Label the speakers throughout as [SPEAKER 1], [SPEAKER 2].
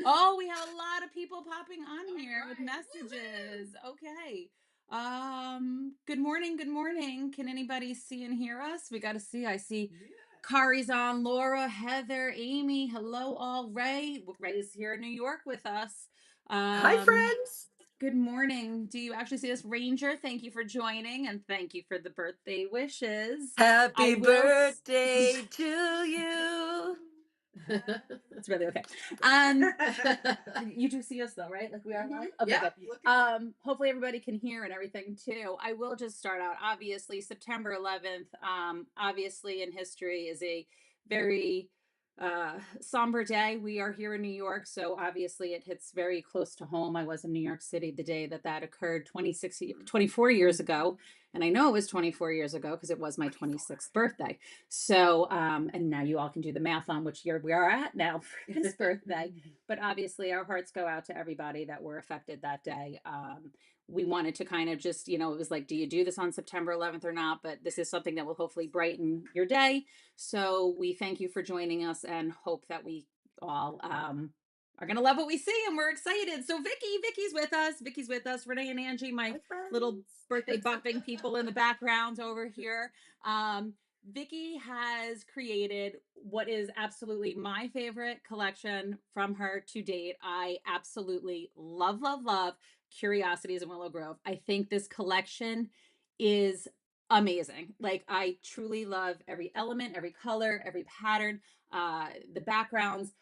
[SPEAKER 1] Oh, we have a lot of people popping on here with messages. Okay. Good morning, good morning. Can anybody see and hear us? We got to see. I see Kari's on, Laura, Heather, Amy. Hello, all. Ray. Ray is here in New York with us.
[SPEAKER 2] Hi,
[SPEAKER 1] Um,
[SPEAKER 2] friends.
[SPEAKER 1] Good morning. Do you actually see us, Ranger? Thank you for joining and thank you for the birthday wishes. I
[SPEAKER 2] Happy
[SPEAKER 1] will.
[SPEAKER 2] birthday to you.
[SPEAKER 1] It's really okay. Um, you do see us though, right? Like we are live. Okay,
[SPEAKER 2] Yeah,
[SPEAKER 1] good. Hopefully everybody can hear and everything too. I will just start out. Obviously, September 11th. Obviously in history is a very somber day. We are here in New York, so obviously it hits very close to home. I was in New York City the day that occurred 24 years ago, and I know it was 24 years ago because it was my 26th birthday. So, and now you all can do the math on which year we are at now for his birthday. But obviously, our hearts go out to everybody that were affected that day. We wanted to kind of just, it was like, do you do this on September 11th or not? But this is something that will hopefully brighten your day. So we thank you for joining us and hope that we all are going to love what we see and we're excited. So Vicky's with us. Vicky's with us. Renee and Angie, my
[SPEAKER 2] Hi,
[SPEAKER 1] little
[SPEAKER 2] friends.
[SPEAKER 1] birthday bopping people in the background over here. Vicky has created what is absolutely my favorite collection from her to date. I absolutely love, love, love Curiosities in Willow Grove. I think this collection is amazing. Like I truly love every element, every color, every pattern, the backgrounds.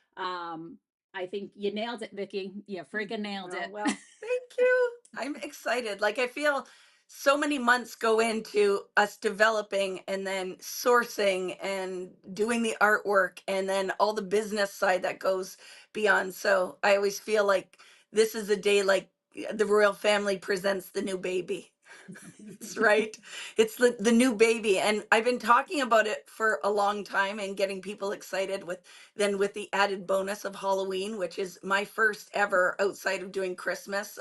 [SPEAKER 1] I think you nailed it, Vicky. You freaking nailed
[SPEAKER 2] Oh,
[SPEAKER 1] it.
[SPEAKER 2] well, thank you. I'm excited. Like, I feel so many months go into us developing and then sourcing and doing the artwork and then all the business side that goes beyond. So I always feel like this is a day like the royal family presents the new baby. It's right. It's the new baby. And I've been talking about it for a long time and getting people excited with the added bonus of Halloween, which is my first ever outside of doing Christmas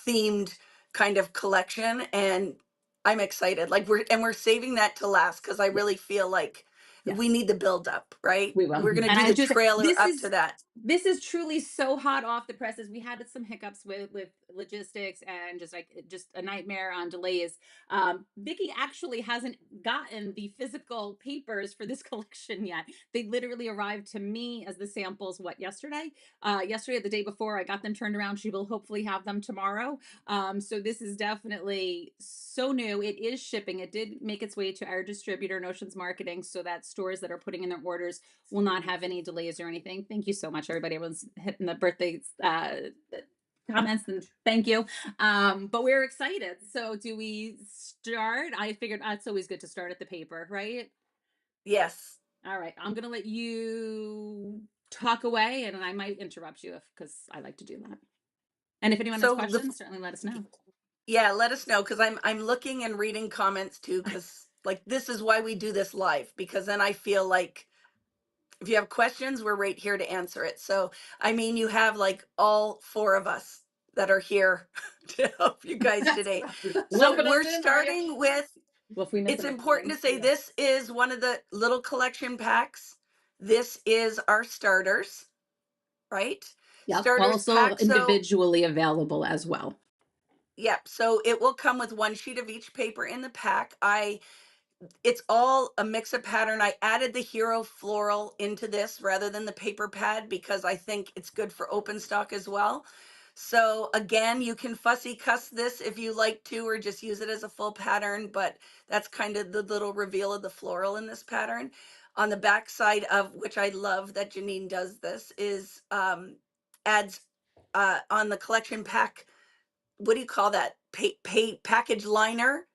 [SPEAKER 2] themed kind of collection. And I'm excited. Like we're saving that to last because I really feel like
[SPEAKER 1] Yes.
[SPEAKER 2] we need the build up, right?
[SPEAKER 1] We will.
[SPEAKER 2] We're gonna
[SPEAKER 1] And
[SPEAKER 2] do
[SPEAKER 1] I
[SPEAKER 2] the
[SPEAKER 1] just
[SPEAKER 2] trailer up to that.
[SPEAKER 1] this is truly so hot off the presses. We had some hiccups with logistics and just a nightmare on delays. Vicky actually hasn't gotten the physical papers for this collection yet. They literally arrived to me as the samples yesterday? Yesterday, the day before, I got them turned around. She will hopefully have them tomorrow. So this is definitely so new. It is shipping. It did make its way to our distributor, Notions Marketing, so that stores that are putting in their orders will not have any delays or anything. Thank you so much, everybody. Everyone's hitting the birthday comments and thank you. But we're excited. So do we start? I figured it's always good to start at the paper, right?
[SPEAKER 2] Yes.
[SPEAKER 1] All right. I'm gonna let you talk away and I might interrupt you if because I like to do that. And if anyone has
[SPEAKER 2] So the
[SPEAKER 1] questions, certainly let us know.
[SPEAKER 2] Yeah, let us know because I'm looking and reading comments too because like this is why we do this live because then I feel like if you have questions, we're right here to answer it. So I mean, you have like all four of us that are here to help you guys today. So
[SPEAKER 1] Lumping us
[SPEAKER 2] we're
[SPEAKER 1] in, are you?
[SPEAKER 2] starting with,
[SPEAKER 1] Well, if we miss
[SPEAKER 2] it's important
[SPEAKER 1] anything.
[SPEAKER 2] to say this is one of the little collection packs. This is our starters, right?
[SPEAKER 1] Yep.
[SPEAKER 2] Starters
[SPEAKER 1] Also
[SPEAKER 2] pack. So
[SPEAKER 1] individually available as well.
[SPEAKER 2] yep. So it will come with one sheet of each paper in the pack. It's all a mix of pattern. I added the hero floral into this rather than the paper pad because I think it's good for open stock as well. So again, you can fussy cuss this if you like to, or just use it as a full pattern, but that's kind of the little reveal of the floral in this pattern. On the back side of which I love that Janine does this is adds on the collection pack, what do you call that? Package liner,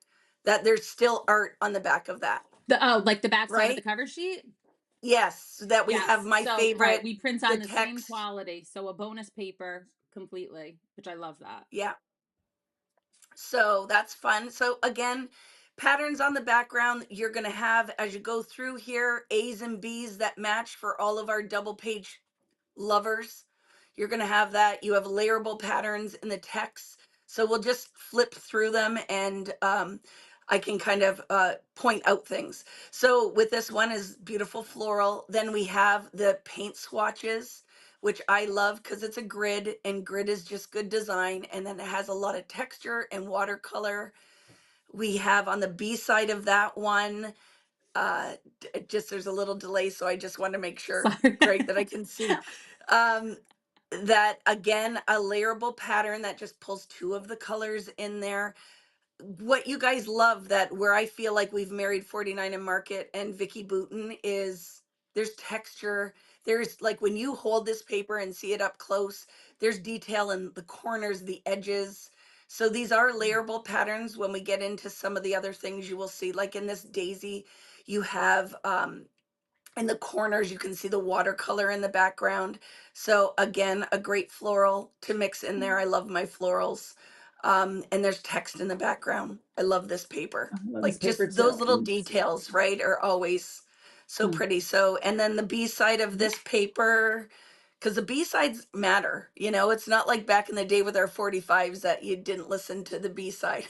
[SPEAKER 2] that there's still art on the back of that,
[SPEAKER 1] Like the back side of the
[SPEAKER 2] right?
[SPEAKER 1] cover sheet.
[SPEAKER 2] Yes, so that we
[SPEAKER 1] Yes.
[SPEAKER 2] have my
[SPEAKER 1] So right,
[SPEAKER 2] favorite,
[SPEAKER 1] we print
[SPEAKER 2] the
[SPEAKER 1] on the same
[SPEAKER 2] text.
[SPEAKER 1] quality, so a bonus paper completely, which I love that.
[SPEAKER 2] Yeah, so that's fun. So again, patterns on the background, you're going to have as you go through here, A's and B's that match for all of our double page lovers. You're going to have that. You have layerable patterns in the text. So we'll just flip through them and I can kind of point out things. So with this one is beautiful floral. Then we have the paint swatches, which I love because it's a grid and grid is just good design. And then it has a lot of texture and watercolor. We have on the B side of that one, just there's a little delay, so I just want to make sure,
[SPEAKER 1] Sorry.
[SPEAKER 2] Greg, that I can see. Um, that again, a layerable pattern that just pulls two of the colors in there. What you guys love, that where I feel like we've married 49 and Market and Vicki Boutin, is there's texture. There's like when you hold this paper and see it up close, there's detail in the corners, the edges. So these are layerable patterns. When we get into some of the other things, you will see, like in this daisy, you have in the corners, you can see the watercolor in the background. So again, a great floral to mix in there. I love my florals. And there's text in the background. I love this paper.
[SPEAKER 1] I love this
[SPEAKER 2] Like
[SPEAKER 1] paper
[SPEAKER 2] just
[SPEAKER 1] too.
[SPEAKER 2] those little details, right, are always so
[SPEAKER 1] Hmm.
[SPEAKER 2] pretty. So, and then the B side of this paper, because the B sides matter, it's not like back in the day with our 45s that you didn't listen to the B side.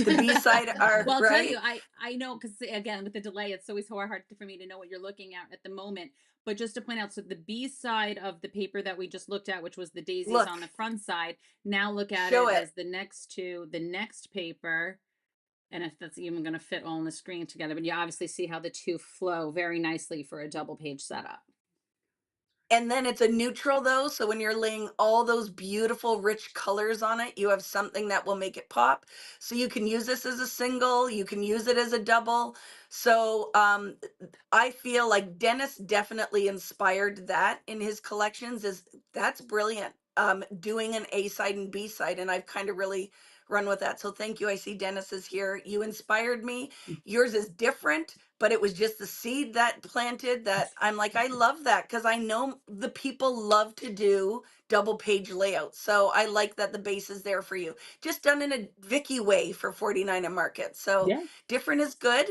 [SPEAKER 2] The B side are,
[SPEAKER 1] Well, I'll tell you,
[SPEAKER 2] right?
[SPEAKER 1] I know because again with the delay, it's always so hard for me to know what you're looking at the moment. But just to point out, so the B side of the paper that we just looked at, which was the daisies on
[SPEAKER 2] Look,
[SPEAKER 1] the front side, now look at
[SPEAKER 2] show
[SPEAKER 1] it
[SPEAKER 2] it.
[SPEAKER 1] as the next to the next paper. And if that's even going to fit all on the screen together, but you obviously see how the two flow very nicely for a double page setup.
[SPEAKER 2] And then it's a neutral though, so when you're laying all those beautiful rich colors on it, you have something that will make it pop. So you can use this as a single, you can use it as a double. So I feel like Dennis definitely inspired that in his collections. Is That's brilliant. Doing an A side and B side, and I've kind of really run with that. So thank you. I see Dennis is here. You inspired me. Yours is different, but it was just the seed that planted that I'm like, I love that because I know the people love to do double page layouts. So I like that the base is there for you. Just done in a Vicky way for 49 and Market. So
[SPEAKER 1] Yeah,
[SPEAKER 2] different is good,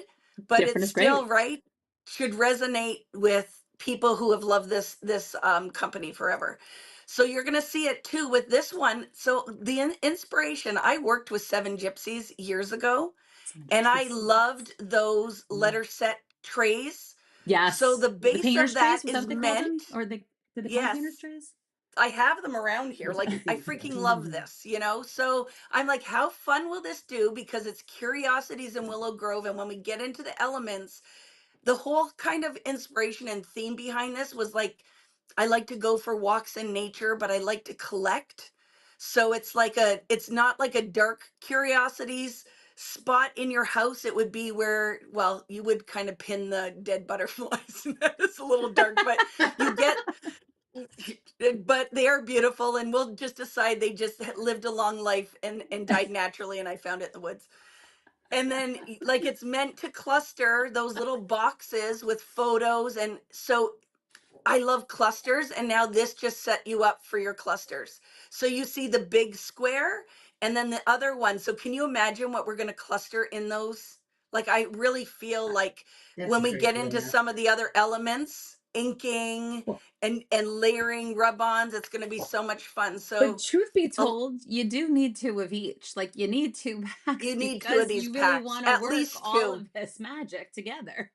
[SPEAKER 2] but
[SPEAKER 1] different
[SPEAKER 2] it's
[SPEAKER 1] is great.
[SPEAKER 2] still right. Should resonate with people who have loved this company forever. So you're going to see it too with this one. So the inspiration, I worked with Seven Gypsies years ago,
[SPEAKER 1] Seven
[SPEAKER 2] and I
[SPEAKER 1] gypsies.
[SPEAKER 2] loved those
[SPEAKER 1] Mm.
[SPEAKER 2] letter set trays. So
[SPEAKER 1] Yes,
[SPEAKER 2] the
[SPEAKER 1] the
[SPEAKER 2] base of
[SPEAKER 1] painter's trays.
[SPEAKER 2] that
[SPEAKER 1] Was that
[SPEAKER 2] is
[SPEAKER 1] what they called them,
[SPEAKER 2] meant,
[SPEAKER 1] or they did they call them painter's
[SPEAKER 2] yes,
[SPEAKER 1] trays?
[SPEAKER 2] I have them around here.
[SPEAKER 1] Yes.
[SPEAKER 2] Like I freaking love this. So I'm like, how fun will this do? Because it's Curiosities in Willow Grove. And when we get into the elements, the whole kind of inspiration and theme behind this was like, I like to go for walks in nature, but I like to collect. So it's not like a dark curiosities spot in your house. It would be where, well, you would kind of pin the dead butterflies. It's a little dark, but you get, but they are beautiful, and we'll just decide they just lived a long life and died naturally, and I found it in the woods. And then like it's meant to cluster those little boxes with photos. And so I love clusters, and now this just set you up for your clusters. So you see the big square and then the other one. So can you imagine what we're going to cluster in those? Like I really feel like
[SPEAKER 1] That's
[SPEAKER 2] when
[SPEAKER 1] a
[SPEAKER 2] we
[SPEAKER 1] great
[SPEAKER 2] get into
[SPEAKER 1] idea.
[SPEAKER 2] some of the other elements, inking
[SPEAKER 1] Well,
[SPEAKER 2] and layering rub-ons, it's going to be so much fun.
[SPEAKER 1] but
[SPEAKER 2] So
[SPEAKER 1] truth be
[SPEAKER 2] uh,
[SPEAKER 1] told, you do need two of each. Like you need two packs
[SPEAKER 2] you need two of
[SPEAKER 1] because
[SPEAKER 2] these
[SPEAKER 1] you really
[SPEAKER 2] packs,
[SPEAKER 1] want to
[SPEAKER 2] at
[SPEAKER 1] work
[SPEAKER 2] least
[SPEAKER 1] all
[SPEAKER 2] two.
[SPEAKER 1] of this magic together.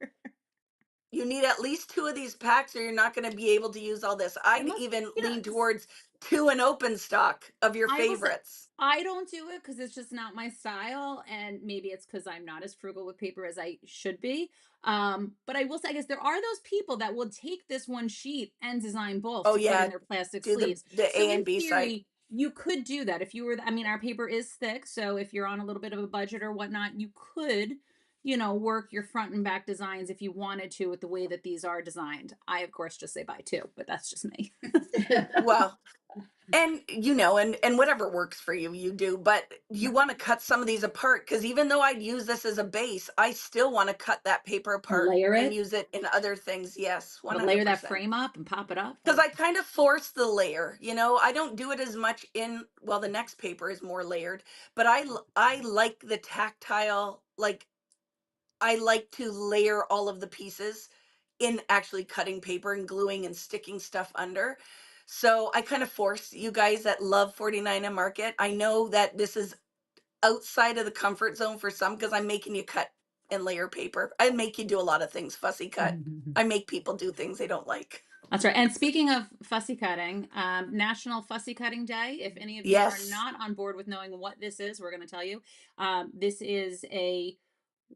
[SPEAKER 2] You need at least two of these packs, or you're not going to be able to use all this. I'd
[SPEAKER 1] Unless,
[SPEAKER 2] even
[SPEAKER 1] you know,
[SPEAKER 2] lean towards two in open stock of your
[SPEAKER 1] I will say
[SPEAKER 2] favorites.
[SPEAKER 1] I don't do it because it's just not my style, and maybe it's because I'm not as frugal with paper as I should be. But I will say, I guess there are those people that will take this one sheet and design both
[SPEAKER 2] Oh
[SPEAKER 1] to put in
[SPEAKER 2] yeah,
[SPEAKER 1] their plastic
[SPEAKER 2] do the
[SPEAKER 1] sleeves.
[SPEAKER 2] the
[SPEAKER 1] So
[SPEAKER 2] A
[SPEAKER 1] in
[SPEAKER 2] and B side.
[SPEAKER 1] theory, you could do that if you were. I mean, our paper is thick, so if you're on a little bit of a budget or whatnot, you could, work your front and back designs if you wanted to with the way that these are designed. I, of course, just say buy two, but that's just me.
[SPEAKER 2] Well, and and whatever works for you, you do. But you
[SPEAKER 1] Right.
[SPEAKER 2] want to cut some of these apart, because even though I'd use this as a base, I still want to cut that paper
[SPEAKER 1] And
[SPEAKER 2] apart
[SPEAKER 1] layer
[SPEAKER 2] and
[SPEAKER 1] it,
[SPEAKER 2] use it in other things. Yes,
[SPEAKER 1] layer that
[SPEAKER 2] 100%.
[SPEAKER 1] frame up and pop it up.
[SPEAKER 2] Because I kind of force the layer. I don't do it as much in, well, the next paper is more layered, but I like the tactile, like I like to layer all of the pieces in actually cutting paper and gluing and sticking stuff under. So I kind of force you guys that love 49 and Market. I know that this is outside of the comfort zone for some, because I'm making you cut and layer paper. I make you do a lot of things, fussy cut. I make people do things they don't like.
[SPEAKER 1] That's right. And speaking of fussy cutting, National Fussy Cutting Day. If any of you are
[SPEAKER 2] Yes,
[SPEAKER 1] not on board with knowing what this is, we're going to tell you. This is a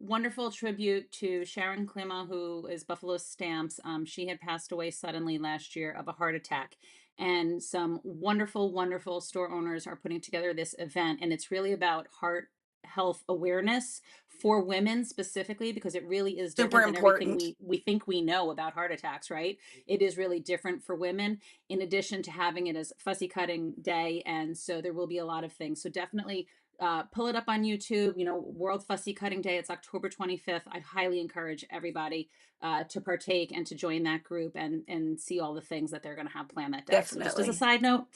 [SPEAKER 1] wonderful tribute to Sharon Klima, who is Buffalo Stamps. She had passed away suddenly last year of a heart attack. And some wonderful, wonderful store owners are putting together this event. And it's really about heart health awareness for women specifically, because it really is
[SPEAKER 2] super
[SPEAKER 1] different than everything
[SPEAKER 2] important.
[SPEAKER 1] we think we know about heart attacks, right? It is really different for women, in addition to having it as fussy cutting day. And so there will be a lot of things. So definitely pull it up on YouTube, World Fussy Cutting Day. It's October 25th. I highly encourage everybody to partake and to join that group and see all the things that they're going to have planned that day. So just as a
[SPEAKER 2] Definitely.
[SPEAKER 1] side note,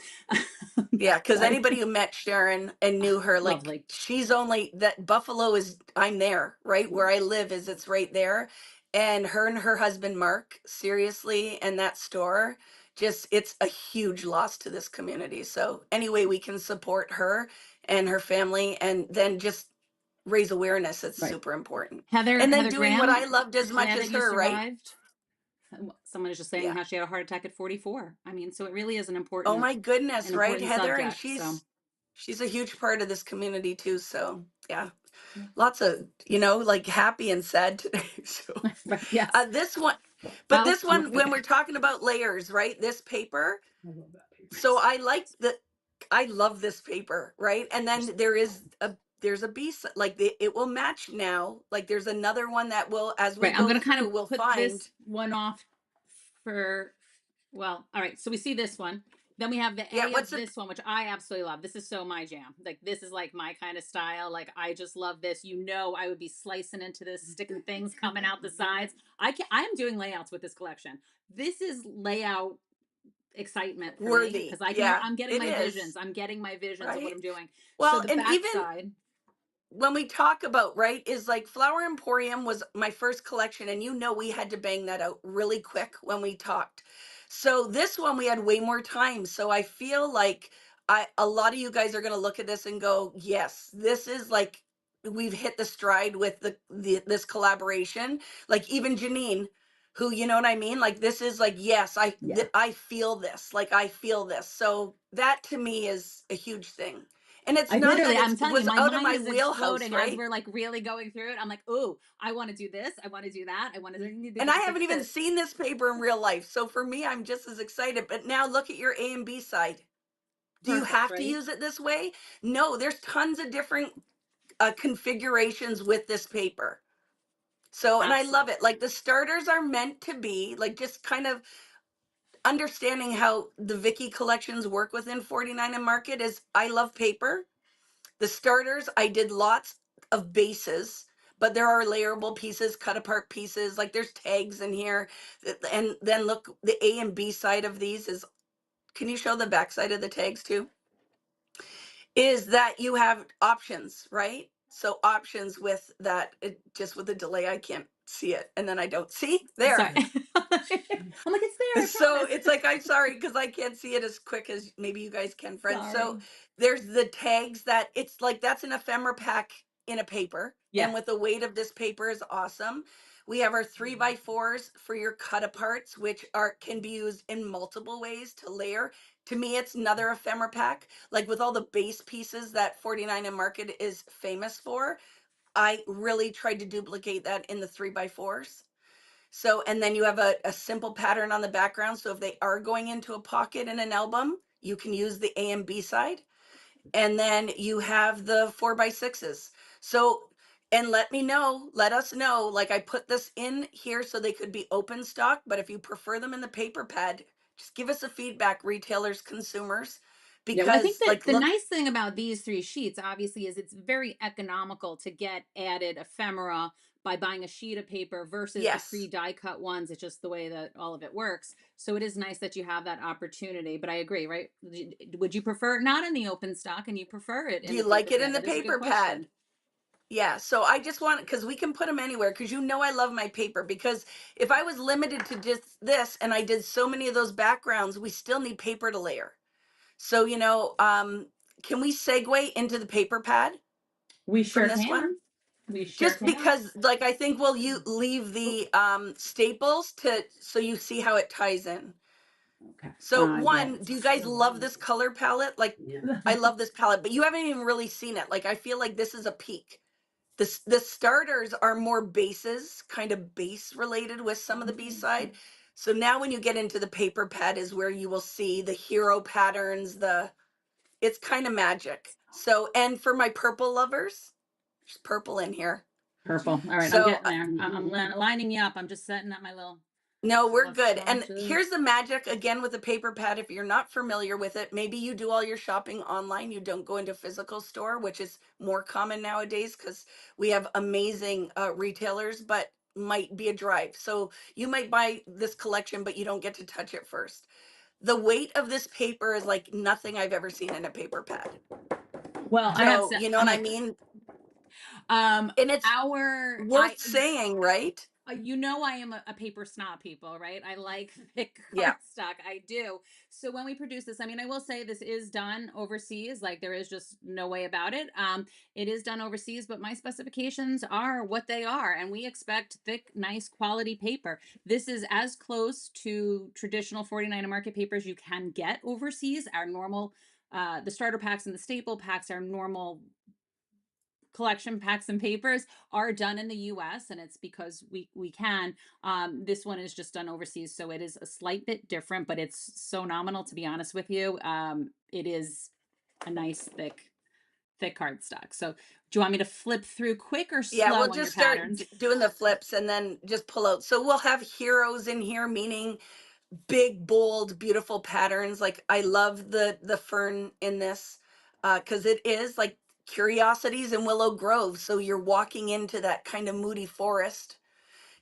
[SPEAKER 2] Yeah, because
[SPEAKER 1] sorry.
[SPEAKER 2] anybody who met Sharon and knew her, like
[SPEAKER 1] Lovely.
[SPEAKER 2] she's only that Buffalo is, I'm there, right? Where I live is it's right there. And her husband Mark, seriously, and that store, just it's a huge loss to this community. So any way we can support her and her family and then just raise awareness, it's
[SPEAKER 1] Right.
[SPEAKER 2] super important.
[SPEAKER 1] Heather
[SPEAKER 2] And then
[SPEAKER 1] Heather
[SPEAKER 2] doing what
[SPEAKER 1] Graham,
[SPEAKER 2] I loved as much
[SPEAKER 1] glad
[SPEAKER 2] as
[SPEAKER 1] that you
[SPEAKER 2] her, right?
[SPEAKER 1] survived. Someone is just saying
[SPEAKER 2] Yeah.
[SPEAKER 1] how she had a heart attack at 44. I mean, so it really is
[SPEAKER 2] Oh my
[SPEAKER 1] an
[SPEAKER 2] goodness, right,
[SPEAKER 1] important
[SPEAKER 2] Heather? And
[SPEAKER 1] subject. So
[SPEAKER 2] she's a huge part of this community too. So yeah.
[SPEAKER 1] yeah.
[SPEAKER 2] Lots of, like happy and sad today. So
[SPEAKER 1] Right, yes.
[SPEAKER 2] this one, but
[SPEAKER 1] Well,
[SPEAKER 2] this one, when we're talking about layers, right? This paper.
[SPEAKER 1] I love that paper.
[SPEAKER 2] So I love this paper, right? And then there's a B, like it will match now. Like there's another one that will, as we
[SPEAKER 1] Right, I'm
[SPEAKER 2] go
[SPEAKER 1] gonna kind
[SPEAKER 2] through,
[SPEAKER 1] of
[SPEAKER 2] we'll
[SPEAKER 1] put
[SPEAKER 2] find.
[SPEAKER 1] this one off for, well, all right, so we see this one. Then we have the
[SPEAKER 2] Yeah,
[SPEAKER 1] A
[SPEAKER 2] what's
[SPEAKER 1] of
[SPEAKER 2] the
[SPEAKER 1] this one, which I absolutely love. This is so my jam. Like, this is like my kind of style. Like, I just love this. I would be slicing into this, sticking things coming out the sides. I am doing layouts with this collection. This is layout excitement for me
[SPEAKER 2] worthy?
[SPEAKER 1] because
[SPEAKER 2] Yeah,
[SPEAKER 1] I'm getting
[SPEAKER 2] it
[SPEAKER 1] my
[SPEAKER 2] is,
[SPEAKER 1] visions. I'm getting my visions of what
[SPEAKER 2] right?
[SPEAKER 1] I'm doing. So
[SPEAKER 2] Well,
[SPEAKER 1] the
[SPEAKER 2] and
[SPEAKER 1] back
[SPEAKER 2] even
[SPEAKER 1] side,
[SPEAKER 2] when we talk about, right, is like Flower Emporium was my first collection, and we had to bang that out really quick when we talked. So this one we had way more time, so I feel like a lot of you guys are going to look at this and go, yes, this is like we've hit the stride with this collaboration. Like even Janine, who, you know what I mean, like this is like, yes,
[SPEAKER 1] yeah.
[SPEAKER 2] I feel this, like I feel this. So that to me is a huge thing. And it's
[SPEAKER 1] I
[SPEAKER 2] not that
[SPEAKER 1] literally, I'm
[SPEAKER 2] it
[SPEAKER 1] telling you,
[SPEAKER 2] was
[SPEAKER 1] my
[SPEAKER 2] out of
[SPEAKER 1] mind
[SPEAKER 2] my
[SPEAKER 1] is
[SPEAKER 2] wheelhouse,
[SPEAKER 1] exploding as
[SPEAKER 2] right?
[SPEAKER 1] we're like really going through it. I'm like, oh, I want to do this. I want to do that. I want to do
[SPEAKER 2] And I
[SPEAKER 1] this.
[SPEAKER 2] haven't even seen this paper in real life. So for me, I'm just as excited. But now look at your A and B side. Do you
[SPEAKER 1] Perfect,
[SPEAKER 2] have to
[SPEAKER 1] right?
[SPEAKER 2] use it this way? No, there's tons of different configurations with this paper. So, and I love
[SPEAKER 1] Absolutely.
[SPEAKER 2] it. Like the starters are meant to be like just kind of understanding how the Vicky collections work within 49 and Market is I love paper. The starters, I did lots of bases, but there are layerable pieces, cut apart pieces, like there's tags in here. And then look, the A and B side of these is, can you show the back side of the tags too? Is that you have options, right? So options with that, just with the delay, I can't see it. And then I don't see
[SPEAKER 1] Sorry.
[SPEAKER 2] there.
[SPEAKER 1] I'm like, it's there, I
[SPEAKER 2] So
[SPEAKER 1] promise.
[SPEAKER 2] it's like, I'm sorry because I can't see it as quick as maybe you guys can, friends. So
[SPEAKER 1] Sorry.
[SPEAKER 2] there's the tags that it's like that's an ephemera pack in a paper.
[SPEAKER 1] Yeah.
[SPEAKER 2] And with the weight of this paper is awesome. We have our 3x4s for your cut aparts, which are can be used in multiple ways to layer. To me, it's another ephemera pack. Like with all the base pieces that 49 and Market is famous for, I really tried to duplicate that in the 3x4s. So, and then you have a simple pattern on the background. So if they are going into a pocket in an album, you can use the A and B side. And then you have the 4x6s. So, and let us know. Like I put this in here so they could be open stock, but if you prefer them in the paper pad, just give us a feedback, retailers, consumers,
[SPEAKER 1] Yeah, well, I think
[SPEAKER 2] because
[SPEAKER 1] that
[SPEAKER 2] like,
[SPEAKER 1] the
[SPEAKER 2] look,
[SPEAKER 1] nice thing about these three sheets, obviously, is it's very economical to get added ephemera by buying a sheet of paper versus the
[SPEAKER 2] yes.
[SPEAKER 1] pre-die cut ones. It's just the way that all of it works. So it is nice that you have that opportunity. But I agree, right? Would you prefer it not in the open stock and you prefer it
[SPEAKER 2] Do
[SPEAKER 1] in
[SPEAKER 2] you
[SPEAKER 1] the
[SPEAKER 2] like
[SPEAKER 1] paper
[SPEAKER 2] it in
[SPEAKER 1] pad?
[SPEAKER 2] the
[SPEAKER 1] That is a good
[SPEAKER 2] paper pad?
[SPEAKER 1] question.
[SPEAKER 2] Yeah, so I just want, because we can put them anywhere, because I love my paper. Because if I was limited to just this and I did so many of those backgrounds, we still need paper to layer. So, can we segue into the paper pad
[SPEAKER 1] We
[SPEAKER 2] from
[SPEAKER 1] sure
[SPEAKER 2] this one?
[SPEAKER 1] can. We sure
[SPEAKER 2] Just
[SPEAKER 1] can.
[SPEAKER 2] because, like, I think we'll you leave
[SPEAKER 1] Oh,
[SPEAKER 2] the staples to so you see how it ties in.
[SPEAKER 1] Okay.
[SPEAKER 2] So
[SPEAKER 1] Yeah.
[SPEAKER 2] one, do you guys love this color palette? Like, I love this palette, but you haven't even really seen it. Like, I feel like this is a peak. The starters are more bases, kind of base related with some of the B side. So now when you get into the paper pad is where you will see the hero patterns, it's kind of magic. So, and for my purple lovers, there's purple in here.
[SPEAKER 1] Purple. All right, I'm
[SPEAKER 2] So
[SPEAKER 1] getting there. I'm lining you up. I'm just setting up
[SPEAKER 2] no,
[SPEAKER 1] my
[SPEAKER 2] we're
[SPEAKER 1] little
[SPEAKER 2] good. And
[SPEAKER 1] swatches.
[SPEAKER 2] here's the magic again with the paper pad. If you're not familiar with it, maybe you do all your shopping online. You don't go into physical store, which is more common nowadays because we have amazing retailers, but might be a drive. So you might buy this collection, but you don't get to touch it first. The weight of this paper is like nothing I've ever seen in a paper pad.
[SPEAKER 1] Well, I have
[SPEAKER 2] So,
[SPEAKER 1] to.
[SPEAKER 2] you know
[SPEAKER 1] I'm
[SPEAKER 2] what I
[SPEAKER 1] like,
[SPEAKER 2] mean?
[SPEAKER 1] um,
[SPEAKER 2] And it's
[SPEAKER 1] our I
[SPEAKER 2] worth saying, right?
[SPEAKER 1] you know I am a paper snob, people, right? I like thick
[SPEAKER 2] Yeah.
[SPEAKER 1] cardstock. I do. So when we produce this, I mean, I will say this is done overseas. Like there is just no way about it. It is done overseas, but my specifications are what they are, and we expect thick, nice quality paper. This is as close to traditional 49 market papers you can get overseas. Our normal, the starter packs and the staple packs are normal collection packs and papers are done in the US, and it's because we can. This one is just done overseas, so it is a slight bit different, but it's so nominal, to be honest with you. It is a nice thick cardstock. So do you want me to flip through quick or
[SPEAKER 2] Yeah, we'll
[SPEAKER 1] slow on your
[SPEAKER 2] just start
[SPEAKER 1] patterns?
[SPEAKER 2] doing the flips and then just pull out. So we'll have heroes in here, meaning big, bold, beautiful patterns. Like I love the fern in this because it is like Curiosities in Willow Grove. So you're walking into that kind of moody forest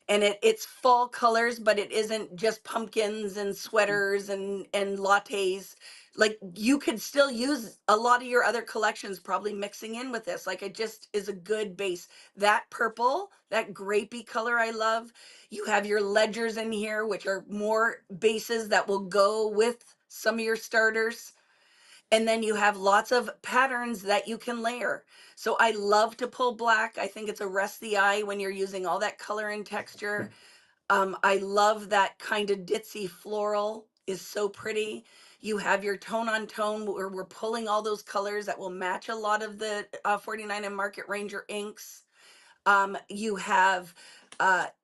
[SPEAKER 2] and it's fall colors, but it isn't just pumpkins and sweaters and lattes. Like you could still use a lot of your other collections probably mixing in with this. Like it just is a good base. That purple, that grapey color I love. You have your ledgers in here, which are more bases that will go with some of your starters. And then you have lots of patterns that you can layer. So I love to pull black. I think it's a rest the eye when you're using all that color and texture. I love that kind of ditzy floral is so pretty. You have your tone on tone where we're pulling all those colors that will match a lot of the 49 and Market Ranger inks. You have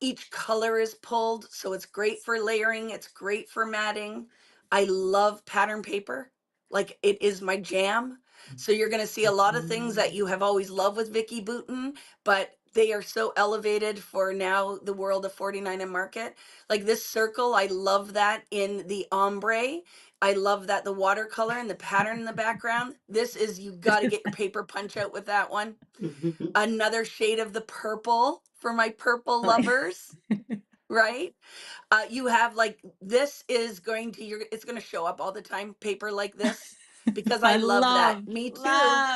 [SPEAKER 2] each color is pulled, so it's great for layering, it's great for matting. I love pattern paper, like it is my jam. So you're going to see a lot of things that you have always loved with Vicki Boutin, but they are so elevated for now the world of 49 and Market. Like this circle, I love that in the ombre. I love that the watercolor and the pattern in the background. This is, you got to get your paper punch out with that one. Another shade of the purple for my purple lovers, right? You have like this is going to it's going to show up all the time paper like this because I
[SPEAKER 1] I
[SPEAKER 2] love that.
[SPEAKER 1] love,
[SPEAKER 2] Me too.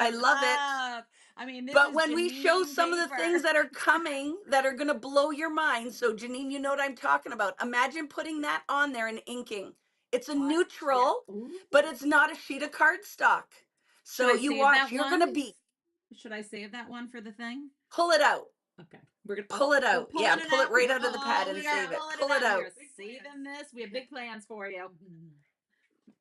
[SPEAKER 2] I
[SPEAKER 1] love,
[SPEAKER 2] love it.
[SPEAKER 1] love. I mean, this
[SPEAKER 2] But
[SPEAKER 1] is
[SPEAKER 2] when we show
[SPEAKER 1] Janene
[SPEAKER 2] some of the things
[SPEAKER 1] paper.
[SPEAKER 2] that are coming that are going to blow your mind, so Janine, you know what I'm talking about. Imagine putting that on there and inking. It's a
[SPEAKER 1] What? Yeah.
[SPEAKER 2] neutral,
[SPEAKER 1] Ooh.
[SPEAKER 2] but it's not a sheet of cardstock.
[SPEAKER 1] Should
[SPEAKER 2] So
[SPEAKER 1] I
[SPEAKER 2] you
[SPEAKER 1] save
[SPEAKER 2] watch,
[SPEAKER 1] that
[SPEAKER 2] you're going to
[SPEAKER 1] one?
[SPEAKER 2] be
[SPEAKER 1] Should I save that one for the thing?
[SPEAKER 2] pull it out.
[SPEAKER 1] Okay. We're gonna
[SPEAKER 2] Pull it
[SPEAKER 1] we're
[SPEAKER 2] out. Yeah,
[SPEAKER 1] pulling it
[SPEAKER 2] pull it
[SPEAKER 1] out.
[SPEAKER 2] right out of the pad
[SPEAKER 1] Oh,
[SPEAKER 2] and
[SPEAKER 1] we are
[SPEAKER 2] save it.
[SPEAKER 1] pulling it
[SPEAKER 2] Pull it
[SPEAKER 1] out. We
[SPEAKER 2] out.
[SPEAKER 1] are saving this. We have big plans for you.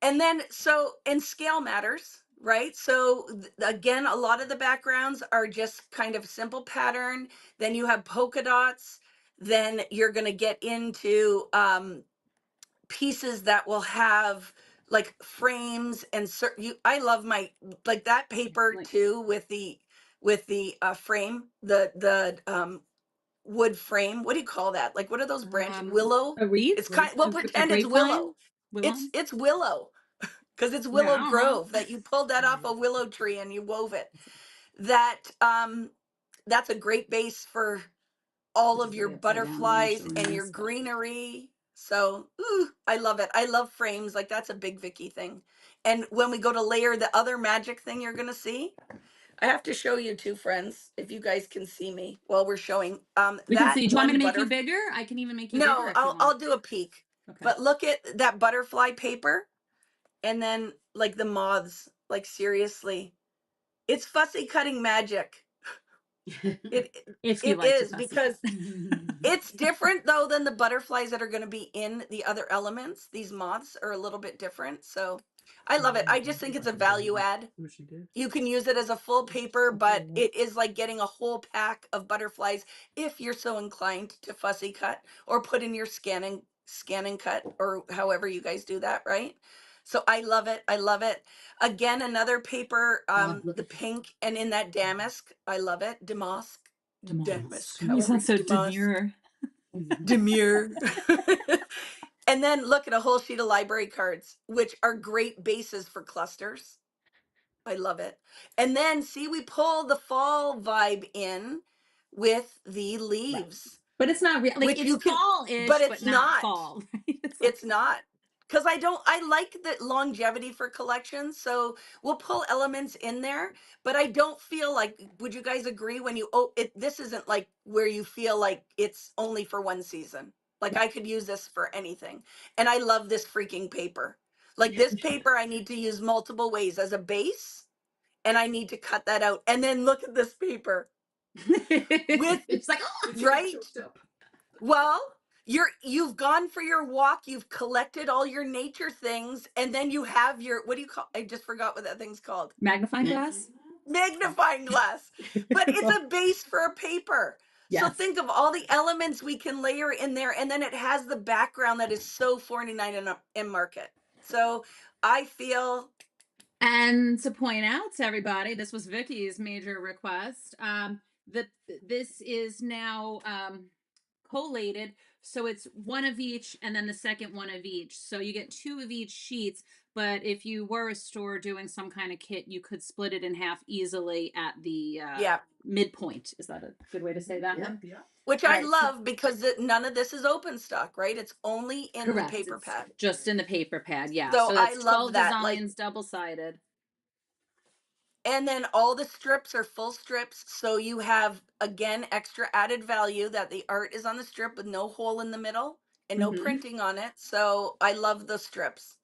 [SPEAKER 2] And then, so, and scale matters, right? So, again, a lot of the backgrounds are just kind of simple pattern. Then you have polka dots. Then you're going to get into pieces that will have like frames and certain. I love my like that paper
[SPEAKER 1] Like
[SPEAKER 2] too with the frame, the wood frame. What do you call that? Like, what are those branches? Willow.
[SPEAKER 1] a wreath,
[SPEAKER 2] It's kind. We'll
[SPEAKER 1] a
[SPEAKER 2] pretend it's
[SPEAKER 1] grapevine,
[SPEAKER 2] willow.
[SPEAKER 1] willow.
[SPEAKER 2] It's willow because it's
[SPEAKER 1] Yeah,
[SPEAKER 2] Willow
[SPEAKER 1] I don't know.
[SPEAKER 2] Grove that you pulled that off a willow tree and you wove it. That that's a great base for all
[SPEAKER 1] This
[SPEAKER 2] of
[SPEAKER 1] is
[SPEAKER 2] your
[SPEAKER 1] really upside down the way I'm
[SPEAKER 2] butterflies
[SPEAKER 1] showing
[SPEAKER 2] and your
[SPEAKER 1] this, but
[SPEAKER 2] greenery. So ooh, I love it. I love frames. Like that's a big Vicky thing. And when we go to layer the other magic thing you're gonna see, I have to show you two friends if you guys can see me while we're showing
[SPEAKER 1] we can
[SPEAKER 2] that
[SPEAKER 1] see. Do you want me to
[SPEAKER 2] one
[SPEAKER 1] make you
[SPEAKER 2] butter.
[SPEAKER 1] bigger? I can even make you bigger
[SPEAKER 2] No,
[SPEAKER 1] if you want.
[SPEAKER 2] I'll do a peek.
[SPEAKER 1] Okay.
[SPEAKER 2] But look at that butterfly paper and then like the moths. Like seriously, it's fussy cutting magic. It
[SPEAKER 1] If you
[SPEAKER 2] it
[SPEAKER 1] like to
[SPEAKER 2] is
[SPEAKER 1] fussy cut.
[SPEAKER 2] because it's different though than the butterflies that are going to be in the other elements. These moths are a little bit different. So I love it. I just think it's a value add. You can use it as a full paper, but it is like getting a whole pack of butterflies if you're so inclined to fussy cut or put in your scan and cut or however you guys do that, right? So I love it. I love it. Again, another paper,
[SPEAKER 1] Oh, look
[SPEAKER 2] the
[SPEAKER 1] at that.
[SPEAKER 2] pink and in that damask. I love it. Damask.
[SPEAKER 1] Damask.
[SPEAKER 2] Damask.
[SPEAKER 1] You
[SPEAKER 2] However,
[SPEAKER 1] sound so
[SPEAKER 2] damask.
[SPEAKER 1] demure.
[SPEAKER 2] Demure. And then look at a whole sheet of library cards, which are great bases for clusters. I love it. And then see, we pull the fall vibe in with the
[SPEAKER 1] Right.
[SPEAKER 2] leaves,
[SPEAKER 1] But it's not real like,
[SPEAKER 2] which
[SPEAKER 1] it's
[SPEAKER 2] you can, but
[SPEAKER 1] fall-ish, but
[SPEAKER 2] it's
[SPEAKER 1] not
[SPEAKER 2] not.
[SPEAKER 1] fall, right? It's like
[SPEAKER 2] It's not. Because I like the longevity for collections. So we'll pull elements in there, but I don't feel like, would you guys agree when you, oh, this isn't like where you feel like it's only for one season. Like
[SPEAKER 1] right.
[SPEAKER 2] I could use this for anything. And I love this freaking paper. Like this paper, I need to use multiple ways as a base and I need to cut that out. And then look at this paper with,
[SPEAKER 1] It's like, "Oh, it's getting
[SPEAKER 2] right?
[SPEAKER 1] choked up."
[SPEAKER 2] Well, you've gone for your walk, you've collected all your nature things, and then you have your, what do you call, I just forgot what that thing's called.
[SPEAKER 1] Magnifying glass?
[SPEAKER 2] Magnifying glass. But it's
[SPEAKER 1] Well,
[SPEAKER 2] a base for a paper. So
[SPEAKER 1] yes.
[SPEAKER 2] think of all the elements we can layer in there, and then it has the background that is so 49 in market. So I feel
[SPEAKER 1] And to point out to everybody, this was Vicky's major request. That this is now collated, so it's one of each, and then the second one of each. So you get two of each sheets. But if you were a store doing some kind of kit, you could split it in half easily at the
[SPEAKER 2] yeah,
[SPEAKER 1] midpoint. Is that a good way to say that?
[SPEAKER 3] Yeah.
[SPEAKER 1] One?
[SPEAKER 3] Yeah.
[SPEAKER 2] which
[SPEAKER 1] All
[SPEAKER 2] I
[SPEAKER 1] right. So
[SPEAKER 2] love because none of this is open stock, right? It's only in the
[SPEAKER 1] correct.
[SPEAKER 2] paper
[SPEAKER 1] It's
[SPEAKER 2] pad.
[SPEAKER 1] just in the paper pad. Yeah.
[SPEAKER 2] So
[SPEAKER 1] So
[SPEAKER 2] I
[SPEAKER 1] that's
[SPEAKER 2] love
[SPEAKER 1] 12
[SPEAKER 2] that. Like,
[SPEAKER 1] designs, double sided.
[SPEAKER 2] and then all the strips are full strips. So you have, again, extra added value that the art is on the strip with no hole in the middle and no
[SPEAKER 1] Hmm.
[SPEAKER 2] printing on it. So I love the strips.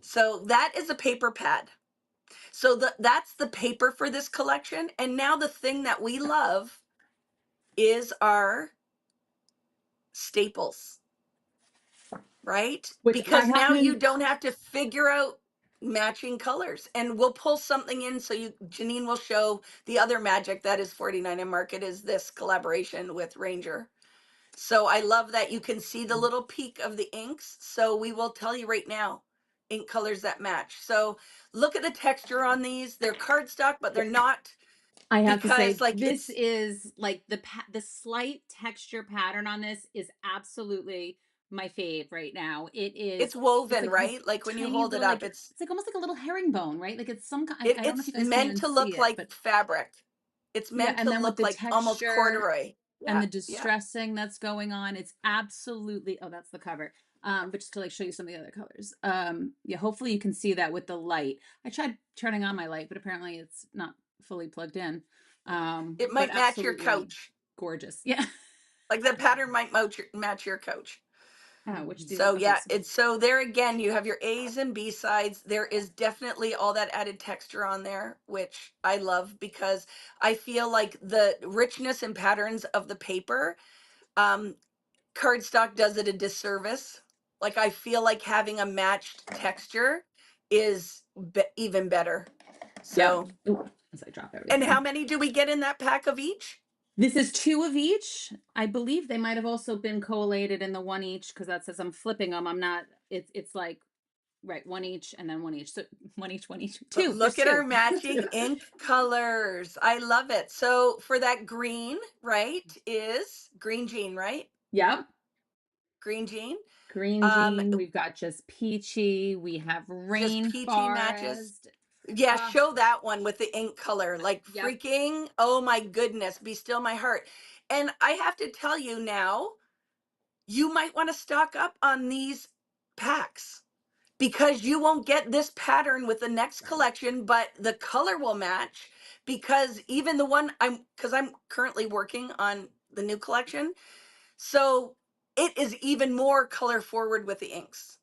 [SPEAKER 2] So that is a paper pad. So that's the paper for this collection. And now the thing that we love is our staples, right?
[SPEAKER 1] Which I
[SPEAKER 2] Because now you
[SPEAKER 1] haven't.
[SPEAKER 2] don't have to figure out matching colors. And we'll pull something in so Janine will show the other magic that is 49 and Market is this collaboration with Ranger. So I love that you can see the little peak of the inks. So we will tell you right now, ink colors that match. So look at the texture on these. They're cardstock, but they're not,
[SPEAKER 1] I have to
[SPEAKER 2] because
[SPEAKER 1] say
[SPEAKER 2] like
[SPEAKER 1] this
[SPEAKER 2] it's
[SPEAKER 1] is like the slight texture pattern on this is absolutely my fave right now.
[SPEAKER 2] it's
[SPEAKER 1] It's
[SPEAKER 2] woven,
[SPEAKER 1] like this
[SPEAKER 2] right? Like when you
[SPEAKER 1] tiny
[SPEAKER 2] hold it
[SPEAKER 1] little
[SPEAKER 2] up,
[SPEAKER 1] like it's like almost like a little herringbone, right? Like it's some kind. I don't know if you
[SPEAKER 2] it's
[SPEAKER 1] guys can
[SPEAKER 2] meant
[SPEAKER 1] even
[SPEAKER 2] to
[SPEAKER 1] see
[SPEAKER 2] look
[SPEAKER 1] it,
[SPEAKER 2] like
[SPEAKER 1] but
[SPEAKER 2] fabric. It's
[SPEAKER 1] yeah.
[SPEAKER 2] meant
[SPEAKER 1] And
[SPEAKER 2] to
[SPEAKER 1] then with
[SPEAKER 2] look
[SPEAKER 1] the
[SPEAKER 2] like almost
[SPEAKER 1] texture
[SPEAKER 2] corduroy.
[SPEAKER 1] and
[SPEAKER 2] Yeah,
[SPEAKER 1] the
[SPEAKER 2] yeah.
[SPEAKER 1] distressing that's going on, it's absolutely. Oh, that's the cover. But just to like show you some of the other colors. Yeah. Hopefully you can see that with the light. I tried turning on my light, but apparently it's not fully plugged in.
[SPEAKER 2] It
[SPEAKER 1] But
[SPEAKER 2] might match your
[SPEAKER 1] absolutely
[SPEAKER 2] couch.
[SPEAKER 1] gorgeous. Yeah.
[SPEAKER 2] Like the pattern might match your couch.
[SPEAKER 1] Which these are
[SPEAKER 2] So
[SPEAKER 1] okay.
[SPEAKER 2] yeah,
[SPEAKER 1] So
[SPEAKER 2] it's so there again, you have your A's and B sides. There is definitely all that added texture on there, which I love because I feel like the richness and patterns of the paper, um, cardstock does it a disservice. Like I feel like having a matched texture is even better.
[SPEAKER 1] yep.
[SPEAKER 2] So,
[SPEAKER 1] Ooh, as I drop
[SPEAKER 2] and how
[SPEAKER 1] everything.
[SPEAKER 2] many do we get in that pack of each?
[SPEAKER 1] This is two of each. I believe they might have also been collated in the one each because that says I'm flipping them. I'm not. It's like right one each and then one each. So one each, one each.
[SPEAKER 2] But
[SPEAKER 1] Two. There's
[SPEAKER 2] look at our
[SPEAKER 1] two.
[SPEAKER 2] matching
[SPEAKER 1] Two.
[SPEAKER 2] ink colors. I love it. So for that green, right, is green jean, right?
[SPEAKER 1] Yep.
[SPEAKER 2] Green jean.
[SPEAKER 1] Green
[SPEAKER 2] Um,
[SPEAKER 1] jean. We've got just peachy. We have
[SPEAKER 2] just peachy matches.
[SPEAKER 1] rainforest.
[SPEAKER 2] Yeah,
[SPEAKER 1] Uh,
[SPEAKER 2] show that one with the ink color. Like
[SPEAKER 1] yep.
[SPEAKER 2] freaking, oh my goodness, be still my heart. And I have to tell you now, you might want to stock up on these packs because you won't get this pattern with the next collection, but the color will match because even the one because I'm currently working on the new collection. So it is even more color forward with the inks.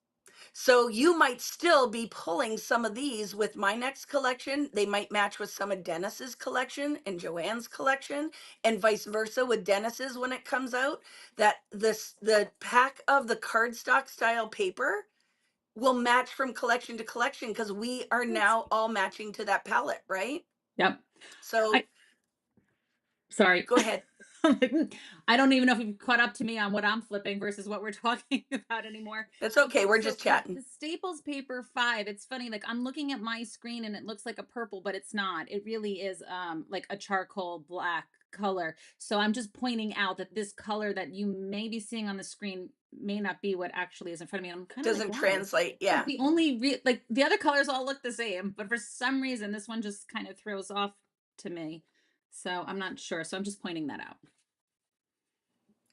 [SPEAKER 2] So you might still be pulling some of these with my next collection. They might match with some of Dennis's collection and Joanne's collection, and vice versa with Dennis's when it comes out. That the pack of the cardstock style paper will match from collection to collection because we are
[SPEAKER 1] That's
[SPEAKER 2] now all matching to that palette, right?
[SPEAKER 1] Yep.
[SPEAKER 2] So
[SPEAKER 1] I Sorry.
[SPEAKER 2] go ahead.
[SPEAKER 1] I'm like, I don't even know if you've caught up to me on what I'm flipping versus what we're talking about anymore.
[SPEAKER 2] That's
[SPEAKER 1] But
[SPEAKER 2] okay.
[SPEAKER 1] yeah,
[SPEAKER 2] We're
[SPEAKER 1] so
[SPEAKER 2] just
[SPEAKER 1] the
[SPEAKER 2] chatting.
[SPEAKER 1] Staples Paper 5, it's funny, like I'm looking at my screen and it looks like a purple, but it's not. It really is like a charcoal black color. So I'm just pointing out that this color that you may be seeing on the screen may not be what actually is in front of me. And I'm kind of like,
[SPEAKER 2] Doesn't
[SPEAKER 1] why?
[SPEAKER 2] translate.
[SPEAKER 1] It's like
[SPEAKER 2] Yeah.
[SPEAKER 1] the only like the other colors all look the same, but for some reason this one just kind of throws off to me. So I'm not sure. So I'm just pointing that out.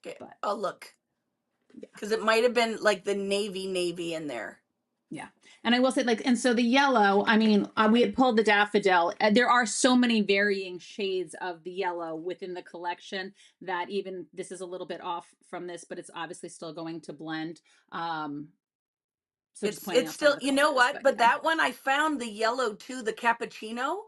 [SPEAKER 2] Okay.
[SPEAKER 1] But
[SPEAKER 2] I'll look
[SPEAKER 1] yeah,
[SPEAKER 2] because it might have been like the navy in there.
[SPEAKER 1] yeah. And I will say, like, and so the yellow, I mean, we had pulled the daffodil. There are so many varying shades of the yellow within the collection that even this is a little bit off from this, but it's obviously still going to blend. Um, so just pointing
[SPEAKER 2] It's
[SPEAKER 1] out some of
[SPEAKER 2] still,
[SPEAKER 1] the
[SPEAKER 2] you know
[SPEAKER 1] colors,
[SPEAKER 2] what?
[SPEAKER 1] but
[SPEAKER 2] But
[SPEAKER 1] yeah,
[SPEAKER 2] that one I found the yellow too, the cappuccino.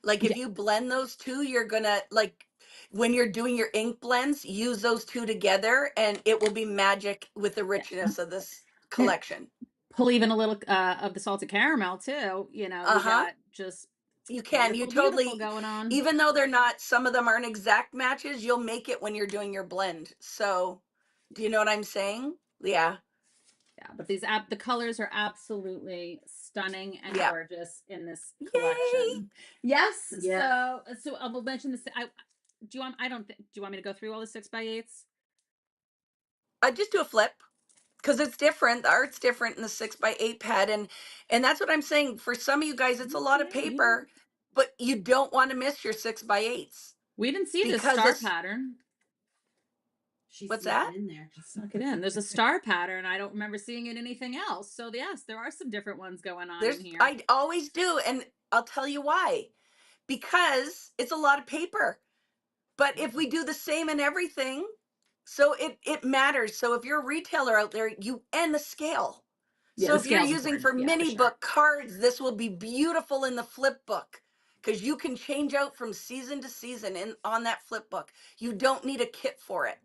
[SPEAKER 2] Like if
[SPEAKER 1] yeah,
[SPEAKER 2] you blend those two, you're gonna like when you're doing your ink blends, use those two together and it will be magic with the
[SPEAKER 1] yeah.
[SPEAKER 2] richness of this
[SPEAKER 1] And
[SPEAKER 2] collection.
[SPEAKER 1] pull even a little of the salted caramel too. You know, you
[SPEAKER 2] Uh-huh.
[SPEAKER 1] got just
[SPEAKER 2] You can. You
[SPEAKER 1] beautiful, beautiful
[SPEAKER 2] totally,
[SPEAKER 1] going on.
[SPEAKER 2] even though they're not, some of them aren't exact matches, you'll make it when you're doing your blend. So, do you know what I'm saying? Yeah.
[SPEAKER 1] Yeah, but the colors are absolutely stunning and
[SPEAKER 2] Yeah.
[SPEAKER 1] gorgeous in this
[SPEAKER 2] Yay.
[SPEAKER 1] collection. Yes.
[SPEAKER 2] Yeah.
[SPEAKER 1] So I will mention this. Do you want? I don't. Do you want me to go through all the 6x8s?
[SPEAKER 2] I just do a flip. Because it's different. The art's different in the 6x8 pad, and that's what I'm saying. For some of you guys, it's a lot of
[SPEAKER 1] Yeah, you know.
[SPEAKER 2] paper, but you don't want to miss your 6x8s
[SPEAKER 1] We didn't see this
[SPEAKER 2] because
[SPEAKER 1] star
[SPEAKER 2] this.
[SPEAKER 1] pattern.
[SPEAKER 3] She
[SPEAKER 2] What's
[SPEAKER 3] snuck
[SPEAKER 2] that?
[SPEAKER 3] it in there.
[SPEAKER 1] She snuck it in. There's a star pattern. I don't remember seeing it in anything else. So yes, there are some different ones going on in
[SPEAKER 2] There's
[SPEAKER 1] here.
[SPEAKER 2] I always do, and I'll tell you why. Because it's a lot of paper. But if we do the same in everything, so it matters. So if you're a retailer out there, you and the scale.
[SPEAKER 1] Yeah,
[SPEAKER 2] So
[SPEAKER 1] the
[SPEAKER 2] if you're
[SPEAKER 1] scale's
[SPEAKER 2] using
[SPEAKER 1] important.
[SPEAKER 2] for
[SPEAKER 1] Yeah, for
[SPEAKER 2] mini
[SPEAKER 1] sure.
[SPEAKER 2] book cards, this will be beautiful in the flip book because you can change out from season to season in on that flip book. You don't need a kit for it.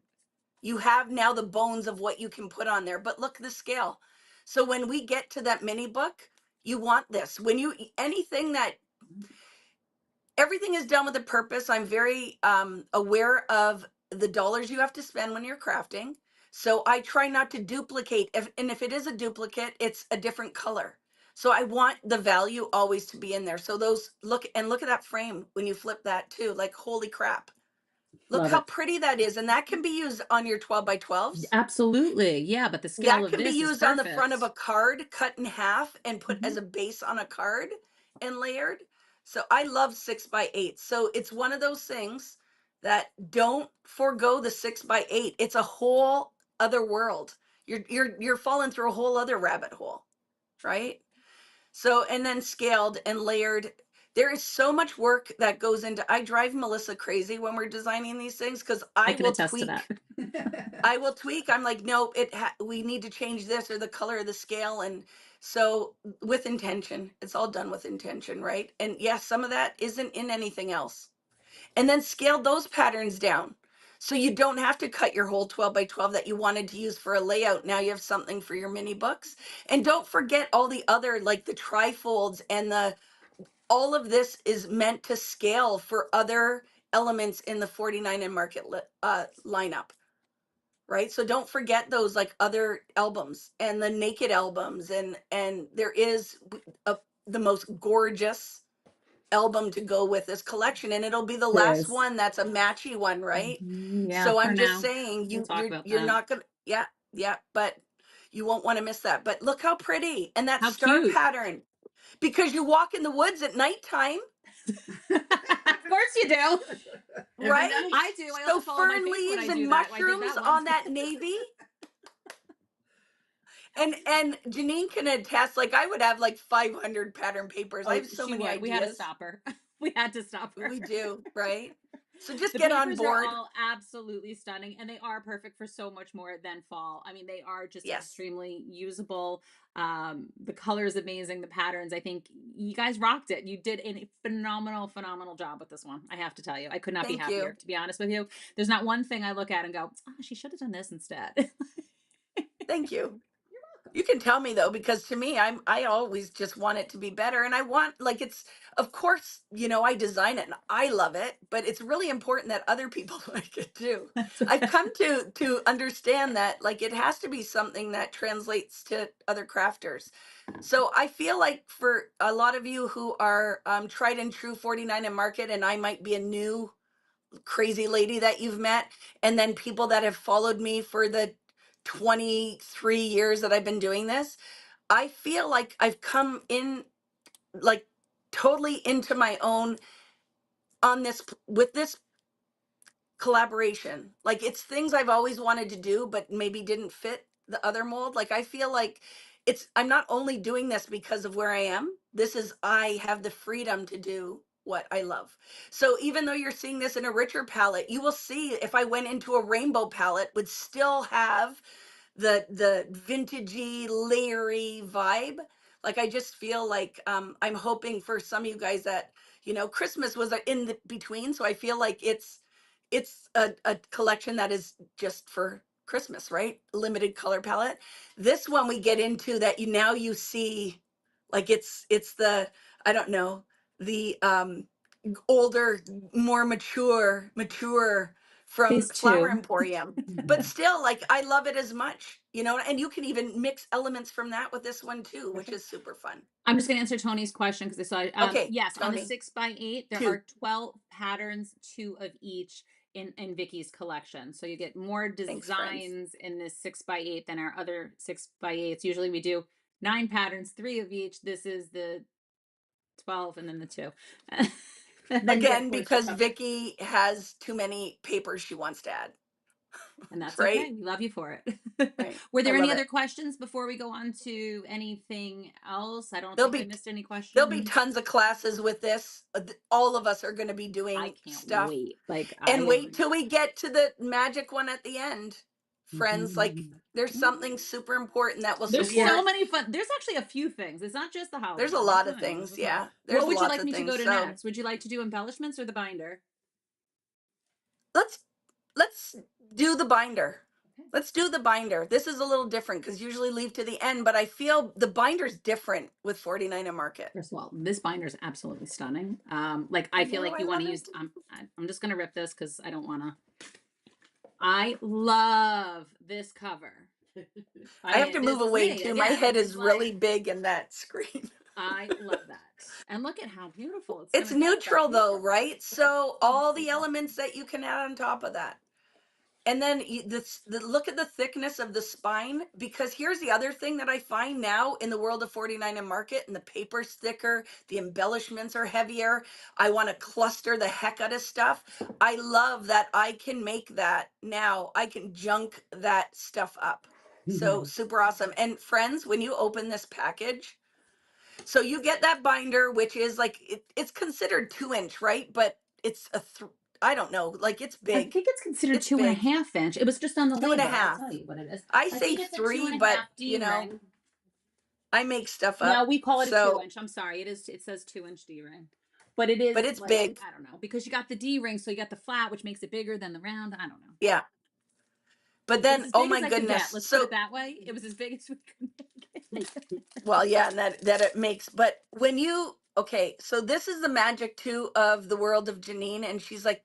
[SPEAKER 2] You have now the bones of what you can put on there. But look at the scale. So when we get to that mini book, you want this. When you anything that everything is done with a purpose. I'm very aware of the dollars you have to spend when you're crafting. So I try not to duplicate. And if it is a duplicate, it's a different color. So I want the value always to be in there. So those look at that frame when you flip that too. Like, holy crap. Look
[SPEAKER 1] Love
[SPEAKER 2] how
[SPEAKER 1] it.
[SPEAKER 2] pretty that is. And that can be used on your 12 by 12s.
[SPEAKER 1] Absolutely. Yeah, but the scale
[SPEAKER 2] That
[SPEAKER 1] of
[SPEAKER 2] can be
[SPEAKER 1] this is
[SPEAKER 2] used on the front of
[SPEAKER 1] perfect.
[SPEAKER 2] a card, cut in half and put as
[SPEAKER 1] Mhm.
[SPEAKER 2] a base on a card and layered. So I love 6x8. So it's one of those things that don't forego the 6x8. It's a whole other world. You're falling through a whole other rabbit hole, right? So, and then scaled and layered. There is so much work that goes into. I drive Melissa crazy when we're designing these things because
[SPEAKER 1] I
[SPEAKER 2] I
[SPEAKER 1] can
[SPEAKER 2] will
[SPEAKER 1] attest to that.
[SPEAKER 2] tweak. I will tweak. I'm like, no, we need to change this or the color of the scale. And so with intention, it's all done with intention, right? And yes, some of that isn't in anything else. And then scale those patterns down. So you don't have to cut your whole 12 by 12 that you wanted to use for a layout. Now you have something for your mini books. And don't forget all the other, like the trifolds and all of this is meant to scale for other elements in the 49 and market lineup, right? So don't forget those like other albums and the naked albums, and there is the most gorgeous album to go with this collection, and it'll be the
[SPEAKER 1] There
[SPEAKER 2] last
[SPEAKER 1] is.
[SPEAKER 2] one that's a matchy one, right?
[SPEAKER 1] Yeah,
[SPEAKER 2] So
[SPEAKER 1] for
[SPEAKER 2] I'm just
[SPEAKER 1] now.
[SPEAKER 2] saying
[SPEAKER 1] We'll
[SPEAKER 2] you
[SPEAKER 1] talk
[SPEAKER 2] you're
[SPEAKER 1] about
[SPEAKER 2] you're
[SPEAKER 1] that.
[SPEAKER 2] not gonna, yeah, yeah, but you won't want to miss that. But look how pretty, and that
[SPEAKER 1] How
[SPEAKER 2] star
[SPEAKER 1] cute.
[SPEAKER 2] pattern, because you walk in the woods at nighttime,
[SPEAKER 1] Of course you do.
[SPEAKER 3] Every
[SPEAKER 2] right?
[SPEAKER 3] night.
[SPEAKER 1] I do. I
[SPEAKER 2] So
[SPEAKER 1] also follow my
[SPEAKER 2] fern
[SPEAKER 1] face when
[SPEAKER 2] leaves
[SPEAKER 1] I do
[SPEAKER 2] and
[SPEAKER 1] that. I did
[SPEAKER 2] mushrooms
[SPEAKER 1] that once.
[SPEAKER 2] on that navy. And Janine can attest, like I would have like 500 pattern papers. I
[SPEAKER 1] Oh,
[SPEAKER 2] have so
[SPEAKER 1] she
[SPEAKER 2] many
[SPEAKER 1] would. We had to
[SPEAKER 2] ideas.
[SPEAKER 1] stop her. We had to stop her.
[SPEAKER 2] We do, right? So just
[SPEAKER 1] The
[SPEAKER 2] get on
[SPEAKER 1] papers are
[SPEAKER 2] board.
[SPEAKER 1] all absolutely stunning, and they are perfect for so much more than fall. I mean, they are just
[SPEAKER 2] Yes.
[SPEAKER 1] extremely usable. The color is amazing. The patterns, I think you guys rocked it. You did a phenomenal, phenomenal job with this one. I have to tell you, I could not be
[SPEAKER 2] Thank
[SPEAKER 1] happier.
[SPEAKER 2] you.
[SPEAKER 1] To be honest with you, there's not one thing I look at and go, "Oh, she should have done this instead."
[SPEAKER 2] Thank you. You can tell me though, because to me, I always just want it to be better. And I want, like, it's, of course, I design it and I love it, but it's really important that other people like it too.
[SPEAKER 1] That's
[SPEAKER 2] I've
[SPEAKER 1] okay.
[SPEAKER 2] come to understand that, like, it has to be something that translates to other crafters. So I feel like for a lot of you who are tried and true 49 and market, and I might be a new crazy lady that you've met, and then people that have followed me for the 23 years that I've been doing this, I feel like I've come in, like, totally into my own on this with this collaboration. Like, it's things I've always wanted to do, but maybe didn't fit the other mold. Like, I feel like I'm not only doing this because of where I am. This is, I have the freedom to do what I love. So even though you're seeing this in a richer palette, you will see if I went into a rainbow palette would still have the vintagey, layery vibe. Like, I just feel like I'm hoping for some of you guys that, Christmas was in the between. So I feel like it's a collection that is just for Christmas, right? Limited color palette. This one we get into that you see, like, it's the, I don't know, the older, more mature from
[SPEAKER 1] Phase
[SPEAKER 2] Flower
[SPEAKER 1] two.
[SPEAKER 2] Emporium. But
[SPEAKER 3] Mhm.
[SPEAKER 2] still, like, I love it as much, and you can even mix elements from that with this one too, which
[SPEAKER 1] Perfect.
[SPEAKER 2] is super fun.
[SPEAKER 1] I'm just gonna answer Tony's question because I saw
[SPEAKER 2] Okay,
[SPEAKER 1] yes, on the
[SPEAKER 2] Tony,
[SPEAKER 1] 6x8, there
[SPEAKER 2] two.
[SPEAKER 1] are 12 patterns, 2 of each in Vicky's collection. So you get more
[SPEAKER 2] Thanks, friends.
[SPEAKER 1] designs in this 6x8 than our other 6x8s. Usually we do 9 patterns, 3 of each. This is the 12 and then the 2. And then you get, of
[SPEAKER 2] Again,
[SPEAKER 1] course, your
[SPEAKER 2] because
[SPEAKER 1] cover.
[SPEAKER 2] Vicky has too many papers she wants to add.
[SPEAKER 1] And that's
[SPEAKER 2] Right?
[SPEAKER 1] okay. We love you for it.
[SPEAKER 2] Right.
[SPEAKER 1] Were
[SPEAKER 2] I
[SPEAKER 1] there any
[SPEAKER 2] love
[SPEAKER 1] other
[SPEAKER 2] it.
[SPEAKER 1] questions before we go on to anything else? I don't
[SPEAKER 2] There'll
[SPEAKER 1] think I
[SPEAKER 2] be
[SPEAKER 1] missed any
[SPEAKER 2] there'll be
[SPEAKER 1] questions.
[SPEAKER 2] tons of classes with this. All of us are going to be
[SPEAKER 1] I
[SPEAKER 2] doing
[SPEAKER 1] can't
[SPEAKER 2] stuff.
[SPEAKER 1] wait. Like I
[SPEAKER 2] And wait
[SPEAKER 1] am.
[SPEAKER 2] till we get to the magic one at the end, friends. Like,
[SPEAKER 3] Mhm.
[SPEAKER 2] there's something super important that will
[SPEAKER 1] There's
[SPEAKER 2] support.
[SPEAKER 1] so many fun. There's actually a few things. It's not just the
[SPEAKER 2] There's a
[SPEAKER 1] holidays. There's
[SPEAKER 2] lot of
[SPEAKER 1] time. There's
[SPEAKER 2] things.
[SPEAKER 1] a time.
[SPEAKER 2] Yeah,
[SPEAKER 1] What
[SPEAKER 2] there's
[SPEAKER 1] would you
[SPEAKER 2] lots
[SPEAKER 1] like
[SPEAKER 2] of
[SPEAKER 1] me to go
[SPEAKER 2] things.
[SPEAKER 1] to
[SPEAKER 2] So
[SPEAKER 1] next? Would you like to do embellishments or the binder?
[SPEAKER 2] let's let's do the binder.
[SPEAKER 1] Okay.
[SPEAKER 2] Let's do the binder. This is a little different because usually leave to the end, but I feel the binder's different with 49 and market.
[SPEAKER 1] First of all, this binder is absolutely stunning. Like I
[SPEAKER 2] I
[SPEAKER 1] feel
[SPEAKER 2] know,
[SPEAKER 1] like
[SPEAKER 2] I
[SPEAKER 1] you want
[SPEAKER 2] love
[SPEAKER 1] to use.
[SPEAKER 2] it.
[SPEAKER 1] I'm just gonna rip this because I don't want to. I love this cover. I
[SPEAKER 2] I have
[SPEAKER 1] mean,
[SPEAKER 2] to move
[SPEAKER 1] this is
[SPEAKER 2] away
[SPEAKER 1] me
[SPEAKER 2] too. My
[SPEAKER 1] again.
[SPEAKER 2] head
[SPEAKER 1] It's
[SPEAKER 2] is really
[SPEAKER 1] like
[SPEAKER 2] big in that screen.
[SPEAKER 1] I love that. And look at how beautiful it's
[SPEAKER 2] It's
[SPEAKER 1] gonna go with that
[SPEAKER 2] neutral though,
[SPEAKER 1] paper.
[SPEAKER 2] right? So all the elements that you can add on top of that. And then look at the thickness of the spine, because here's the other thing that I find now in the world of 49 and market, and the paper's thicker, the embellishments are heavier. I want to cluster the heck out of stuff. I love that I can make that now. I can junk that stuff up. So super awesome. And friends, when you open this package, so you get that binder, which is like, it's considered 2 inch, right? But it's I don't know, like, it's
[SPEAKER 1] I
[SPEAKER 2] big.
[SPEAKER 1] think it's considered
[SPEAKER 2] It's
[SPEAKER 1] two and a
[SPEAKER 2] big.
[SPEAKER 1] half inch. It was just on the
[SPEAKER 2] Two and a
[SPEAKER 1] label. I'll
[SPEAKER 2] half.
[SPEAKER 1] tell you what it is.
[SPEAKER 2] I
[SPEAKER 1] I
[SPEAKER 2] say
[SPEAKER 1] think it's a two
[SPEAKER 2] 3,
[SPEAKER 1] and a
[SPEAKER 2] but
[SPEAKER 1] half D ring.
[SPEAKER 2] I make stuff
[SPEAKER 1] No,
[SPEAKER 2] up.
[SPEAKER 1] we call it a two
[SPEAKER 2] So,
[SPEAKER 1] inch. I'm sorry. It is. It says 2 inch D ring, but it is
[SPEAKER 2] but it's
[SPEAKER 1] like
[SPEAKER 2] big.
[SPEAKER 1] I don't know because you got the D ring, so you got the flat, which makes it bigger than the round. I don't know.
[SPEAKER 2] Yeah. But
[SPEAKER 1] It's
[SPEAKER 2] then,
[SPEAKER 1] as
[SPEAKER 2] oh
[SPEAKER 1] big as
[SPEAKER 2] my
[SPEAKER 1] I could get.
[SPEAKER 2] goodness.
[SPEAKER 1] Let's put it
[SPEAKER 2] So,
[SPEAKER 1] that way. It was as big as we could make it.
[SPEAKER 2] well, yeah, and that it makes, but when you, okay, so this is the magic too of the world of Janene, and she's like,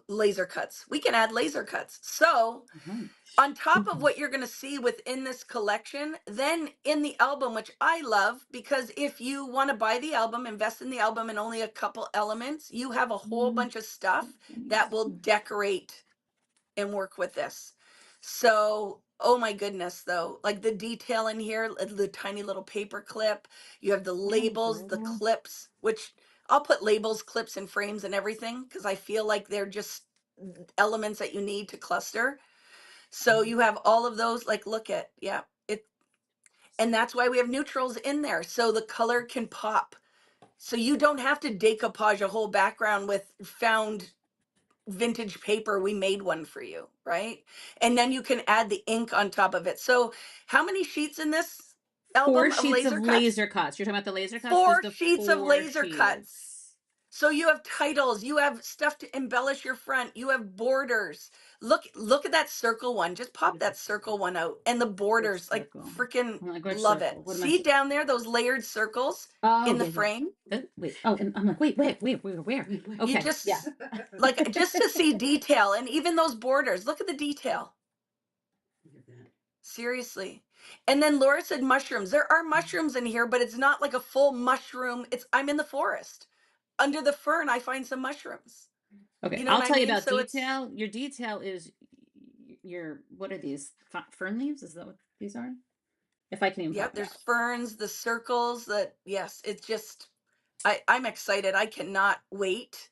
[SPEAKER 2] laser cuts. We can add laser cuts. So,
[SPEAKER 1] Right.
[SPEAKER 2] on top of what you're going to see within this collection, then in the album, which I love, because if you want to buy the album, invest in the album and only a couple elements, you have a whole bunch of stuff that will decorate and work with this. So, oh my goodness, though, like the detail in here, the tiny little paper clip, you have the
[SPEAKER 1] Yeah, the
[SPEAKER 2] labels, the
[SPEAKER 1] label.
[SPEAKER 2] clips, which I'll put labels, clips, and frames and everything because I feel like they're just elements that you need to cluster. So you have all of those, like, look at, yeah, it, and that's why we have neutrals in there. So the color can pop. So you don't have to decoupage a whole background with found vintage paper, we made one for you, right? And then you can add the ink on top of it. So how many sheets in this
[SPEAKER 1] Four
[SPEAKER 2] album of
[SPEAKER 1] sheets of
[SPEAKER 2] laser cuts?
[SPEAKER 1] laser cuts. You're talking about the laser cuts? There's
[SPEAKER 2] Four
[SPEAKER 1] the
[SPEAKER 2] sheets of
[SPEAKER 1] 4
[SPEAKER 2] laser cuts.
[SPEAKER 1] sheets.
[SPEAKER 2] So you have titles, you have stuff to embellish your front, you have borders. Look at that circle one. Just pop that circle one out. And the
[SPEAKER 1] Which
[SPEAKER 2] borders, like
[SPEAKER 1] circle?
[SPEAKER 2] freaking
[SPEAKER 1] I'm like, which
[SPEAKER 2] love it.
[SPEAKER 1] circle? What am I
[SPEAKER 2] See down there those layered circles
[SPEAKER 1] Oh,
[SPEAKER 2] in the
[SPEAKER 1] yeah, yeah.
[SPEAKER 2] frame?
[SPEAKER 1] Wait. Oh, and I'm like, wait, where?
[SPEAKER 2] You
[SPEAKER 1] Okay, yeah.
[SPEAKER 2] just like just to see detail, and even those borders. Look at the detail.
[SPEAKER 3] Look at that.
[SPEAKER 2] Seriously. And then Laura said mushrooms. There are mushrooms in here, but it's not like a full mushroom. I'm in the forest. Under the fern, I find some mushrooms.
[SPEAKER 1] Okay,
[SPEAKER 2] You know
[SPEAKER 1] I'll
[SPEAKER 2] what I
[SPEAKER 1] tell you
[SPEAKER 2] mean?
[SPEAKER 1] about
[SPEAKER 2] So it's,
[SPEAKER 1] detail. Your detail is your what are these? Fern leaves? Is that what these are? If I can even
[SPEAKER 2] yep,
[SPEAKER 1] pop it
[SPEAKER 2] there's
[SPEAKER 1] out.
[SPEAKER 2] ferns, the circles that, yes, it's just, I'm excited. I cannot wait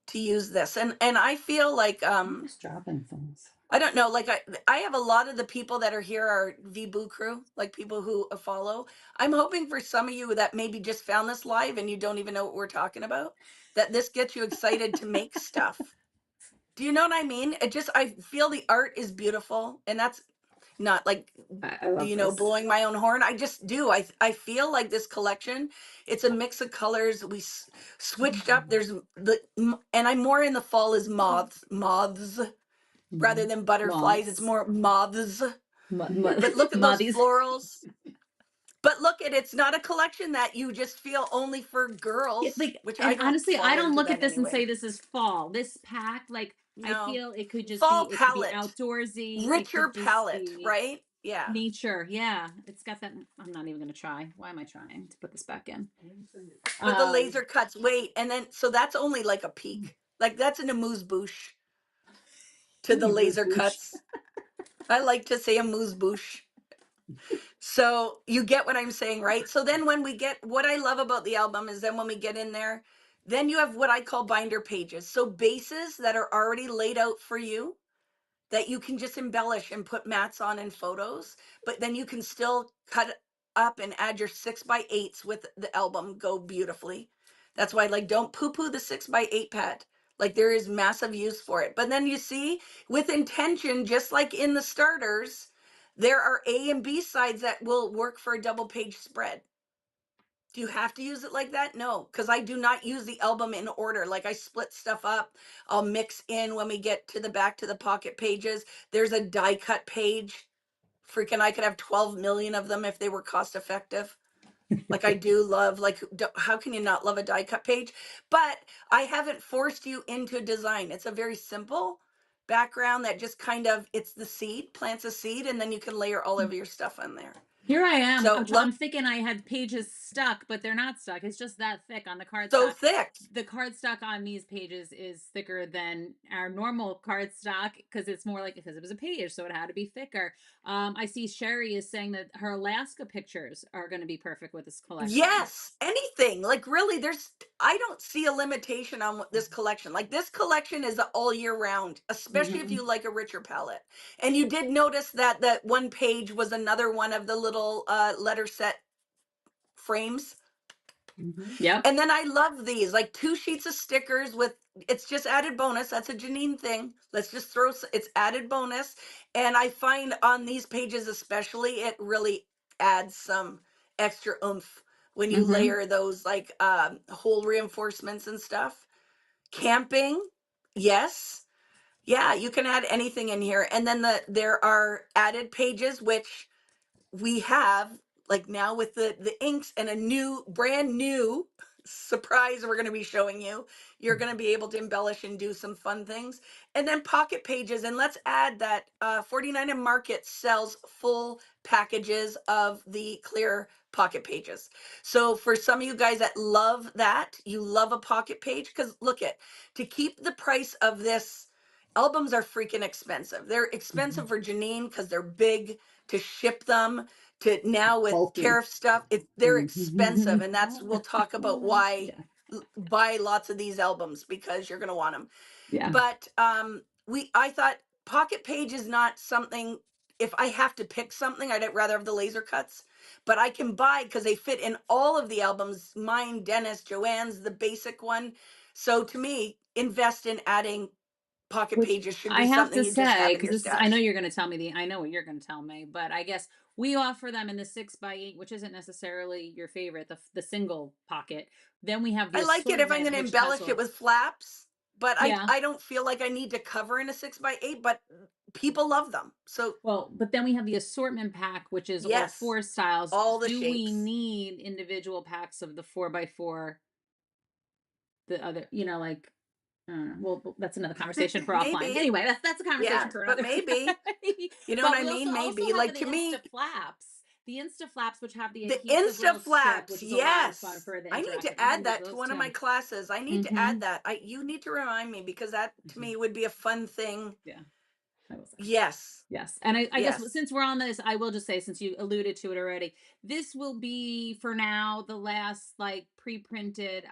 [SPEAKER 2] to use this. And I feel like,
[SPEAKER 1] I'm just dropping things.
[SPEAKER 2] I don't know, like I have a lot of the people that are here are VBoo crew, like people who follow. I'm hoping for some of you that maybe just found this live and you don't even know what we're talking about, that this gets you excited to make stuff. Do you know what I mean? I feel the art is beautiful, and that's not like,
[SPEAKER 1] I love this.
[SPEAKER 2] blowing my own horn. I just do. I feel like this collection, it's a mix of colors. We switched up. There's and I'm more in the fall is moths rather than butterflies. It's
[SPEAKER 1] Moths.
[SPEAKER 2] more moths. But look at those
[SPEAKER 1] Mothies.
[SPEAKER 2] florals. But look at it's not a collection that you just feel only for
[SPEAKER 1] Yeah,
[SPEAKER 2] girls,
[SPEAKER 1] like,
[SPEAKER 2] which I
[SPEAKER 1] and
[SPEAKER 2] don't
[SPEAKER 1] honestly, I
[SPEAKER 2] fall
[SPEAKER 1] don't
[SPEAKER 2] into
[SPEAKER 1] look at
[SPEAKER 2] that
[SPEAKER 1] this and say
[SPEAKER 2] anyway.
[SPEAKER 1] this is fall. This pack, like, I
[SPEAKER 2] No.
[SPEAKER 1] feel it could just be,
[SPEAKER 2] Fall
[SPEAKER 1] it could be
[SPEAKER 2] palette.
[SPEAKER 1] outdoorsy. It
[SPEAKER 2] Richer
[SPEAKER 1] could just
[SPEAKER 2] palette,
[SPEAKER 1] be
[SPEAKER 2] right? Yeah.
[SPEAKER 1] nature. Yeah, it's got that. I'm not even gonna try. Why am I trying to put this back in?
[SPEAKER 2] But the
[SPEAKER 1] Um,
[SPEAKER 2] laser cuts, wait, and then so that's only like a peek. Like that's an amuse bouche to the laser cuts. I like to say amuse bouche. So you get what I'm saying, right? So then when we get, what I love about the album is then when we get in there, then you have what I call binder pages. So bases that are already laid out for you that you can just embellish and put mats on in photos, but then you can still cut up and add your 6x8s with the album, go beautifully. That's why, like, don't poo poo the 6x8 pad. Like, there is massive use for it. But then you see, with intention, just like in the starters, there are A and B sides that will work for a double page spread. Do you have to use it like that? No, because I do not use the album in order. Like I split stuff up. I'll mix in when we get to the back to the pocket pages. There's a die cut page. Freaking, I could have 12 million of them if they were cost effective. Like I do love, like, how can you not love a die cut page? But I haven't forced you into design. It's a very simple background that just kind of, it's the seed, plants a seed, and then you can layer all of your stuff on there.
[SPEAKER 1] Here I am.
[SPEAKER 2] So
[SPEAKER 1] I'm
[SPEAKER 2] love,
[SPEAKER 1] thinking I had pages stuck, but they're not stuck. It's just that thick on the
[SPEAKER 2] so
[SPEAKER 1] cardstock.
[SPEAKER 2] thick.
[SPEAKER 1] The cardstock on these pages is thicker than our normal cardstock because it's more like because it was a page, so it had to be thicker. I see Sherry is saying that her Alaska pictures are going to be perfect with this collection.
[SPEAKER 2] Yes, anything. Like really, I don't see a limitation on what this collection. Like this collection is all year round, especially if
[SPEAKER 1] Mhm.
[SPEAKER 2] you like a richer palette. And you did notice that that one page was another one of the little letter set frames.
[SPEAKER 1] Yep.
[SPEAKER 2] And then I love these, like 2 sheets of stickers with, it's just added bonus. That's a Janene thing. Let's just throw, it's added bonus. And I find on these pages especially, it really adds some extra oomph when you
[SPEAKER 1] Hmm.
[SPEAKER 2] layer those like hole reinforcements and stuff. Camping, yes. Yeah, you can add anything in here. And then there are added pages, which we have like now with the inks and a new brand new surprise we're going to be showing you. You're going to be able to embellish and do some fun things. And then pocket pages, and let's add that 49 and Market sells full packages of the clear pocket pages. So for some of you guys that love that, you love a pocket page, because look at, to keep the price of this, albums are freaking expensive. They're expensive for Janene because they're big to ship them, to now with
[SPEAKER 1] Bulky.
[SPEAKER 2] tariff stuff, they're expensive, and that's, we'll talk about why.
[SPEAKER 1] Yeah.
[SPEAKER 2] Buy lots of these albums because you're going to want them.
[SPEAKER 1] Yeah.
[SPEAKER 2] But I thought pocket page is not something, if I have to pick something, I'd rather have the laser cuts, but I can buy because they fit in all of the albums, mine, Dennis, Joanne's, the basic one. So to me, invest in adding pocket
[SPEAKER 1] Which
[SPEAKER 2] pages should
[SPEAKER 1] I
[SPEAKER 2] be
[SPEAKER 1] have
[SPEAKER 2] something
[SPEAKER 1] to
[SPEAKER 2] you just
[SPEAKER 1] say,
[SPEAKER 2] have in
[SPEAKER 1] because
[SPEAKER 2] your
[SPEAKER 1] this is, I know
[SPEAKER 2] stash.
[SPEAKER 1] you're going to tell me I know what you're going to tell me, but I guess we offer them in the 6x8, which isn't necessarily your favorite, the single pocket. Then we have the
[SPEAKER 2] I like it if I'm
[SPEAKER 1] assortment,
[SPEAKER 2] going to
[SPEAKER 1] which has
[SPEAKER 2] embellish it
[SPEAKER 1] a,
[SPEAKER 2] with flaps, but
[SPEAKER 1] yeah.
[SPEAKER 2] I don't feel like I need to cover in a 6x8, but people love them. So
[SPEAKER 1] Well, but then we have the assortment pack, which is all
[SPEAKER 2] yes,
[SPEAKER 1] four styles.
[SPEAKER 2] all the
[SPEAKER 1] Do we
[SPEAKER 2] shapes.
[SPEAKER 1] need individual packs of the 4x4? The other, like, well, that's another conversation for offline.
[SPEAKER 2] Maybe.
[SPEAKER 1] Anyway, that's a
[SPEAKER 2] Yeah,
[SPEAKER 1] conversation for
[SPEAKER 2] but
[SPEAKER 1] another
[SPEAKER 2] maybe.
[SPEAKER 1] day.
[SPEAKER 2] You know what
[SPEAKER 1] But
[SPEAKER 2] I
[SPEAKER 1] we also
[SPEAKER 2] mean?
[SPEAKER 1] also
[SPEAKER 2] Maybe.
[SPEAKER 1] have
[SPEAKER 2] Like
[SPEAKER 1] the
[SPEAKER 2] to me,
[SPEAKER 1] Insta Flaps. The Insta Flaps, which have the
[SPEAKER 2] the
[SPEAKER 1] adhesive
[SPEAKER 2] Insta
[SPEAKER 1] little strip,
[SPEAKER 2] flaps,
[SPEAKER 1] which is a lot of fun
[SPEAKER 2] yes.
[SPEAKER 1] for the
[SPEAKER 2] I need
[SPEAKER 1] interactive.
[SPEAKER 2] to
[SPEAKER 1] We can
[SPEAKER 2] add
[SPEAKER 1] do
[SPEAKER 2] that to
[SPEAKER 1] those
[SPEAKER 2] one of my
[SPEAKER 1] too.
[SPEAKER 2] classes. I need to
[SPEAKER 1] Mm-hmm.
[SPEAKER 2] add that. You need to remind me because that to
[SPEAKER 1] Hmm.
[SPEAKER 2] me would be a fun thing.
[SPEAKER 1] Yeah, I will say.
[SPEAKER 2] Yes.
[SPEAKER 1] Yes. And I guess
[SPEAKER 2] Yes.
[SPEAKER 1] since we're on this, I will just say, since you alluded to it already, this will be for now the last like pre-printed